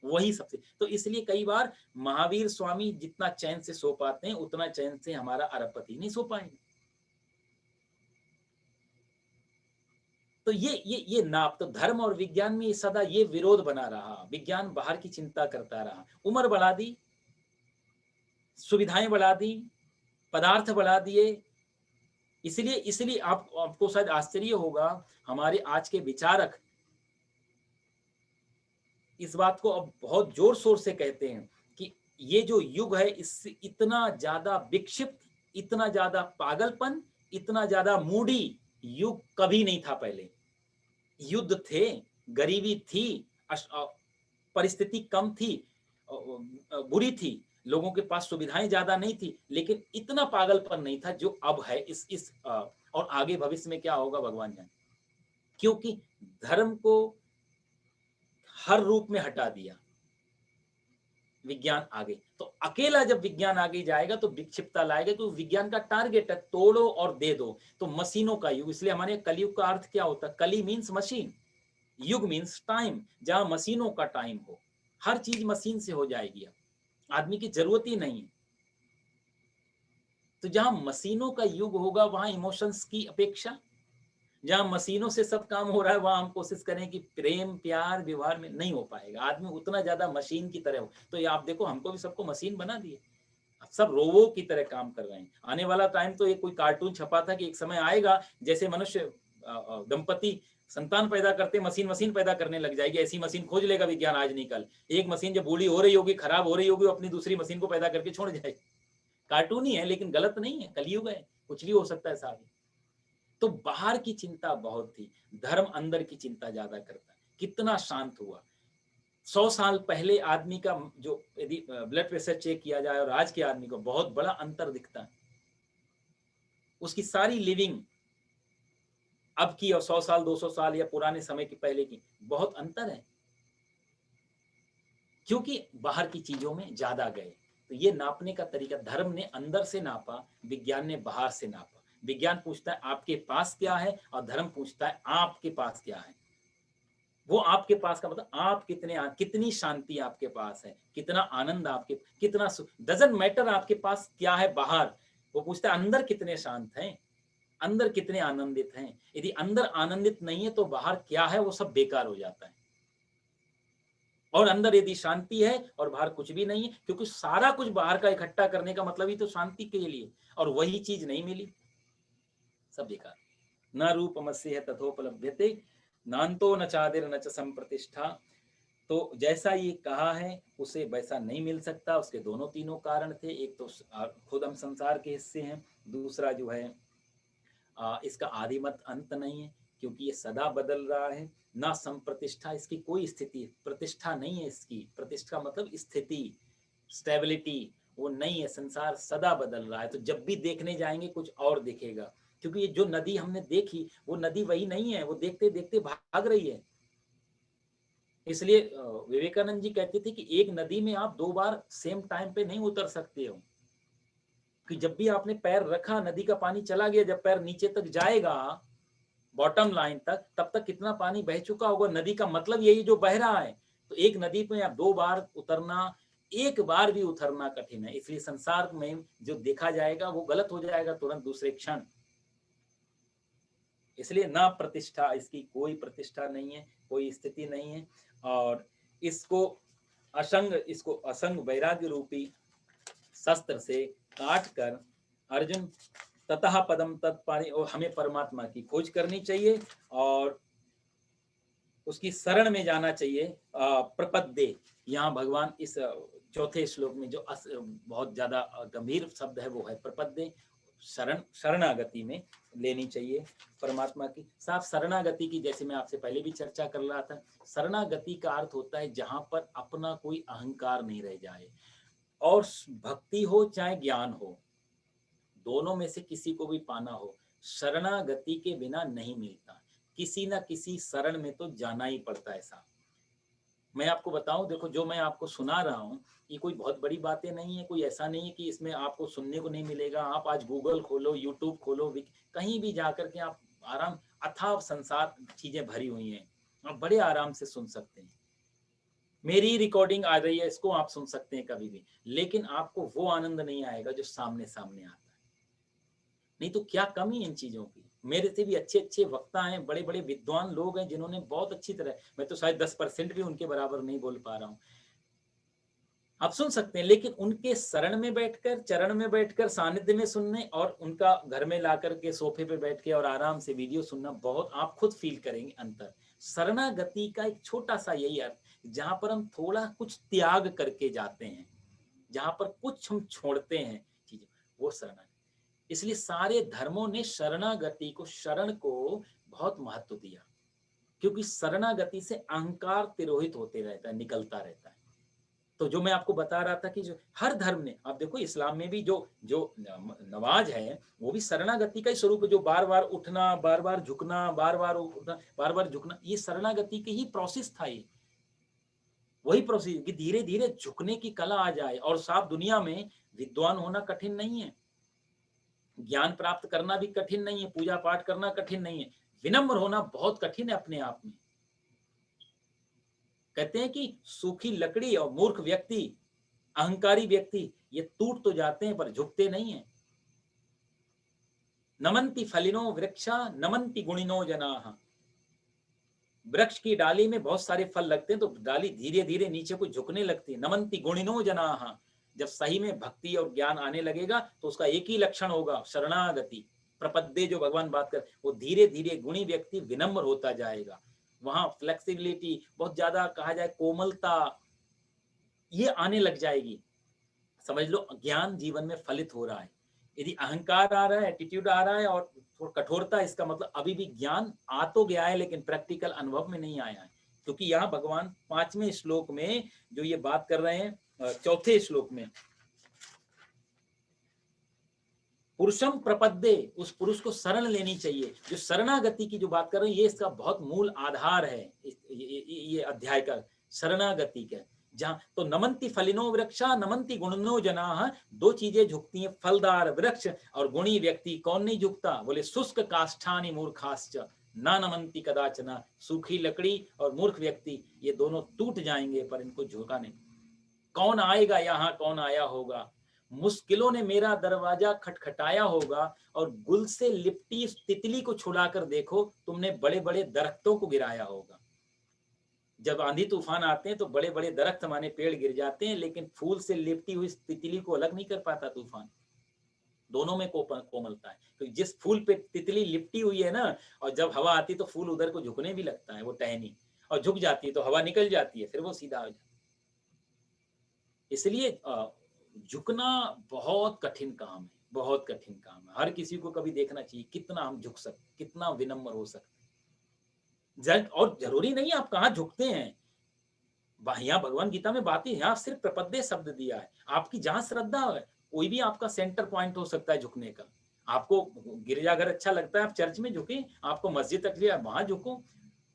वही सबसे। तो इसलिए कई बार महावीर स्वामी जितना चैन से सो पाते हैं उतना चैन से हमारा अरबपति नहीं सो पाएंगे। तो ये नाप, तो धर्म और विज्ञान में सदा ये विरोध बना रहा। विज्ञान बाहर की चिंता करता रहा, उम्र बढ़ा दी, सुविधाएं बढ़ा दी, पदार्थ बढ़ा दिए। इसलिए इसलिए आपको शायद आश्चर्य होगा, हमारे आज के विचारक इस बात को अब बहुत जोर शोर से कहते हैं कि ये जो युग है, इससे इतना ज्यादा विक्षिप्त, इतना ज्यादा पागलपन, इतना ज्यादा मूडी युग कभी नहीं था पहले। युद्ध थे, गरीबी थी, परिस्थिति कम थी, बुरी थी, लोगों के पास सुविधाएं ज्यादा नहीं थी, लेकिन इतना पागलपन नहीं था जो अब है। और आगे भविष्य में क्या होगा भगवान जाने, क्योंकि धर्म को हर रूप में हटा दिया विज्ञान आगे। तो अकेला जब विज्ञान आगे जाएगा तो विक्षिप्तता लाएगा, तो विज्ञान का टारगेट है तोड़ो और दे दो। तो मशीनों का युग, इसलिए हमारे कलयुग का अर्थ क्या होता है? कली मीन्स मशीन, युग मीन्स टाइम, जहां मशीनों का टाइम हो, हर चीज मशीन से हो जाएगी, अब आदमी की जरूरत ही नहीं है। तो जहां मशीनों का युग होगा वहां इमोशंस की अपेक्षा, जहां मशीनों से सब काम हो रहा है वहां हम कोशिश करें कि प्रेम प्यार व्यवहार में नहीं हो पाएगा। आदमी उतना ज्यादा मशीन की तरह हो। तो ये आप देखो, हमको भी सबको मशीन बना दिए, सब रोबो की तरह काम कर रहे हैं। आने वाला टाइम तो ये कोई कार्टून छपा था कि एक समय आएगा जैसे मनुष्य दंपति संतान पैदा करते, मशीन मशीन पैदा करने लग जाएगी। ऐसी मशीन खोज लेगा विज्ञान आज नहीं कल। एक मशीन जब बूढ़ी हो रही होगी, खराब हो रही होगी, अपनी दूसरी मशीन को पैदा करके छोड़ जाएगी। कार्टून ही है लेकिन गलत नहीं है, कलयुग है, कुछ भी हो सकता है साहब। तो बाहर की चिंता बहुत थी, धर्म अंदर की चिंता ज्यादा करता है। कितना शांत हुआ। 100 साल पहले आदमी का जो यदि ब्लड प्रेशर चेक किया जाए और आज के आदमी को, बहुत बड़ा अंतर दिखता है। उसकी सारी लिविंग अब की और 100 साल 200 साल या पुराने समय की पहले की, बहुत अंतर है, क्योंकि बाहर की चीजों में ज्यादा गए। तो ये नापने का तरीका, धर्म ने अंदर से नापा, विज्ञान ने बाहर से नापा। विज्ञान पूछता है आपके पास क्या है, और धर्म पूछता है आपके पास क्या है। वो आपके पास का मतलब आप कितनी शांति आपके पास है, कितना आनंद आपके, कितना डजंट मैटर आपके पास क्या है बाहर, वो पूछता है अंदर कितने शांत हैं, अंदर कितने आनंदित हैं। यदि अंदर आनंदित नहीं है तो बाहर क्या है वो सब बेकार हो जाता है। और अंदर यदि शांति है और बाहर कुछ भी नहीं है, क्योंकि सारा कुछ बाहर का इकट्ठा करने का मतलब ही तो शांति के लिए, और वही चीज नहीं मिली, सब बेकार। न रूपमस्य तथोपलभ्यते नान्तो न चादिर न च संप्रतिष्ठा। तो जैसा ये कहा है उसे वैसा नहीं मिल सकता। उसके दोनों तीनों कारण थे, एक तो खुद हम संसार के हिस्से हैं, दूसरा जो है इसका आदिमत अंत नहीं है, क्योंकि ये सदा बदल रहा है। ना संप्रतिष्ठा, इसकी कोई स्थिति प्रतिष्ठा नहीं है। इसकी प्रतिष्ठा मतलब स्थिति, स्टेबिलिटी, वो नहीं है। संसार सदा बदल रहा है, तो जब भी देखने जाएंगे कुछ और दिखेगा, क्योंकि ये जो नदी हमने देखी वो नदी वही नहीं है, वो देखते देखते भाग रही है। इसलिए विवेकानंद जी कहते थे कि एक नदी में आप 2 बार सेम टाइम पे नहीं उतर सकते हो, कि जब भी आपने पैर रखा नदी का पानी चला गया, जब पैर नीचे तक जाएगा बॉटम लाइन तक, तब तक कितना पानी बह चुका होगा। नदी का मतलब यही जो बह रहा है। तो एक नदी पे आप 2 बार उतरना, एक बार भी उतरना कठिन है। इसलिए संसार में जो देखा जाएगा वो गलत हो जाएगा तुरंत दूसरे क्षण। इसलिए ना प्रतिष्ठा, इसकी कोई प्रतिष्ठा नहीं है, कोई स्थिति नहीं है। और इसको असंग वैराग्य रूपी शस्त्र से काट कर अर्जुन ततः पदम तत्पाणी, और हमें परमात्मा की खोज करनी चाहिए और उसकी शरण में जाना चाहिए। प्रपद्ये, यहाँ भगवान इस चौथे श्लोक में जो बहुत ज्यादा गंभीर शब्द है वो है प्रपद्ये। शरणागति में लेनी चाहिए परमात्मा की। साफ शरणागति की, जैसे मैं आपसे पहले भी चर्चा कर रहा था, शरणागति का अर्थ होता है जहां पर अपना कोई अहंकार नहीं रह जाए। और भक्ति हो चाहे ज्ञान हो, दोनों में से किसी को भी पाना हो, शरणागति के बिना नहीं मिलता। किसी ना किसी शरण में तो जाना ही पड़ता है साहब। मैं आपको बताऊं, देखो जो मैं आपको सुना रहा हूं ये कोई बहुत बड़ी बातें नहीं है। कोई ऐसा नहीं है कि इसमें आपको सुनने को नहीं मिलेगा। आप आज गूगल खोलो, यूट्यूब खोलो, कहीं भी जाकर के आप आराम, अथाह संसार चीजें भरी हुई हैं, आप बड़े आराम से सुन सकते हैं। मेरी रिकॉर्डिंग आ रही है, इसको आप सुन सकते हैं कभी भी, लेकिन आपको वो आनंद नहीं आएगा जो सामने सामने आता है। नहीं तो क्या कमी इन चीजों की। मेरे से भी अच्छे अच्छे वक्ता हैं, बड़े बड़े विद्वान लोग हैं जिन्होंने बहुत अच्छी तरह, मैं तो शायद 10% भी उनके बराबर नहीं बोल पा रहा हूँ, आप सुन सकते हैं, लेकिन उनके शरण में बैठकर, चरण में बैठकर, सानिध्य में सुनने और उनका घर में लाकर के सोफे पे बैठ के और आराम से वीडियो सुनना, बहुत आप खुद फील करेंगे अंतर। शरणागति का एक छोटा सा यही अर्थ, जहां पर हम थोड़ा कुछ त्याग करके जाते हैं, जहां पर कुछ हम छोड़ते हैं चीजें, वो शरणागति। इसलिए सारे धर्मों ने शरणागति को, शरण को बहुत महत्व दिया, क्योंकि शरणागति से अहंकार तिरोहित होते रहता है, निकलता रहता है। तो जो मैं आपको बता रहा था कि जो हर धर्म ने, आप देखो इस्लाम में भी जो जो नमाज है वो भी शरणागति का ही स्वरूप है, जो बार बार उठना, बार बार झुकना, बार बार उठना, बार बार झुकना, ये शरणागति की ही प्रोसेस था। ये वही प्रोसेस कि धीरे धीरे झुकने की कला आ जाए। और साफ दुनिया में विद्वान होना कठिन नहीं है, ज्ञान प्राप्त करना भी कठिन नहीं है, पूजा पाठ करना कठिन नहीं है, विनम्र होना बहुत कठिन है अपने आप में। कहते हैं कि सूखी लकड़ी और मूर्ख व्यक्ति, अहंकारी व्यक्ति, ये टूट तो जाते हैं पर झुकते नहीं हैं। नमन्ति फलिनो वृक्षा नमन्ति गुणिनो जनाः। वृक्ष की डाली में बहुत सारे फल लगते हैं तो डाली धीरे धीरे नीचे को झुकने लगती है। नमन्ति गुणिनो जनाः, जब सही में भक्ति और ज्ञान आने लगेगा तो उसका एक ही लक्षण होगा, शरणागति। प्रपद्ये जो भगवान बात कर, वो धीरे धीरे गुणी व्यक्ति विनम्र होता जाएगा। वहां फ्लेक्सिबिलिटी, बहुत ज्यादा कहा जाए कोमलता, ये आने लग जाएगी। समझ लो ज्ञान जीवन में फलित हो रहा है। यदि अहंकार आ रहा है, एटीट्यूड आ रहा है और कठोरता, इसका मतलब अभी भी ज्ञान आ तो गया है लेकिन प्रैक्टिकल अनुभव में नहीं आया है। क्योंकि यहाँ भगवान 5वें श्लोक में जो ये बात कर रहे हैं, 4थे श्लोक में, पुरुषम प्रपद्ये, उस पुरुष को शरण लेनी चाहिए। जो शरणागति की जो बात कर रहे हैं, ये इसका बहुत मूल आधार है ये अध्याय का, शरणागति का। जहां तो नमन्ति फलिनो वृक्षा नमन्ति गुणिनो जनाः, दो चीजें झुकती हैं, फलदार वृक्ष और गुणी व्यक्ति। कौन नहीं झुकता? बोले शुष्क काष्ठानि मूर्खाश्च न नमन्ति कदाचन। सूखी लकड़ी और मूर्ख व्यक्ति, ये दोनों टूट जाएंगे पर इनको झुका नहीं। कौन आएगा यहाँ, कौन आया होगा? मुश्किलों ने मेरा दरवाजा खटखटाया होगा, और गुल से लिपटी इस तितली को छुड़ाकर देखो, तुमने बड़े बड़े दरख्तों को गिराया होगा। जब आंधी तूफान आते हैं तो बड़े बड़े दरख्त माने पेड़ गिर जाते हैं, लेकिन फूल से लिपटी हुई तितली को अलग नहीं कर पाता तूफान। दोनों में कोमलता है। तो जिस फूल पे तितली लिपटी हुई है ना, और जब हवा आती तो फूल उधर को झुकने भी लगता है, वो टहनी, और झुक जाती है तो हवा निकल जाती है, फिर वो सीधा हो जाता है। इसलिए झुकना बहुत कठिन काम है, बहुत कठिन काम है। हर किसी को कभी देखना चाहिए कितना हम झुक सकते, कितना विनम्र हो सकते। और जरूरी नहीं आप कहाँ झुकते हैं, यहाँ भगवान गीता में बात है, यहाँ सिर्फ प्रपद्ये शब्द दिया है। आपकी जहां श्रद्धा है, कोई भी आपका सेंटर पॉइंट हो सकता है झुकने का। आपको गिरजाघर अच्छा लगता है, आप चर्च में झुके, आपको मस्जिद तक लिया, वहां झुको।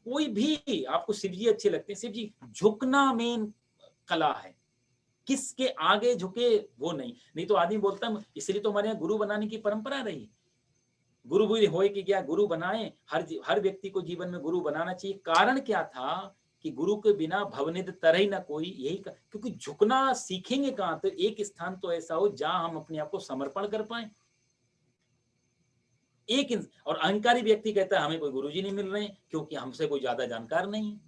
कोई भी, आपको शिव जी अच्छे लगते हैं, शिव जी, झुकना मेन कला है। किसके आगे झुके वो नहीं तो आदमी बोलता है, इसलिए तो हमारे यहाँ गुरु बनाने की परंपरा रही। गुरु भी होए कि क्या गुरु बनाए, हर व्यक्ति को जीवन में गुरु बनाना चाहिए। कारण क्या था कि गुरु के बिना भवनिध तरह न कोई, यही क्योंकि झुकना सीखेंगे कहां? तो एक स्थान तो ऐसा हो जहां हम अपने आप को समर्पण कर पाए। और अहंकारी व्यक्ति कहता है हमें कोई गुरुजी नहीं मिल रहे हैं क्योंकि हमसे कोई ज्यादा जानकार नहीं है।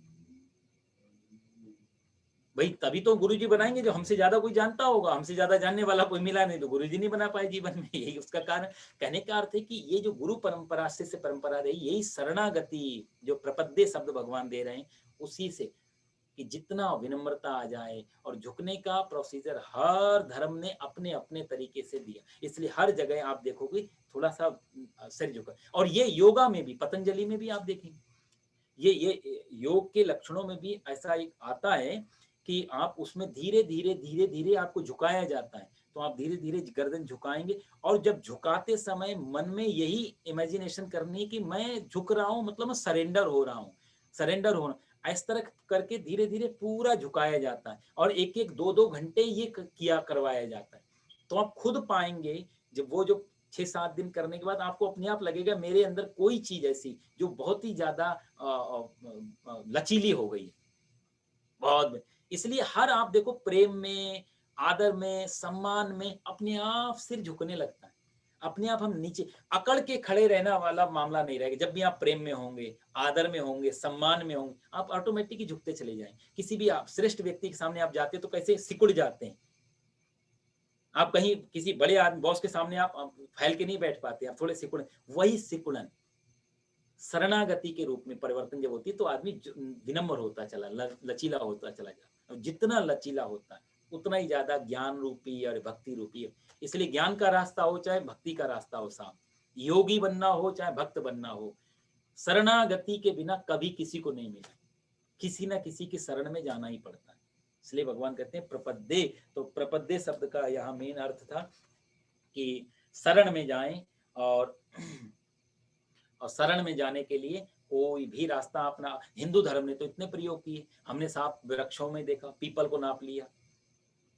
भाई तभी तो गुरुजी बनाएंगे जो हमसे ज्यादा कोई जानता होगा, हमसे ज्यादा जानने वाला कोई मिला नहीं तो गुरुजी नहीं बना पाए जीवन में। यही उसका कारण। कहने का अर्थ है कि ये जो गुरु परंपरा से परंपरा रही, यही शरणागति जो प्रपद्ये शब्द भगवान दे रहे हैं, उसी से कि जितना विनम्रता आ जाए। और झुकने का प्रोसीजर हर धर्म ने अपने अपने तरीके से दिया, इसलिए हर जगह आप देखोगे थोड़ा सा सिर झुका। और ये योगा में भी, पतंजलि में भी आप देखेंगे, ये योग के लक्षणों में भी ऐसा एक आता है कि आप उसमें धीरे धीरे धीरे धीरे आपको झुकाया जाता है, तो आप धीरे धीरे गर्दन झुकाएंगे। और जब झुकाते समय मन में यही इमेजिनेशन करनी कि मैं झुक रहा हूं, मतलब मैं सरेंडर हो रहा हूं, सरेंडर होना। इस तरह करके धीरे धीरे पूरा झुकाया जाता है, और एक एक 2-2 घंटे ये किया करवाया जाता है। तो आप खुद पाएंगे, जब वो जो 6-7 दिन करने के बाद आपको अपने आप लगेगा मेरे अंदर कोई चीज ऐसी जो बहुत ही ज्यादा लचीली हो गई है, बहुत। इसलिए हर आप देखो प्रेम में, आदर में, सम्मान में अपने आप सिर झुकने लगता है। अपने आप हम नीचे अकड़ के खड़े रहना वाला मामला नहीं रहेगा। जब भी आप प्रेम में होंगे, आदर में होंगे, सम्मान में होंगे, आप ऑटोमेटिक ही झुकते चले जाएंगे। किसी भी आप श्रेष्ठ व्यक्ति के सामने आप जाते तो कैसे सिकुड़ जाते हैं। आप कहीं किसी बड़े आदमी बॉस के सामने आप फैल के नहीं बैठ पाते, आप थोड़े सिकुड़े। वही सिकुड़न शरणागति के रूप में परिवर्तन जब होती है तो आदमी विनम्र होता चला, लचीला होता चला जाता। जितना लचीला होता है उतना ही ज्यादा ज्ञान रूपी और भक्ति रूपी है। इसलिए ज्ञान का रास्ता हो चाहे भक्ति का रास्ता हो, साहब योगी बनना हो चाहे भक्त बनना हो, शरणागति के बिना कभी किसी को नहीं मिला। किसी ना किसी की शरण में जाना ही पड़ता है। इसलिए भगवान कहते हैं प्रपद्ये। तो प्रपद्ये शब्द का यहाँ मेन अर्थ था कि शरण में जाएं, और शरण में जाने के लिए कोई भी रास्ता अपना। हिंदू धर्म ने तो इतने प्रयोग किए। हमने सांप वृक्षों में देखा, पीपल को नाप लिया,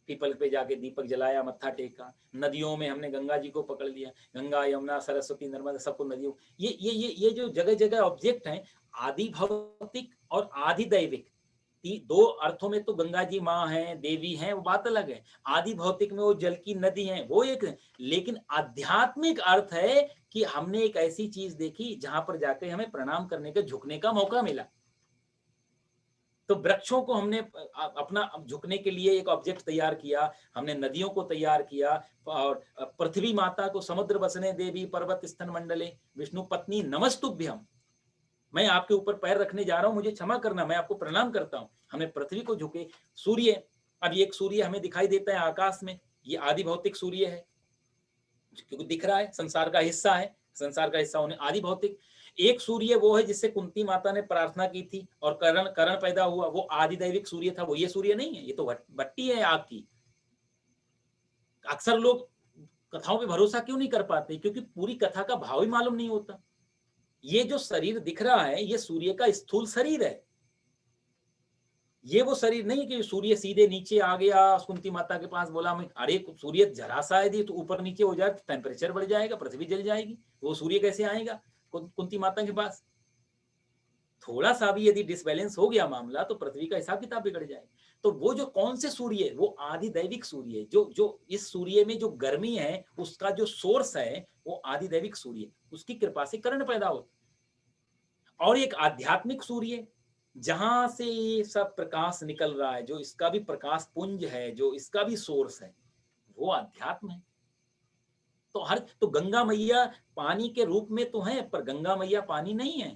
पीपल पे जाके दीपक जलाया, मत्था टेका। नदियों में हमने गंगा जी को पकड़ लिया, गंगा यमुना सरस्वती नर्मदा सबको नदियों। ये जो जगह जगह ऑब्जेक्ट हैं, आदि भौतिक और आदि दैविक, दो अर्थों में तो गंगा जी माँ हैं, देवी हैं, वो बात अलग है। आदि भौतिक में वो जल की नदी है, वो एक। लेकिन आध्यात्मिक अर्थ है कि हमने एक ऐसी चीज देखी जहां पर जाकर हमें प्रणाम करने का, झुकने का मौका मिला। तो वृक्षों को हमने अपना झुकने के लिए एक ऑब्जेक्ट तैयार किया, हमने नदियों को तैयार किया, और पृथ्वी माता को समुद्र बसने देवी पर्वत स्तन मंडले विष्णु पत्नी नमस्तुभ्यम, मैं आपके ऊपर पैर रखने जा रहा हूं, मुझे क्षमा करना, मैं आपको प्रणाम करता हूं। हमने पृथ्वी को झुके। सूर्य, अब एक सूर्य हमें दिखाई देता है आकाश में, ये आदि भौतिक सूर्य है क्योंकि दिख रहा है, संसार का हिस्सा है, संसार का हिस्सा होने आदि भौतिक। एक सूर्य वो है जिससे कुंती माता ने प्रार्थना की थी और करण पैदा हुआ, वो आदि दैविक सूर्य था। वो ये सूर्य नहीं है, ये तो भट्टी है आग की। अक्सर लोग कथाओं पे भरोसा क्यों नहीं कर पाते? क्योंकि पूरी कथा का भाव ही मालूम नहीं होता। ये जो शरीर दिख रहा है ये सूर्य का स्थूल शरीर है। ये वो शरीर नहीं कि सूर्य सीधे नीचे आ गया, कुंती माता के पास बोला मैं, अरे सूर्य जरा सा है तो ऊपर नीचे हो जाए, टेम्परेचर बढ़ जाएगा, पृथ्वी जल जाएगी, वो सूर्य कैसे आएगा कुंती माता के पास? थोड़ा सा भी यदि डिसबैलेंस हो गया मामला तो पृथ्वी का हिसाब किताब बिगड़ जाएगा। तो वो जो कौन से सूर्य है, वो आदि दैविक सूर्य है। जो इस सूर्य में जो गर्मी है उसका जो सोर्स है वो आदि दैविक सूर्य, उसकी कृपा से कर्ण पैदा होता। और एक आध्यात्मिक सूर्य जहां से ये सब प्रकाश निकल रहा है, जो इसका भी प्रकाश पुंज है, जो इसका भी सोर्स है, वो अध्यात्म है। तो गंगा मैया पानी के रूप में तो है पर गंगा मैया पानी नहीं है।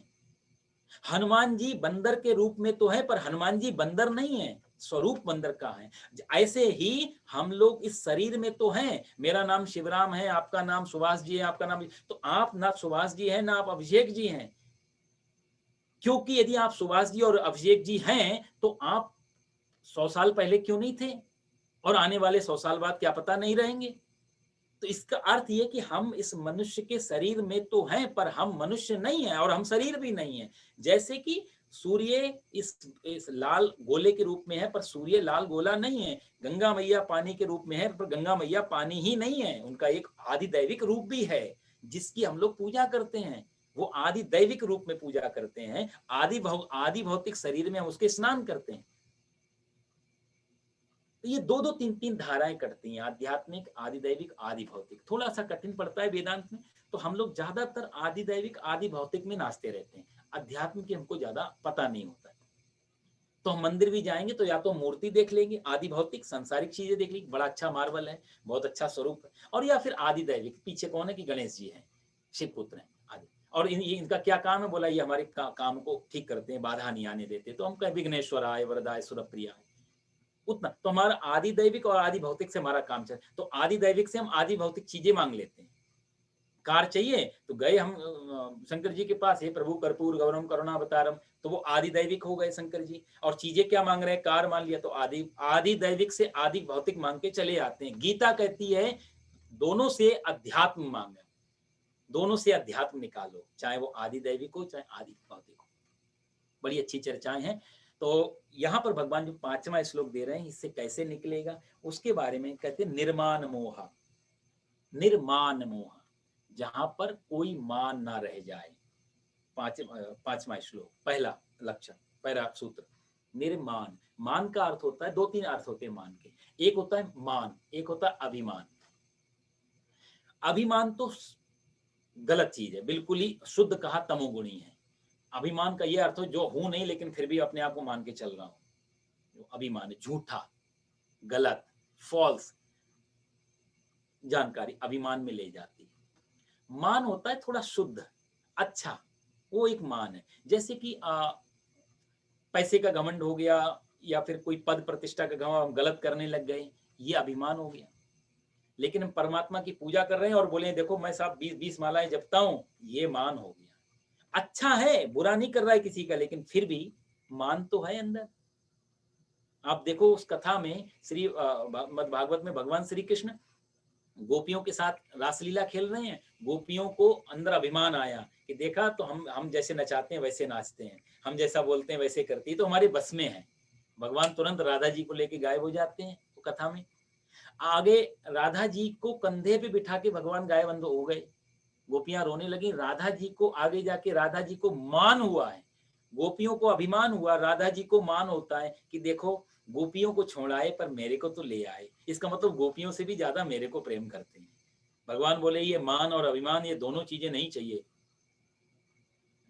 हनुमान जी बंदर के रूप में तो है पर हनुमान जी बंदर नहीं है, स्वरूप बंदर का है। ऐसे ही हम लोग इस शरीर में तो हैं। मेरा नाम शिवराम है, आपका नाम सुभाष जी है, आपका नाम, तो आप ना सुभाष जी हैं ना आप अभिषेक जी हैं। क्योंकि यदि आप सुभाष जी और अभिषेक जी हैं तो आप 100 साल पहले क्यों नहीं थे, और आने वाले 100 साल बाद क्या पता नहीं रहेंगे। तो इसका अर्थ ये कि हम इस मनुष्य के शरीर में तो हैं पर हम मनुष्य नहीं हैं और हम शरीर भी नहीं है। जैसे कि सूर्य इस लाल गोले के रूप में है पर सूर्य लाल गोला नहीं है। गंगा मैया पानी के रूप में है पर गंगा मैया पानी ही नहीं है, उनका एक आदि दैविक रूप भी है जिसकी हम लोग पूजा करते हैं। वो आदि दैविक रूप में पूजा करते हैं, आदि भौतिक शरीर में हम उसके स्नान करते हैं। तो ये दो दो तीन तीन धाराएं कटती हैं, आध्यात्मिक, आदि दैविक, आदि भौतिक। थोड़ा सा कठिन पड़ता है वेदांत में, तो हम लोग ज्यादातर आदि दैविक आदि भौतिक में नाचते रहते हैं, अध्यात्म की हमको ज्यादा पता नहीं होता है। तो हम मंदिर भी जाएंगे तो या तो मूर्ति देख लेंगे, आदि भौतिक सांसारिक चीजें देख लेंगे, बड़ा अच्छा मार्बल है, बहुत अच्छा स्वरूप है, और या फिर आदि दैविक, पीछे कौन है कि गणेश जी है, शिव पुत्र है आदि। और इनका क्या काम है? बोला ये हमारे काम को ठीक करते हैं, बाधा नहीं आने देते। तो हम कहें विघ्नेश्वराय वरदाय सुरप्रियाय, उतना तो हमारा आदि दैविक और आदि भौतिक से हमारा काम चल। तो आदि दैविक से हम आदि भौतिक चीजें मांग लेते हैं। कार चाहिए तो गए हम शंकर जी के पास, हे प्रभु कर्पूर गौरम करुणावतारम, तो वो आदि दैविक हो गए शंकर जी। और चीजें क्या मांग रहे हैं? कार मान लिया, तो आदि दैविक से आदि भौतिक मांग के चले आते हैं। गीता कहती है दोनों से अध्यात्म मांगे, दोनों से अध्यात्म निकालो, चाहे वो आदि दैविक हो चाहे आदि भौतिक हो। बड़ी अच्छी चर्चाएं हैं। तो यहाँ पर भगवान जो 5वां श्लोक दे रहे हैं, इससे कैसे निकलेगा उसके बारे में कहते हैं निर्माण मोह। निर्माण मोह, जहां पर कोई मान ना रह जाए। 5वां श्लोक, पहला लक्षण, पहला सूत्र, निर्माण। मान का अर्थ होता है, 2-3 अर्थ होते हैं मान के। एक होता है मान, एक होता है अभिमान। अभिमान तो गलत चीज है, बिल्कुल ही शुद्ध कहा तमोगुणी है। अभिमान का ये अर्थ हो जो हूं नहीं लेकिन फिर भी अपने आप को मान के चल रहा हूं, अभिमान है, झूठा, गलत, फॉल्स जानकारी अभिमान में ले जाती है। मान होता है थोड़ा शुद्ध, अच्छा, वो एक मान है। जैसे कि पैसे का घमंड हो गया या फिर कोई पद प्रतिष्ठा का घमंड, हम गलत करने लग गए, ये अभिमान हो गया। लेकिन हम परमात्मा की पूजा कर रहे हैं और बोले देखो मैं साहब 20 मालाएं जपता हूं, ये मान हो गया। अच्छा है, बुरा नहीं कर रहा है किसी का, लेकिन फिर भी मान तो है अंदर। आप देखो उस कथा में श्री भागवत में भगवान श्री कृष्ण गोपियों के साथ रासलीला खेल रहे हैं, गोपियों को अंदर अभिमान आया कि देखा तो हम जैसे नचाते हैं वैसे नाचते हैं, हम जैसा बोलते हैं वैसे करती है, तो हमारे बस में है। भगवान तुरंत राधा जी को लेके गायब हो जाते हैं। तो कथा में आगे राधा जी को कंधे पे बिठा के भगवान गायब हो गए, गोपियां रोने लगी। राधा जी को आगे जाके राधा जी को मान हुआ है, गोपियों को अभिमान हुआ, राधा जी को मान होता है कि देखो गोपियों को छोड़ाए पर मेरे को तो ले आए, इसका मतलब गोपियों से भी ज्यादा मेरे को प्रेम करते हैं। भगवान बोले ये मान और अभिमान ये दोनों चीजें नहीं चाहिए।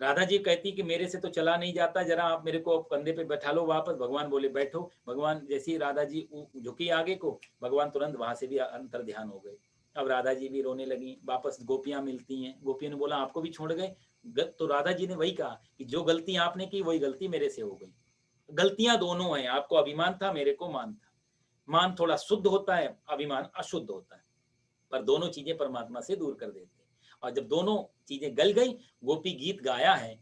राधा जी कहती कि मेरे से तो चला नहीं जाता, जरा आप मेरे को कंधे पे बैठा लो वापस। भगवान बोले बैठो। भगवान जैसी राधा जी झुकी आगे को, भगवान तुरंत वहां से भी अंतर ध्यान हो गए। अब राधा जी भी रोने लगी, वापस गोपियां मिलती हैं। गोपियों ने बोला आपको भी छोड़ गए? तो राधा जी ने वही कहा कि जो गलती आपने की वही गलती मेरे से हो गई। गलतियां दोनों हैं, आपको अभिमान था, मेरे को मान था। मान थोड़ा शुद्ध होता है, अभिमान अशुद्ध होता है, पर दोनों चीजें परमात्मा से दूर कर देते हैं। और जब दोनों चीजें गल गई, गोपी गीत गाया है,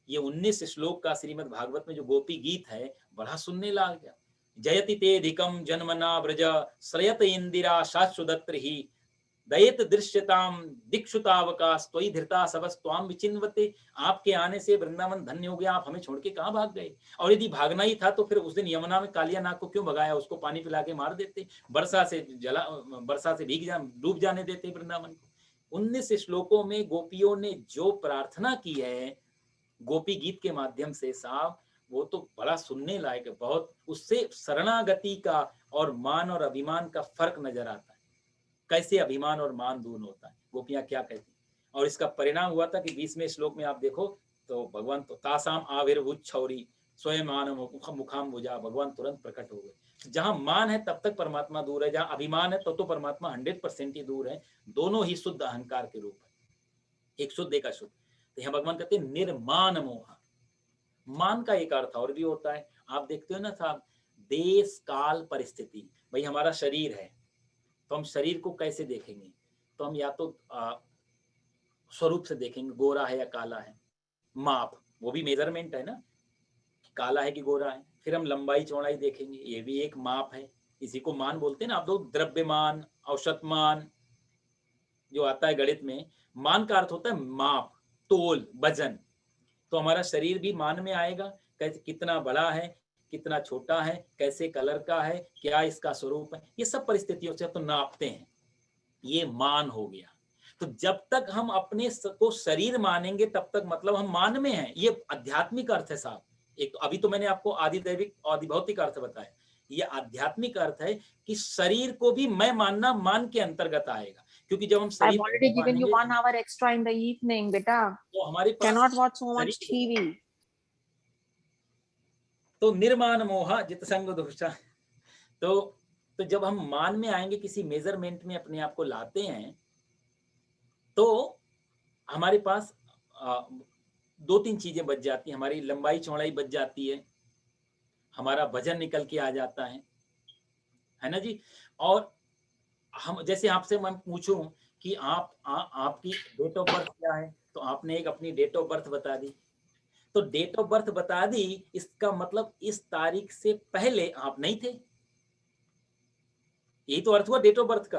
ये 19 श्लोक का श्रीमद् भागवत में जो गोपी गीत है बड़ा सुनने लग गया। जयति तेधिकम जन्मना व्रज श्रयत इंदिरा शाश्वदत्र ही दयित दृश्यताम दीक्षुतावकाश त्वयि धृता सबस्त्वाम विचिन्वते। आपके आने से वृंदावन धन्य हो गया, आप हमें छोड़ के कहाँ भाग गए? और यदि भागना ही था तो फिर उस दिन यमुना में कालिया नाग को क्यों भगाया? उसको पानी पिला के मार देते, वर्षा से डूब जाने देते वृंदावन को। 19 श्लोकों में गोपियों ने जो प्रार्थना की है गोपी गीत के माध्यम से साहब, वो तो बड़ा सुनने लायक है। बहुत उससे शरणागति का और मान और अभिमान का फर्क नजर आता है, कैसे अभिमान और मान दूर होता है, गोपियां क्या कहती। और इसका परिणाम हुआ था कि 20वें श्लोक में आप देखो तो भगवान तो तासाम आविर्भूत छौरी स्वयं मुखाम भुजा, भगवान तुरंत प्रकट हो गए। जहां मान है तब तक परमात्मा दूर है, जहां अभिमान है तो परमात्मा 100% ही दूर है। दोनों ही शुद्ध अहंकार के रूप है, एक शुद्ध एक अशुद्ध। तो यहाँ भगवान कहते हैं निर्मान मोह। मान का एक अर्थ और भी होता है, आप देखते हो ना साहब, देश काल परिस्थिति। भाई हमारा शरीर है तो हम शरीर को कैसे देखेंगे? तो हम या तो स्वरूप से देखेंगे, गोरा है या काला है। माप, वो भी मेजरमेंट है ना, काला है कि गोरा है। फिर हम लंबाई चौड़ाई देखेंगे, ये भी एक माप है, इसी को मान बोलते हैं ना आप लोग। द्रव्यमान, औसतमान जो आता है गणित में, मान का अर्थ होता है माप, तोल, वजन। तो हमारा शरीर भी मान में आएगा, कैसे, कितना बड़ा है, कितना छोटा है, कैसे कलर का है, क्या इसका स्वरूप है, ये सब परिस्थितियों से तो नापते हैं, ये मान हो गया। तो जब तक हम अपने को शरीर मानेंगे तब तक मतलब हम मान में हैं। ये आध्यात्मिक अर्थ है साहब। एक तो अभी तो मैंने आपको आदिदैविक आदिभौतिक अर्थ बताया, ये आध्यात्मिक अर्थ है कि शरीर को भी मैं मानना मान के अंतर्गत आएगा। क्योंकि जब हम शरीर I've already given you 1 hour extra in the evening, beta. तो हमारे पास Cannot watch so much TV. तो निर्मान मोह जित संग दोषा। तो जब हम मान में आएंगे, किसी मेजरमेंट में अपने आप को लाते हैं, तो हमारे पास 2-3 चीजें बच जाती हैं। हमारी लंबाई चौड़ाई बच जाती है, हमारा वजन निकल के आ जाता है ना जी। और हम जैसे आपसे मैं पूछूं कि आपकी डेट ऑफ बर्थ क्या है, तो आपने एक अपनी डेट ऑफ बर्थ बता दी। तो डेट ऑफ बर्थ बता दी, इसका मतलब इस तारीख से पहले आप नहीं थे, यही तो अर्थ हुआ डेट ऑफ बर्थ का।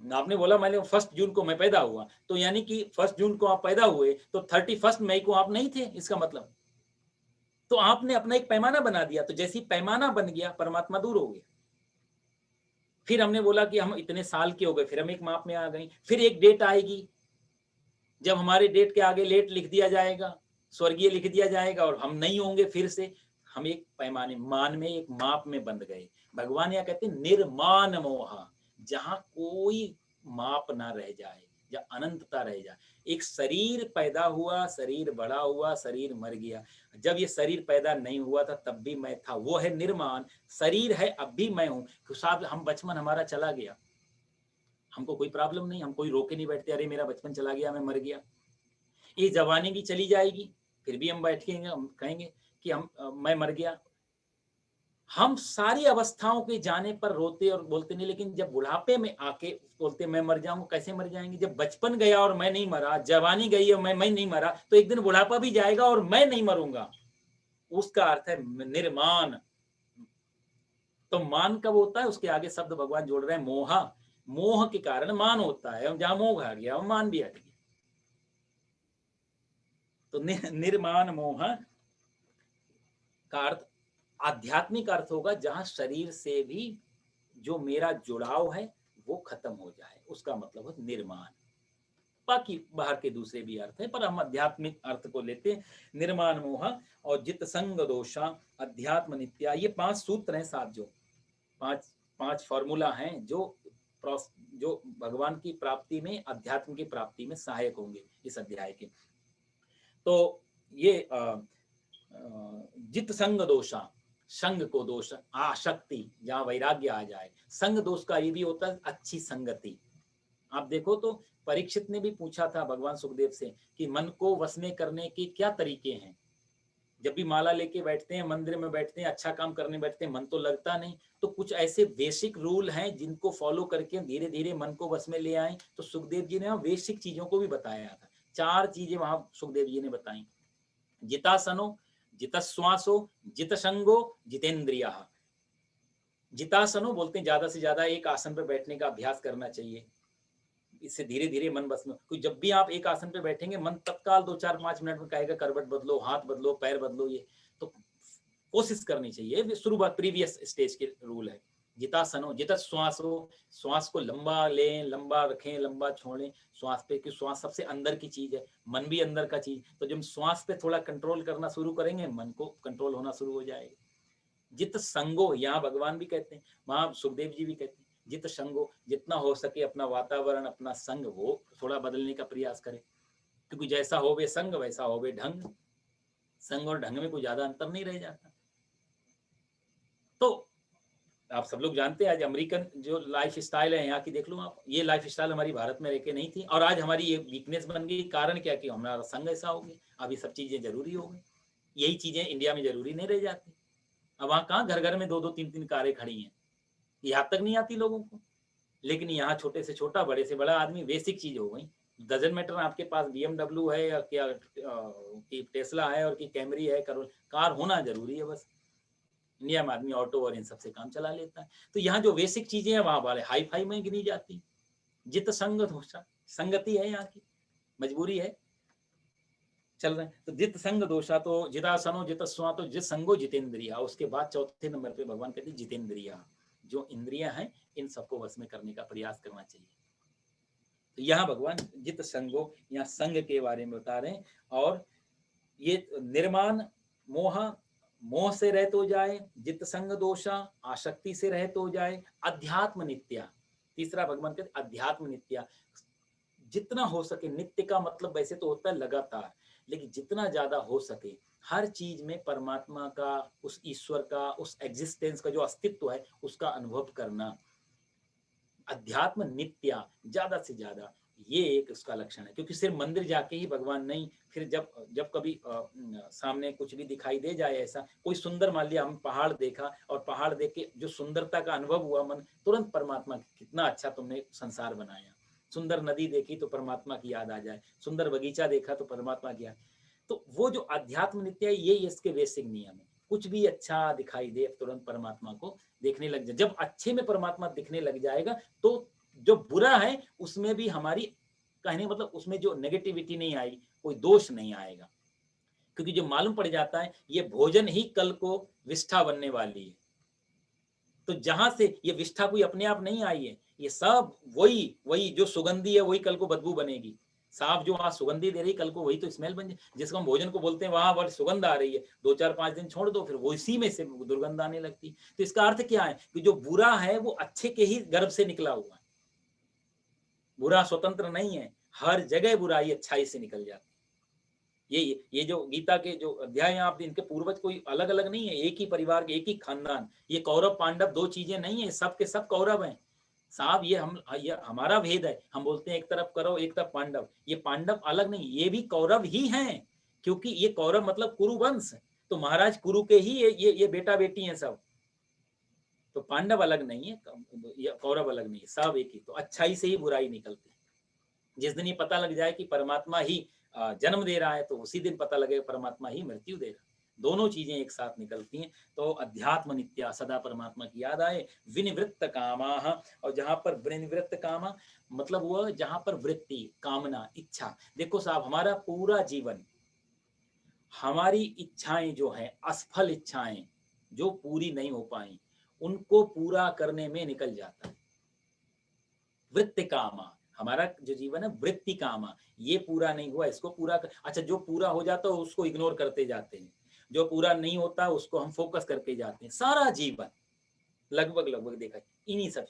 आपने बोला मैंने 1 जून को मैं पैदा हुआ, तो यानी कि 1 जून को आप पैदा हुए तो 31 मई को आप नहीं थे, इसका मतलब। तो आपने अपना एक पैमाना बना दिया, तो जैसी पैमाना बन गया परमात्मा दूर हो गया। फिर हमने बोला कि हम इतने साल के हो गए, फिर हम एक माप में आ गए। फिर एक डेट आएगी जब हमारे डेट के आगे लेट लिख दिया जाएगा, स्वर्गीय लिख दिया जाएगा, और हम नहीं होंगे। फिर से हम एक पैमाने, मान में, एक माप में बंध गए। भगवान यहाँ कहते हैं निर्मान मोह, जहां कोई माप ना रह जाए या अनंतता रह जाए। एक शरीर पैदा हुआ, शरीर बड़ा हुआ, शरीर मर गया। जब ये शरीर पैदा नहीं हुआ था तब भी मैं था, वो है निर्माण। शरीर है अब भी मैं हूँ। साहब हम बचपन हमारा चला गया, हमको कोई प्रॉब्लम नहीं, हम कोई रोके नहीं बैठते, अरे मेरा बचपन चला गया, मैं मर गया। ये जवानी भी चली जाएगी, फिर भी हम बैठेंगे, हम कहेंगे कि मैं मर गया। हम सारी अवस्थाओं के जाने पर रोते और बोलते नहीं, लेकिन जब बुढ़ापे में आके बोलते मैं मर जाऊंगा, कैसे मर जाएंगे? जब बचपन गया और मैं नहीं मरा, जवानी गई और मैं नहीं मरा, तो एक दिन बुढ़ापा भी जाएगा और मैं नहीं मरूंगा। उसका अर्थ है निर्माण। तो मान कब होता है? उसके आगे शब्द भगवान जोड़ रहे हैं, मोहा। मोह के कारण मान होता है, जहां मोह आ गया मान भी हट गया। तो निर्माण मोह का अर्थ आध्यात्मिक अर्थ होगा, जहां शरीर से भी जो मेरा जुड़ाव है वो खत्म हो जाए, उसका मतलब है निर्माण। बाकी बाहर के दूसरे भी अर्थ है, पर हम आध्यात्मिक अर्थ को लेते हैं। निर्माण मोह और जित संग दोषा अध्यात्म नित्या, ये 5 सूत्र हैं साहब, जो पांच फॉर्मूला हैं जो भगवान की प्राप्ति में, अध्यात्म की प्राप्ति में सहायक होंगे इस अध्याय के। तो ये जित संग दोषा, संग को दोष, आसक्ति, जहां वैराग्य आ जाए। संग दोष का ये भी होता है अच्छी संगति। आप देखो तो परीक्षित ने भी पूछा था भगवान सुखदेव से कि मन को वश में करने के क्या तरीके हैं। जब भी माला लेके बैठते हैं, मंदिर में बैठते हैं, अच्छा काम करने बैठते हैं, मन तो लगता नहीं। तो कुछ ऐसे बेसिक रूल हैं जिनको फॉलो करके धीरे धीरे मन को वश में ले आए। तो सुखदेव जी ने बेसिक चीजों को भी बताया था। 4 चीजें वहां सुखदेव जी ने बताई। जितासनो, जितश्वासो, जितसंगो, जितेंद्रिया। जितासनो बोलते हैं ज्यादा से ज्यादा एक आसन पर बैठने का अभ्यास करना चाहिए, इससे धीरे धीरे मन बस में। क्योंकि जब भी आप एक आसन पे बैठेंगे, मन तत्काल 2-4-5 मिनट में कहेगा करवट बदलो, हाथ बदलो, पैर बदलो। ये तो कोशिश करनी चाहिए, शुरुआत प्रीवियस स्टेज के रूल है। जितासनो, जित श्वासो, श्वास को लंबा लें, लंबा रखें, लंबा छोड़ें श्वास पे, कि श्वास सबसे अंदर की चीज है, मन भी अंदर का चीज। तो जब श्वास पे थोड़ा कंट्रोल करना शुरू करेंगे, मन को कंट्रोल होना शुरू हो जाएगा। जित संगो, यहाँ भगवान भी कहते हैं, वहां सुखदेव जी भी कहते हैं, जित संगो, जितना हो सके अपना वातावरण, अपना संग वो थोड़ा बदलने का प्रयास करें। क्योंकि जैसा हो वे संग वैसा हो वे ढंग। संग और ढंग में कोई ज्यादा अंतर नहीं रह जाता। तो आप सब लोग जानते हैं आज अमेरिकन जो लाइफ स्टाइल है यहाँ की, देख लो आप, ये लाइफ स्टाइल हमारी भारत में रहके नहीं थी, और आज हमारी ये वीकनेस बन गई। कारण क्या? कि हमारा संग ऐसा हो गया। अब ये सब चीजें जरूरी हो गई। यही चीजें इंडिया में जरूरी नहीं रह जाती। अब वहां कहाँ घर घर में 2-2, 3-3 कारें खड़ी हैं, यहाँ तक नहीं आती लोगों को। लेकिन यहाँ छोटे से छोटा, बड़े से बड़ा आदमी, बेसिक चीज हो गई। डजन मैटर आपके पास BMW है या क्या कि टेस्ला है और कि कैमरी है, कार होना जरूरी है बस। इंडिया में आदमी ऑटो और इन सबसे काम चला लेता है। तो यहाँ जो बेसिक चीजें हैं वहां वाले हाई फाई में गिनी जाती। जित संगत दोषा, संगति है यहाँ की, मजबूरी है, चल रहे हैं। तो जित संग दोषा, तो जितासनो, जितस्वा, तो जित संगो जितेंद्रिया। उसके बाद चौथे नंबर पे भगवान कहते हैं जितेंद्रिया, जो इंद्रियां हैं इन सबको वश में करने का प्रयास करना चाहिए। तो यहाँ भगवान जित संगो, यहाँ संग के बारे में बता रहे हैं। और ये निर्माण मोह, मोह से रहित हो जाए, जित संग दोषा, आसक्ति से रहित हो जाए, अध्यात्म नित्या। तीसरा भगवान कहते अध्यात्म नित्या, जितना हो सके। नित्य का मतलब वैसे तो होता है लगातार, लेकिन जितना ज्यादा हो सके हर चीज में परमात्मा का, उस ईश्वर का, उस एग्जिस्टेंस का जो अस्तित्व है उसका अनुभव करना। अध्यात्म नित्या, ज्यादा से ज्यादा, ये एक उसका लक्षण है। क्योंकि सिर्फ मंदिर जाके ही भगवान नहीं, फिर जब कभी सामने कुछ भी दिखाई दे जाए, ऐसा कोई सुंदर, मान लिया हम पहाड़ देखा और पहाड़ देख के जो सुंदरता का अनुभव हुआ, मन तुरंत परमात्मा, कितना अच्छा तुमने संसार बनाया। सुंदर नदी देखी तो परमात्मा की याद आ जाए, सुंदर बगीचा देखा तो परमात्मा की याद। तो वो जो अध्यात्म नित्य है, ये इसके बेसिक नियम है। कुछ भी अच्छा दिखाई दे तुरंत परमात्मा को देखने लग जाए। जब अच्छे में परमात्मा दिखने लग जाएगा तो जो बुरा है उसमें भी हमारी, कहने मतलब उसमें जो नेगेटिविटी नहीं आई, कोई दोष नहीं आएगा। क्योंकि जो मालूम पड़ जाता है ये भोजन ही कल को विष्ठा बनने वाली है। तो जहां से ये विष्ठा कोई अपने आप नहीं आई है, ये सब वही जो सुगंधी है वही कल को बदबू बनेगी। साफ जो आज सुगंधी दे रही, कल को वही तो स्मेल बन जाए। जिसको हम भोजन को बोलते हैं वहां बड़ी सुगंध आ रही है, 2-4-5 दिन छोड़ दो, फिर वो इसी में से दुर्गंध आने लगती। तो इसका अर्थ क्या है कि जो बुरा है वो अच्छे के ही गर्भ से निकला हुआ है। बुरा स्वतंत्र नहीं है, हर जगह बुराई अच्छाई से निकल जाती है। ये जो गीता के जो अध्याय हैं आप, इनके पूर्वज कोई अलग अलग नहीं है, एक ही परिवार के, एक ही खानदान। ये कौरव पांडव दो चीजें नहीं है, सब के सब कौरव हैं साहब। ये हमारा भेद है, हम बोलते हैं एक तरफ कौरव एक तरफ पांडव। ये पांडव अलग नहीं, ये भी कौरव ही हैं, क्योंकि ये कौरव मतलब कुरुवंश, तो महाराज कुरु के ही ये बेटा बेटी हैं सब। तो पांडव अलग नहीं है, कौरव अलग नहीं है, सब एक ही। तो अच्छाई से ही बुराई निकलती है। जिस दिन ये पता लग जाए कि परमात्मा ही जन्म दे रहा है, तो उसी दिन पता लगे परमात्मा ही मृत्यु दे रहा है। दोनों चीजें एक साथ निकलती हैं। तो अध्यात्म नित्या, सदा परमात्मा की याद आए। विनिवृत्त कामा, और जहां पर विनिवृत्त कामा मतलब वह जहां पर वृत्ति, कामना, इच्छा। देखो साहब, हमारा पूरा जीवन, हमारी इच्छाएं जो है, असफल इच्छाएं जो पूरी नहीं हो पाई, उनको पूरा करने में निकल जाता है। वृत्ति कामा, हमारा जो जीवन है वृत्ति कामा, ये पूरा नहीं हुआ, इसको पूरा कर। अच्छा, जो पूरा हो जाता है उसको इग्नोर करते जाते हैं, जो पूरा नहीं होता उसको हम फोकस करके जाते हैं। सारा जीवन लगभग देखा इन्हीं सब।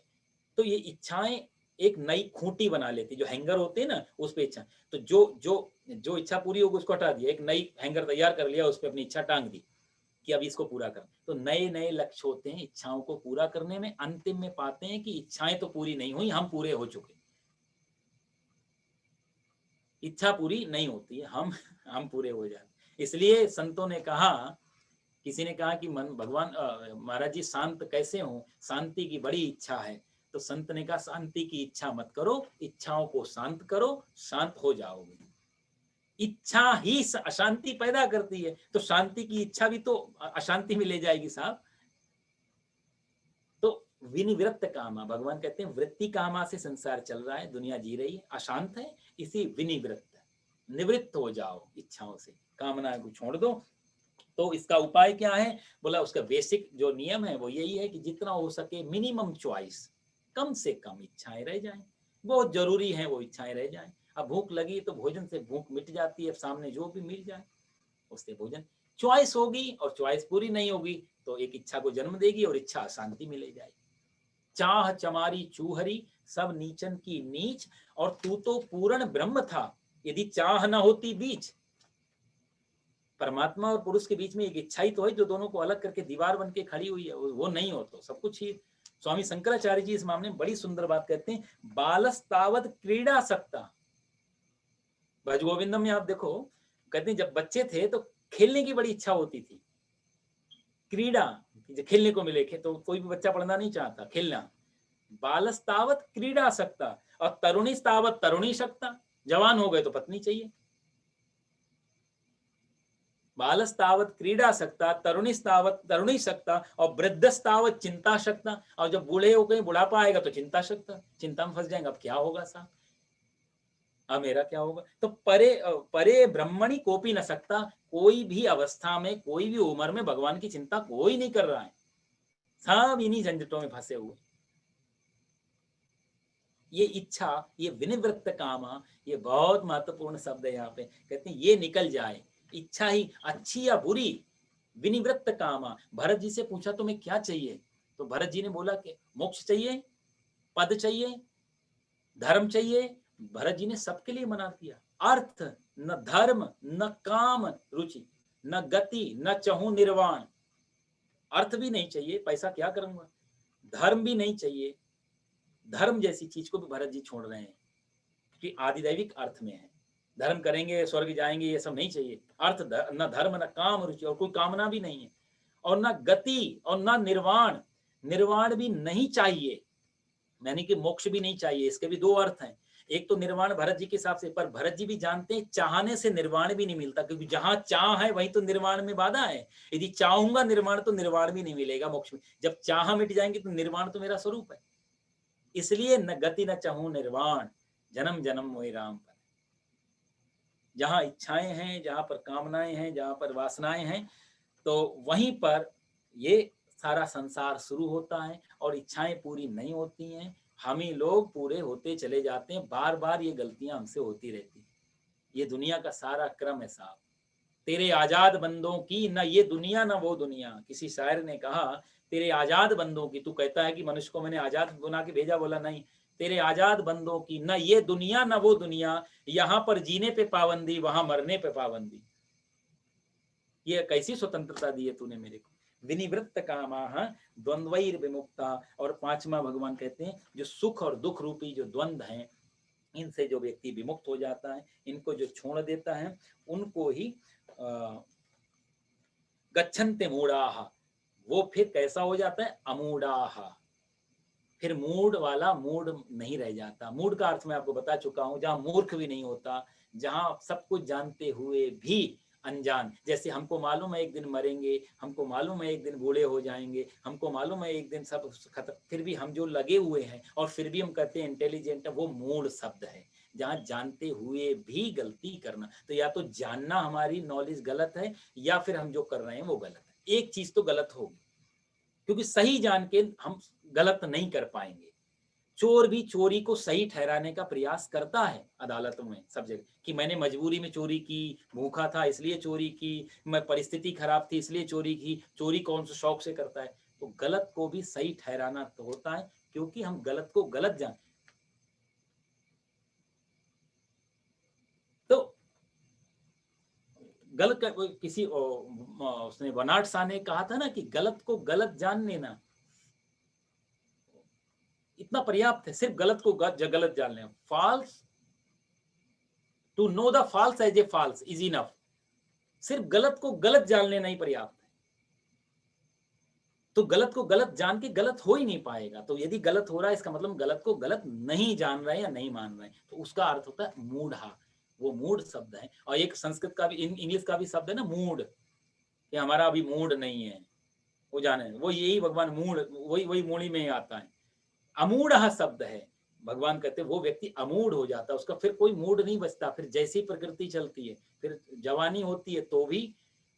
तो ये इच्छाएं एक नई खूंटी बना लेती, जो हैंगर होते हैं ना उस पे इच्छा। तो जो इच्छा पूरी होगी उसको हटा दिया, एक नई हैंगर तैयार कर लिया, उस पर अपनी इच्छा टांग दी कि अब इसको पूरा कर। तो नए नए लक्ष्य होते हैं इच्छाओं को पूरा करने में। अंतिम में पाते हैं कि इच्छाएं तो पूरी नहीं हुई, हम पूरे हो चुके। इच्छा पूरी नहीं होती है, हम पूरे हो जाते। इसलिए संतों ने कहा, किसी ने कहा कि मन भगवान महाराज जी शांत कैसे हो, शांति की बड़ी इच्छा है। तो संत ने कहा शांति की इच्छा मत करो, इच्छाओं को शांत करो, शांत हो जाओगे। इच्छा ही अशांति पैदा करती है, तो शांति की इच्छा भी तो अशांति में ले जाएगी साहब। तो विनिवृत्त कामा, भगवान कहते हैं वृत्ति कामा से संसार चल रहा है, दुनिया जी रही है, अशांत है, इसी विनिवृत्त, निवृत्त हो जाओ इच्छाओं से, कामनाएं को छोड़ दो। तो इसका उपाय क्या है? बोला उसका बेसिक जो नियम है वो यही है कि जितना हो सके मिनिमम चॉइस, कम से कम इच्छाएं रह जाएं। बहुत जरूरी है वो इच्छाएं रह जाएं। अब भूख लगी तो भोजन से भूख मिट जाती है, सामने जो भी मिल जाए उससे भोजन। चॉइस होगी और चॉइस पूरी नहीं होगी तो एक इच्छा को जन्म देगी और इच्छा अशांति में ले जाएगी। चाह चमारी चूहरी, सब नीचन की नीच, और तू तो पूर्ण ब्रह्म था, यदि चाह न होती बीच। परमात्मा और पुरुष के बीच में एक इच्छा ही तो है जो दोनों को अलग करके दीवार बन के खड़ी हुई है, वो नहीं हो तो सब कुछ ही। स्वामी शंकराचार्य जी इस मामले में बड़ी सुंदर बात कहते हैं, बालस्तावत क्रीड़ा सकता। भज गोविंदम में आप देखो, कहते हैं जब बच्चे थे तो खेलने की बड़ी इच्छा होती थी, क्रीड़ा, खेलने को मिले। तो कोई भी बच्चा पढ़ना नहीं चाहता, खेलना। बालस्तावत क्रीड़ा सकता, और तरुणीस्तावत तरुणी सकता, जवान हो गए तो पत्नी चाहिए। बालस्तावत क्रीड़ा सकता, तरुणीस्तावत तरुणी सकता, और वृद्धस्तावत चिंता सकता। और जब बूढ़े हो गए, बुढ़ापा आएगा तो चिंता सकता, चिंता में फंस जाएंगे, अब क्या होगा साहब, अब मेरा क्या होगा। तो परे ब्रह्मणि कोपी न सकता, कोई भी अवस्था में, कोई भी उम्र में भगवान की चिंता कोई नहीं कर रहा है, सब इन्हीं झंझटों में फंसे हुए। ये इच्छा, ये विनिवृत्त कामा, ये बहुत महत्वपूर्ण शब्द है। यहाँ पे कहते हैं ये निकल जाए, इच्छा ही अच्छी या बुरी, विनिवृत्त कामा। भरत जी से पूछा तुम्हें क्या चाहिए, तो भरत जी ने बोला कि मोक्ष चाहिए, पद चाहिए, धर्म चाहिए। भरत जी ने सबके लिए मना किया, अर्थ न धर्म न काम रुचि न गति न चहु निर्वाण। अर्थ भी नहीं चाहिए, पैसा क्या करूंगा, धर्म भी नहीं चाहिए, धर्म जैसी चीज को भी भरत जी छोड़ रहे हैं, क्योंकि आदिदैविक अर्थ में है। धर्म करेंगे स्वर्ग जाएंगे, ये सब नहीं चाहिए। अर्थ न धर्म न काम रुचि, और कोई कामना भी नहीं है, और न गति और न निर्वाण, निर्वाण भी नहीं चाहिए, यानी कि मोक्ष भी नहीं चाहिए। इसके भी दो अर्थ हैं, एक तो निर्वाण भरत जी के हिसाब से, पर भरत जी भी जानते हैं चाहने से निर्वाण भी नहीं मिलता, क्योंकि जहां चाह है वहीं तो निर्वाण में बाधा है। यदि चाहूंगा निर्वाण तो निर्वाण भी नहीं मिलेगा मोक्ष में। जब चाह मिट जाएंगे तो निर्वाण तो मेरा स्वरूप है। इसलिए न गति न चाहूं निर्वाण, जन्म जन्म मोहि राम पर। जहां इच्छाएं हैं, जहां पर कामनाएं हैं, जहां पर वासनाएं हैं, तो वहीं पर ये सारा संसार शुरू होता है, और इच्छाएं पूरी नहीं होती हैं। हम ही लोग पूरे होते चले जाते हैं, बार बार ये गलतियां हमसे होती रहती हैं। ये दुनिया का सारा क्रम है साहब। तेरे आजाद बंदों की न ये दुनिया न वो दुनिया। किसी शायर ने कहा तेरे आजाद बंदों की, तू कहता है कि मनुष्य को मैंने आजाद बना के भेजा, बोला नहीं, तेरे आजाद बंदों की न ये दुनिया न वो दुनिया, यहाँ पर जीने पे पाबंदी, वहां मरने पे पाबंदी। ये कैसी स्वतंत्रता दी है तूने मेरे को। विनिवृत्त कामाः द्वंद्वैर विमुक्ता, और पांचवा भगवान कहते हैं जो सुख और दुख रूपी जो द्वंद्व हैं, इनसे जो व्यक्ति विमुक्त हो जाता है, इनको जो छोड़ देता है, उनको ही गच्छन्ते मूढ़ाः, वो फिर कैसा हो जाता है, अमूढ़ाः, फिर मूड वाला मूड नहीं रह जाता। मूड का अर्थ मैं आपको बता चुका हूं, जहां मूर्ख भी नहीं होता, जहां सब कुछ जानते हुए भी अनजान। जैसे हमको मालूम है एक दिन मरेंगे, हमको मालूम है एक दिन बूढ़े हो जाएंगे, हमको मालूम है एक दिन सब खत्म, फिर भी हम जो लगे हुए हैं और फिर भी हम कहते हैं इंटेलिजेंट है, वो मूड शब्द है। जहां जानते हुए भी गलती करना, तो या तो जानना हमारी नॉलेज गलत है, या फिर हम जो कर रहे हैं वो गलत है। एक चीज तो गलत होगी, क्योंकि सही जान के हम गलत नहीं कर पाएंगे। चोर भी चोरी को सही ठहराने का प्रयास करता है अदालतों में, सब जगह, कि मैंने मजबूरी में चोरी की, भूखा था इसलिए चोरी की, मैं परिस्थिति खराब थी इसलिए चोरी की। चोरी कौन सा शौक से करता है? तो गलत को भी सही ठहराना तो होता है, क्योंकि हम गलत को गलत जान। तो गलत का किसी उसने बनाट शाह ने कहा था ना कि गलत को गलत जान लेना इतना पर्याप्त है। सिर्फ गलत को गलत जान लेना, false to know the false as a false is enough. सिर्फ गलत को गलत जान लेना ही पर्याप्त है। तो गलत को गलत जान के गलत हो ही नहीं पाएगा। तो यदि गलत हो रहा है, इसका मतलब गलत को गलत नहीं जान रहे या नहीं मान रहे, तो उसका अर्थ होता है मूढ़ा। वो मूड शब्द है। और एक संस्कृत का भी, इंग्लिश का भी शब्द है ना मूड, कि हमारा अभी मूड नहीं है, वो जाने, वो यही भगवान मूड, वही मूढ़ी में ही आता है। अमूढ़ शब्द है। भगवान कहते हैं वो व्यक्ति अमूढ़ हो जाता है, उसका फिर कोई मूड नहीं बचता। फिर जैसी प्रकृति चलती है, फिर जवानी होती है तो भी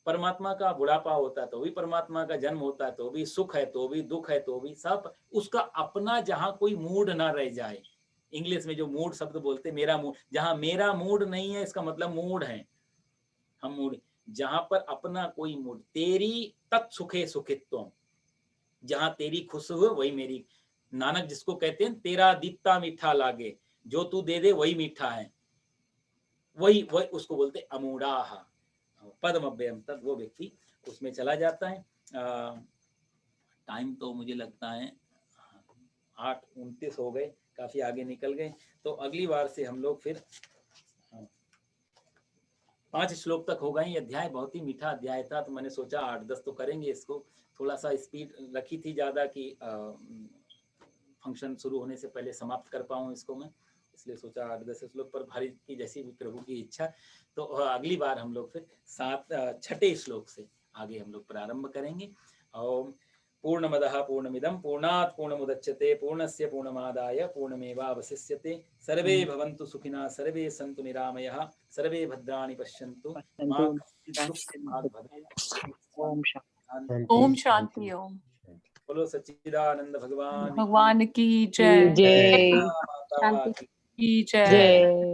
परमात्मा का, बुढ़ापा होता है तो भी परमात्मा का, जन्म होता है तो भी, सुख है तो भी, दुख है तो भी, सब उसका अपना, जहां कोई मूड ना रह जाए। इंग्लिश में जो मूड शब्द बोलते, मेरा मूड, जहां मेरा मूड नहीं है इसका मतलब मूड है, हम मूड। जहां पर अपना कोई मूड, तेरी तत्सुखे सुखित्वम, जहां तेरी खुश हुए वही मेरी। नानक जिसको कहते हैं तेरा दीप्ता मीठा लागे, जो तू दे दे वही मीठा है, वही उसको बोलते अमूढ़ाः पदम अव्ययम तक, वो व्यक्ति उसमें चला जाता है। टाइम तो मुझे लगता है 8:29 हो गए, काफी आगे निकल गए। तो अगली बार से हम लोग फिर 5 श्लोक तक हो गए। ये अध्याय बहुत ही मीठा अध्याय था, तो मैंने सोचा 8-10 तो करेंगे इसको। थोड़ा सा स्पीड रखी थी ज्यादा, कि फंक्शन शुरू होने से पहले समाप्त कर पाऊँ इसको मैं, इसलिए सोचा 8-10 श्लोक पर, भारी की जैसी भी प्रभु की इच्छा। तो अगली बार हम लोग फिर 6 श्लोक से आगे हम लोग प्रारंभ करेंगे। ओम पूर्णमदः पूर्णमिदं पूर्णात् पूर्णमुदच्यते पूर्णस्य पूर्णमादाय पूर्णमेवावशिष्यते। सर्वे भवन्तु सुखिनः, सर्वे सन्तु निरामयः, सर्वे भद्राणि पश्यन्तु मा कश्चित् दुःखभाग् भवेत्। ओम शांति ओम। बोलो सच्चिदानंद भगवान भगवान की जय। जय माता की जय।